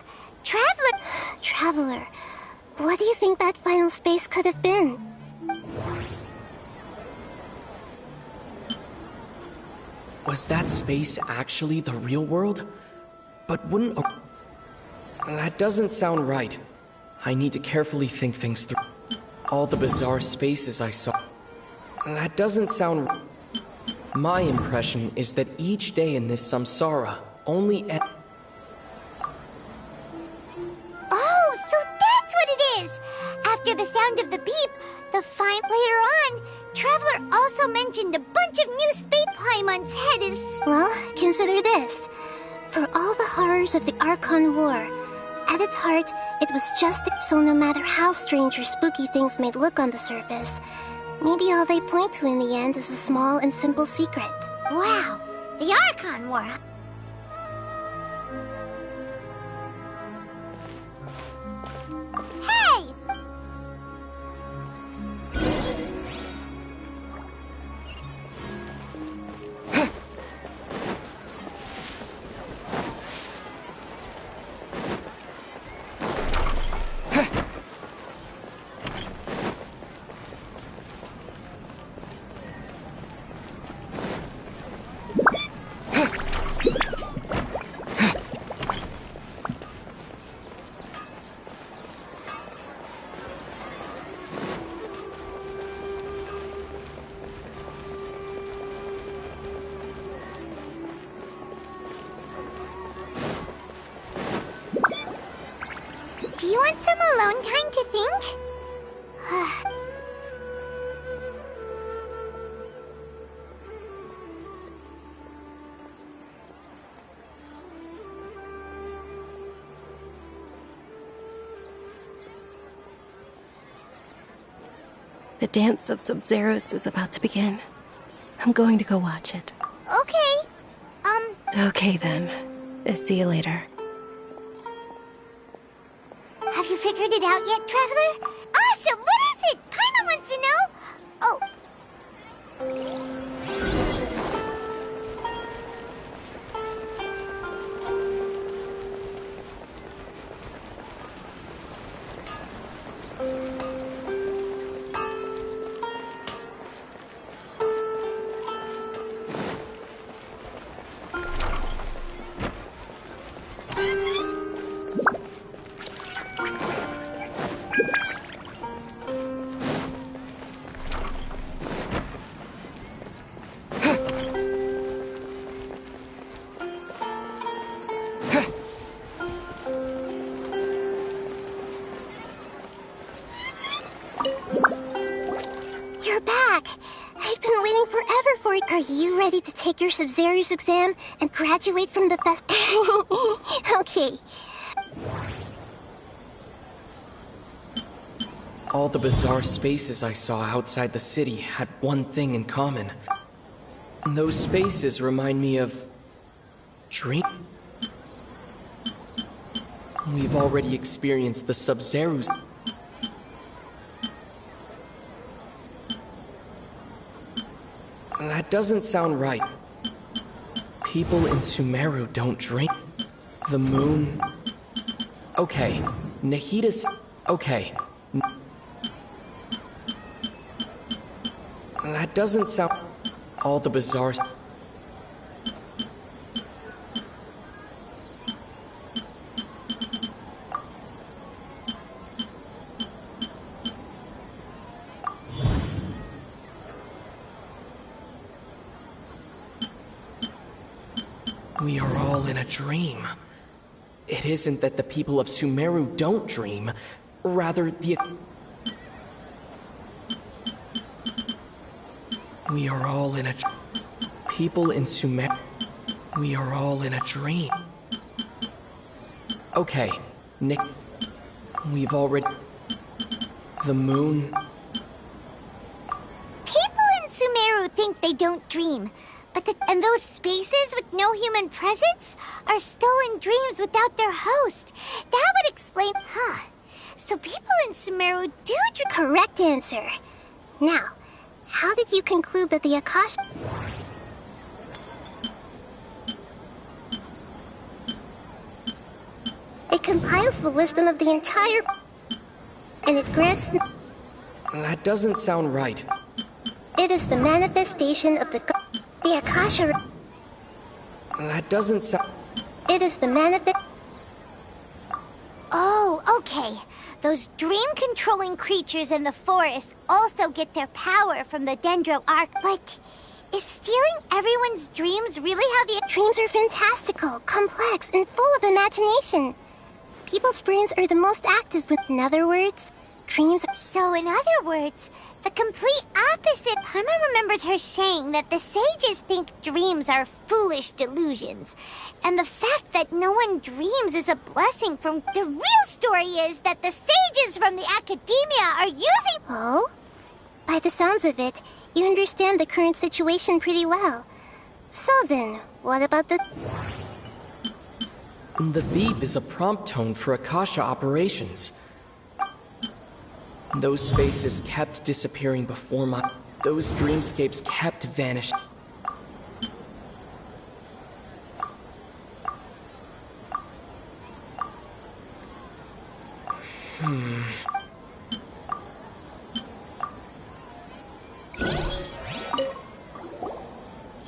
Traveler, what do you think that final space could have been? Was that space actually the real world? But wouldn't... That doesn't sound right. I need to carefully think things through. All the bizarre spaces I saw... That doesn't sound... My impression is that each day in this samsara only Oh, so that's what it is! After the sound of the beep, the fine later on, Traveler also mentioned a bunch of new space Paimon's head is... Well, consider this. For all the horrors of the Archon War, at its heart, it was just... So no matter how strange or spooky things may look on the surface, maybe all they point to in the end is a small and simple secret. Wow, the Archon War. Hey! Do you want some alone time to think? The dance of Sub-Zeros is about to begin. I'm going to go watch it. Okay. Okay then. See you later. Have you figured it out yet, Traveler? Awesome! What is it? Paimon wants to know! Oh. You're back! I've been waiting forever for you. Are you ready to take your Sub-Zero's exam and graduate from the fest? Okay. All the bizarre spaces I saw outside the city had one thing in common. Those spaces remind me of... dream. We've already experienced the Sub-Zeros. That doesn't sound right. People in Sumeru don't drink. The moon... Okay, Nahida's... Okay. That doesn't sound... All the bizarre... We are all in a dream. It isn't that the people of Sumeru don't dream, rather the... We are all in a... People in Sumeru... We are all in a dream. Okay, Nick... We've already... The moon... People in Sumeru think they don't dream. But and those spaces with no human presence are stolen dreams without their host. That would explain... Huh. So people in Sumeru do dream... Correct answer. Now, how did you conclude that the Akasha... It compiles the wisdom of the entire... And it grants... That doesn't sound right. It is the manifestation of the Akasha... That doesn't sound... It is the manifest... Oh, okay. Those dream-controlling creatures in the forest also get their power from the Dendro Arc. But is stealing everyone's dreams really how the... Dreams are fantastical, complex, and full of imagination. People's brains are the most active. In other words, dreams... So in other words, the complete opposite. Paimon remembers her saying that the sages think dreams are foolish delusions. And the fact that no one dreams is a blessing from... The real story is that the sages from the academia are using... Oh? By the sounds of it, you understand the current situation pretty well. So then, what about the... The beep is a prompt tone for Akasha operations. Those spaces kept disappearing before my... Those dreamscapes kept vanishing.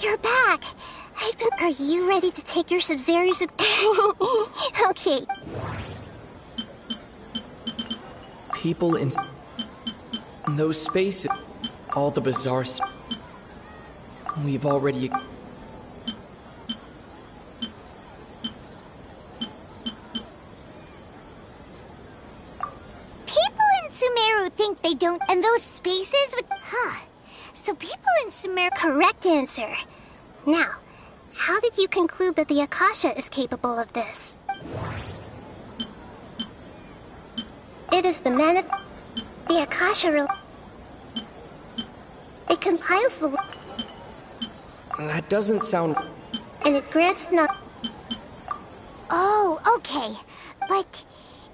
You're back! Are you ready to take your Sub-Zero's... Okay. People in those spaces, all the bizarre we've already... People in Sumeru think they don't... And those spaces with... So people in Sumeru... Correct answer. Now, how did you conclude that the Akasha is capable of this? It is the The Akasha It compiles the... That doesn't sound... And it grants not... Oh, okay. But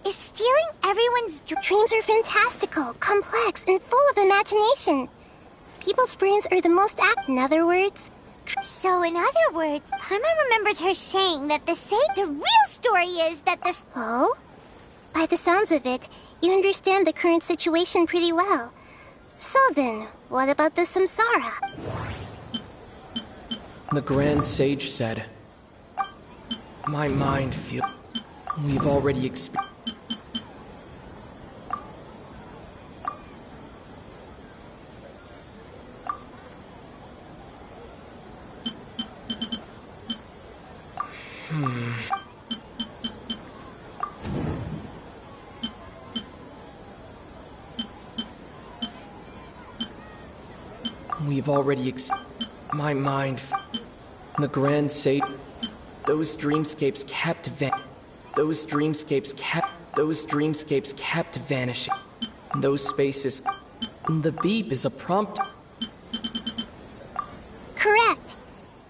is stealing everyone's... Dreams are fantastical, complex, and full of imagination. People's brains are the most In other words... So in other words, Paimon remembers her saying that the real story is that the... Oh? By the sounds of it, you understand the current situation pretty well. So then, what about the samsara? The Grand Sage said, my mind feels... We've already experienced... We've already my mind... The Grand Sage... Those dreamscapes kept Those dreamscapes kept vanishing. Those spaces... The beep is a prompt... Correct.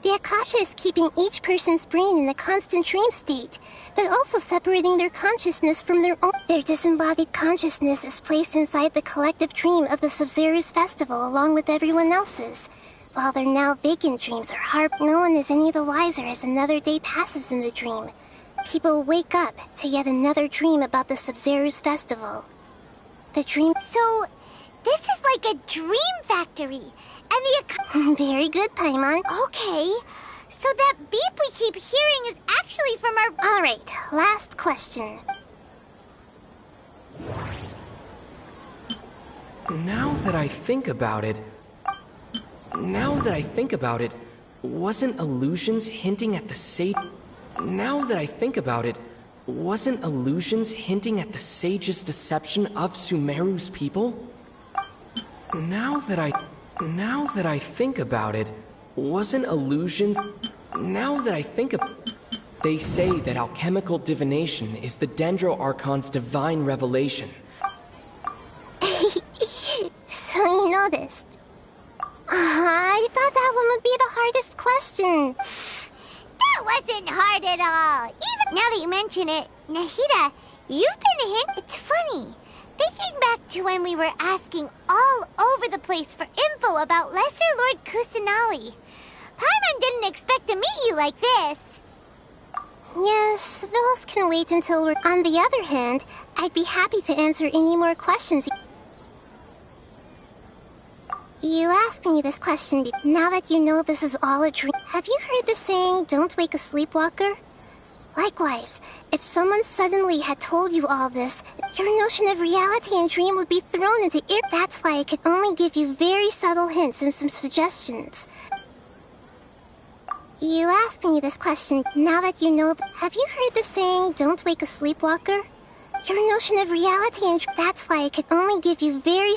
The Akasha is keeping each person's brain in a constant dream state, but also separating their consciousness from their own. Their disembodied consciousness is placed inside the collective dream of the Sub-Zero's festival along with everyone else's, while their now vacant dreams are hard. No one is any the wiser as another day passes in the dream. People wake up to yet another dream about the Sub-Zero's festival. The dream... So, this is like a dream factory. And the... Very good, Paimon. Okay. So that beep we keep hearing is actually from our... Alright, last question. Now that I think about it... wasn't illusions hinting at the sage... Now that I think about it, wasn't illusions hinting at the sage's deception of Sumeru's people? Now that I think about it, wasn't illusions... Now that I think of... They say that alchemical divination is the Dendro Archon's divine revelation. So you noticed. I thought that one would be the hardest question. That wasn't hard at all. Even now that you mention it, Nahida, you've been hit. It's funny. Thinking back to when we were asking all over the place for info about Lesser Lord Kusanali. Paimon didn't expect to meet you like this. Yes, those can wait until we're... On the other hand, I'd be happy to answer any more questions. You asked me this question now that you know this is all a dream. Have you heard the saying, don't wake a sleepwalker? Likewise, if someone suddenly had told you all this, your notion of reality and dream would be thrown into air. That's why I could only give you very subtle hints and some suggestions. You asked me this question now that you know. Have you heard the saying, don't wake a sleepwalker? Your notion of reality and that's why I could only give you very...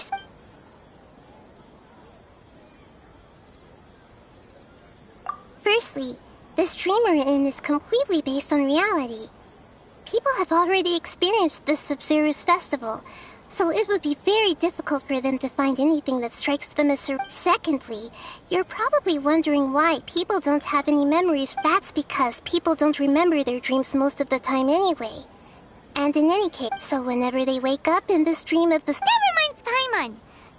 Firstly, this dream we're in is completely based on reality. People have already experienced this Sub-Zero's festival, so it would be very difficult for them to find anything that strikes them as Secondly, you're probably wondering why people don't have any memories. That's because people don't remember their dreams most of the time anyway. And in any case, so whenever they wake up in this dream of the... Never mind, Paimon.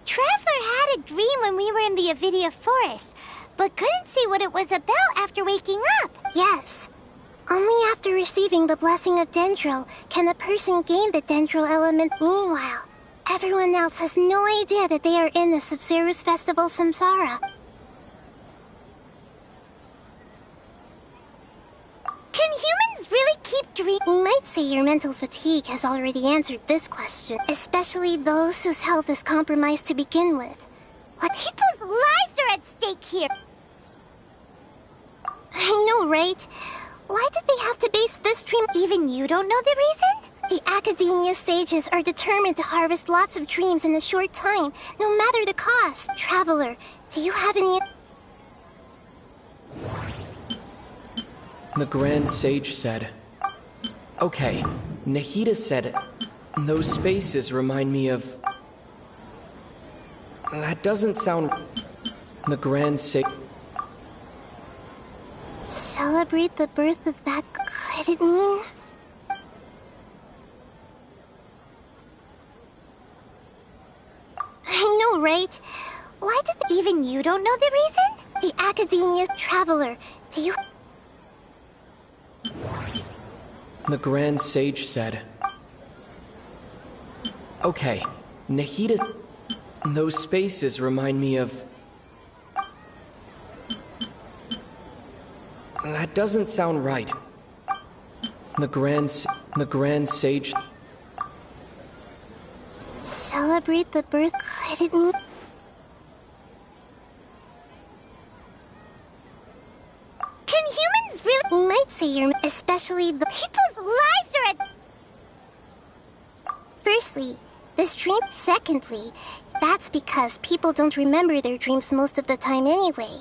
Traveler had a dream when we were in the Avidia Forest, but couldn't see what it was about after waking up. Yes. Only after receiving the blessing of Dendril can a person gain the Dendril element. Meanwhile, everyone else has no idea that they are in the Sub-Zero's Festival Samsara. Can humans really keep dreaming? We might say your mental fatigue has already answered this question, especially those whose health is compromised to begin with. What? People's lives are at stake here. I know, right? Why did they have to base this dream? Even you don't know the reason? The Academia sages are determined to harvest lots of dreams in a short time, no matter the cost. Traveler, do you have any... The Grand Sage said... Okay, Nahida said... Those spaces remind me of... That doesn't sound... The Grand Sage... Celebrate the birth of that... Could it mean... I know, right? Why did... Even you don't know the reason? The Academia Traveler, do you... The Grand Sage said... Okay, Nahida... Those spaces remind me of... That doesn't sound right. The Grand Sage... Celebrate the birth... Could it mean... Can humans really... We might say you're... Especially the... People's lives are at... Firstly, this dream... Secondly, that's because people don't remember their dreams most of the time anyway.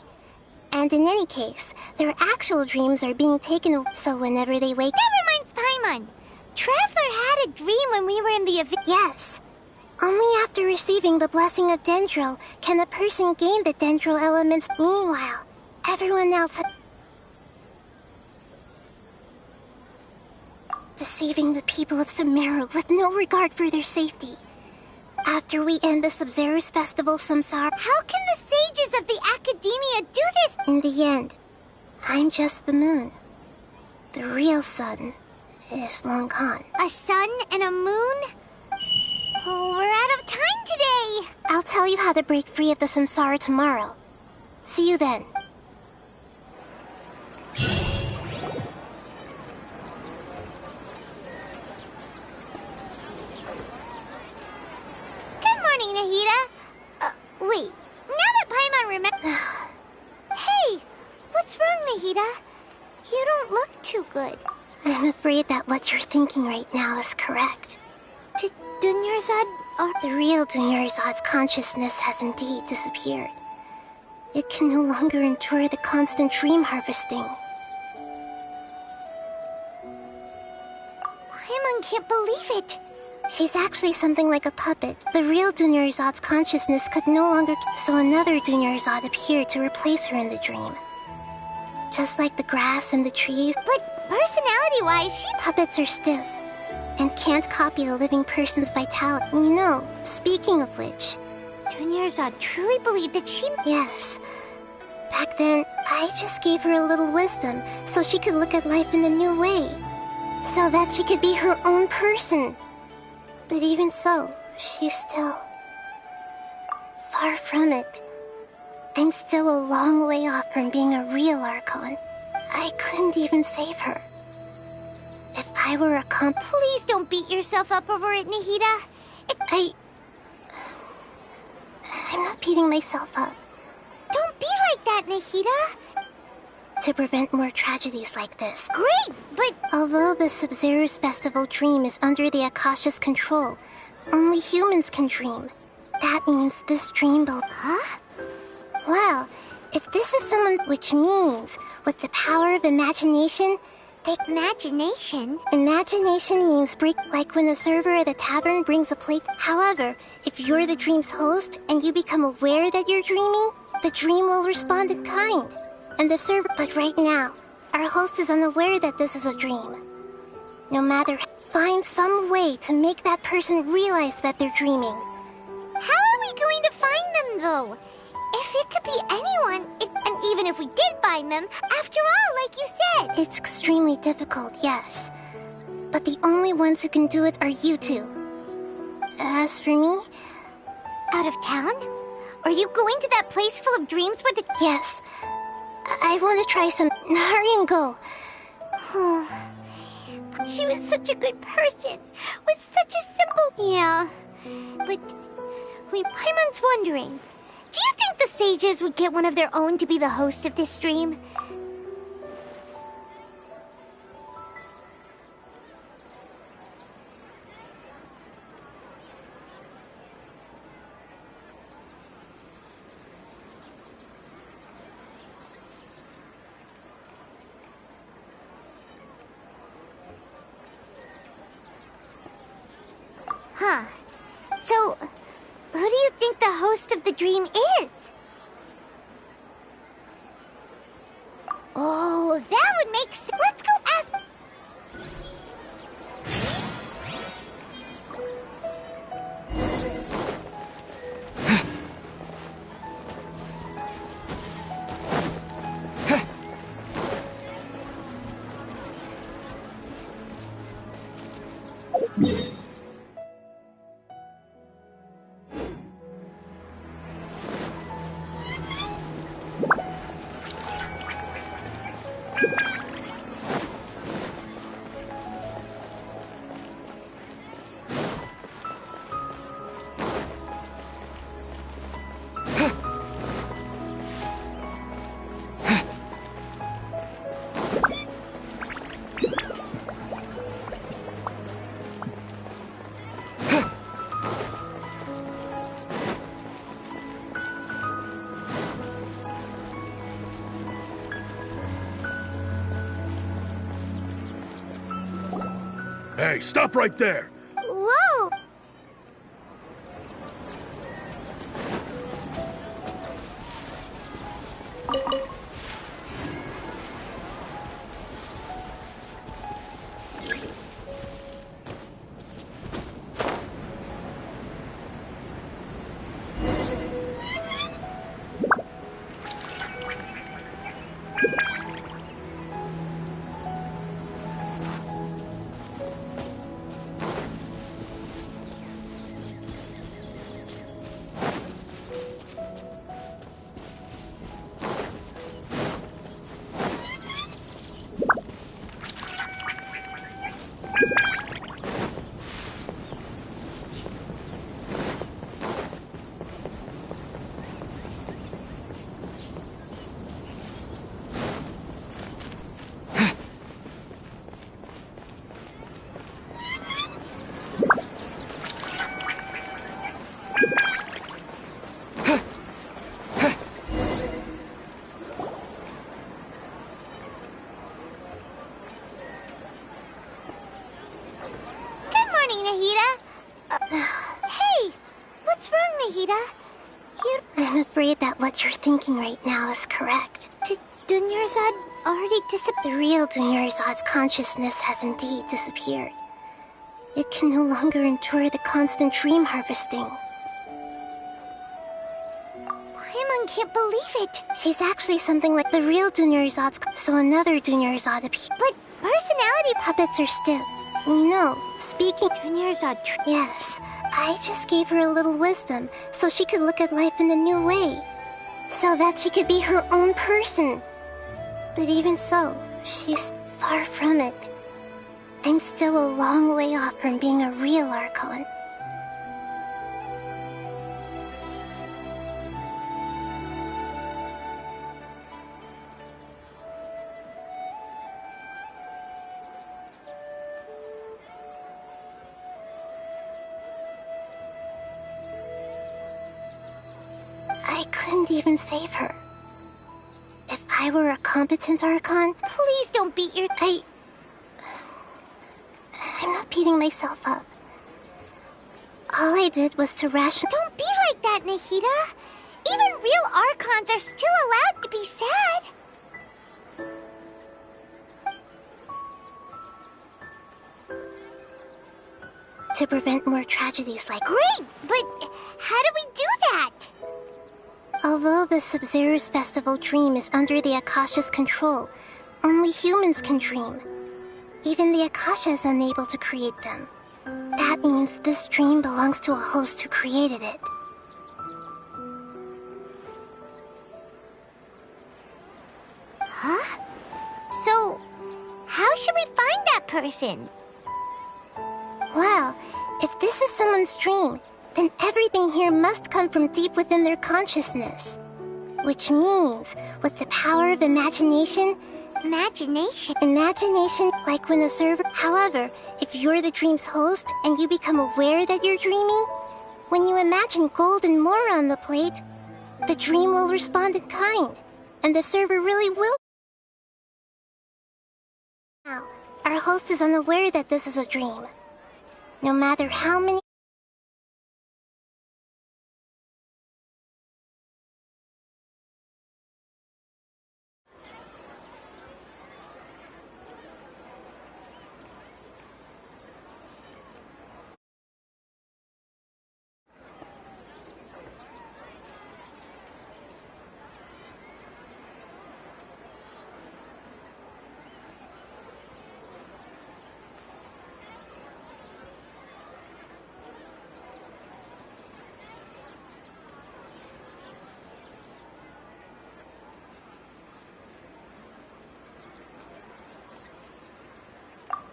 And in any case, their actual dreams are being taken away, so whenever they wake... Never mind, Paimon. Traveler had a dream when we were in the... Yes. Only after receiving the blessing of Dendril can a person gain the Dendril elements. Meanwhile, everyone else... Deceiving the people of Sumeru with no regard for their safety. After we end the Sub-Zero's Festival Samsara... How can the sages of the Academia do this? In the end, I'm just the moon. The real sun is long gone. A sun and a moon? Oh, we're out of time today! I'll tell you how to break free of the Samsara tomorrow. See you then. Nahida? Wait. Now that Paimon remembers... Hey! What's wrong, Nahida? You don't look too good. I'm afraid that what you're thinking right now is correct. Dunyarzad... The real Dunyarzad's consciousness has indeed disappeared. It can no longer endure the constant dream harvesting. Paimon can't believe it. She's actually something like a puppet. The real Dunyarzad's consciousness could no longer... So another Dunyarzad appeared to replace her in the dream. Just like the grass and the trees. But personality-wise, Puppets are stiff, and can't copy a living person's vitality. You know, speaking of which... Dunyarzad truly believed that she... Yes. Back then, I just gave her a little wisdom, so she could look at life in a new way. So that she could be her own person. But even so, she's still... far from it. I'm still a long way off from being a real Archon. I couldn't even save her. If I were a Please don't beat yourself up over it, Nahida. I'm not beating myself up. Don't be like that, Nahida. to prevent more tragedies like this. Great, but... Although the Sub-Zero's festival dream is under the Akasha's control, only humans can dream. That means this dream will... Huh? Well, if this is someone... Which means, with the power of imagination... Imagination? Imagination means break, like when the server at the tavern brings a plate. However, if you're the dream's host and you become aware that you're dreaming, the dream will respond in kind. And the server... But right now, our host is unaware that this is a dream. No matter... Find some way to make that person realize that they're dreaming. How are we going to find them, though? If it could be anyone, and even if we did find them, after all, like you said... It's extremely difficult, yes. But the only ones who can do it are you two. As for me... Out of town? Are you going to that place full of dreams where the... Yes. I want to try some... Hurry and go. She was such a good person. Was such a simple... Yeah. But... Paimon's wondering... Do you think the sages would get one of their own to be the host of this stream? Huh. So... Who do you think the host of the dream is? Oh, that would make sense. Let's go ask... Hey, stop right there! Whoa! Hey! What's wrong, Nahida? I'm afraid that what you're thinking right now is correct. Did Dunyarzad already disappear? The real Dunyarzad's consciousness has indeed disappeared. It can no longer endure the constant dream harvesting. Paimon can't believe it. She's actually something like the real Dunyarzad's... So another Dunyarzad appeared. But personality puppets are stiff. You know, speaking... Dunyarzad... Yes. I just gave her a little wisdom so she could look at life in a new way. So that she could be her own person. But even so, she's far from it. I'm still a long way off from being a real Archon. couldn't even save her. If I were a competent Archon... Please don't beat your... I'm not beating myself up. All I did was to ration... Don't be like that, Nahida! Even real Archons are still allowed to be sad! To prevent more tragedies like... Great! But how do we do that? Although the Sub-Zero's Festival dream is under the Akasha's control, only humans can dream. Even the Akasha is unable to create them. That means this dream belongs to a host who created it. Huh? So, how should we find that person? Well, if this is someone's dream, then everything here must come from deep within their consciousness. Which means, with the power of imagination... Imagination, like when the server... However, if you're the dream's host and you become aware that you're dreaming, when you imagine gold and more on the plate, the dream will respond in kind, and the server really will... Now, our host is unaware that this is a dream. No matter how many...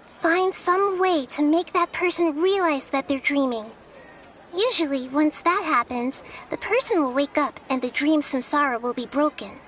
Find some way to make that person realize that they're dreaming. Usually, once that happens, the person will wake up and the dream samsara will be broken.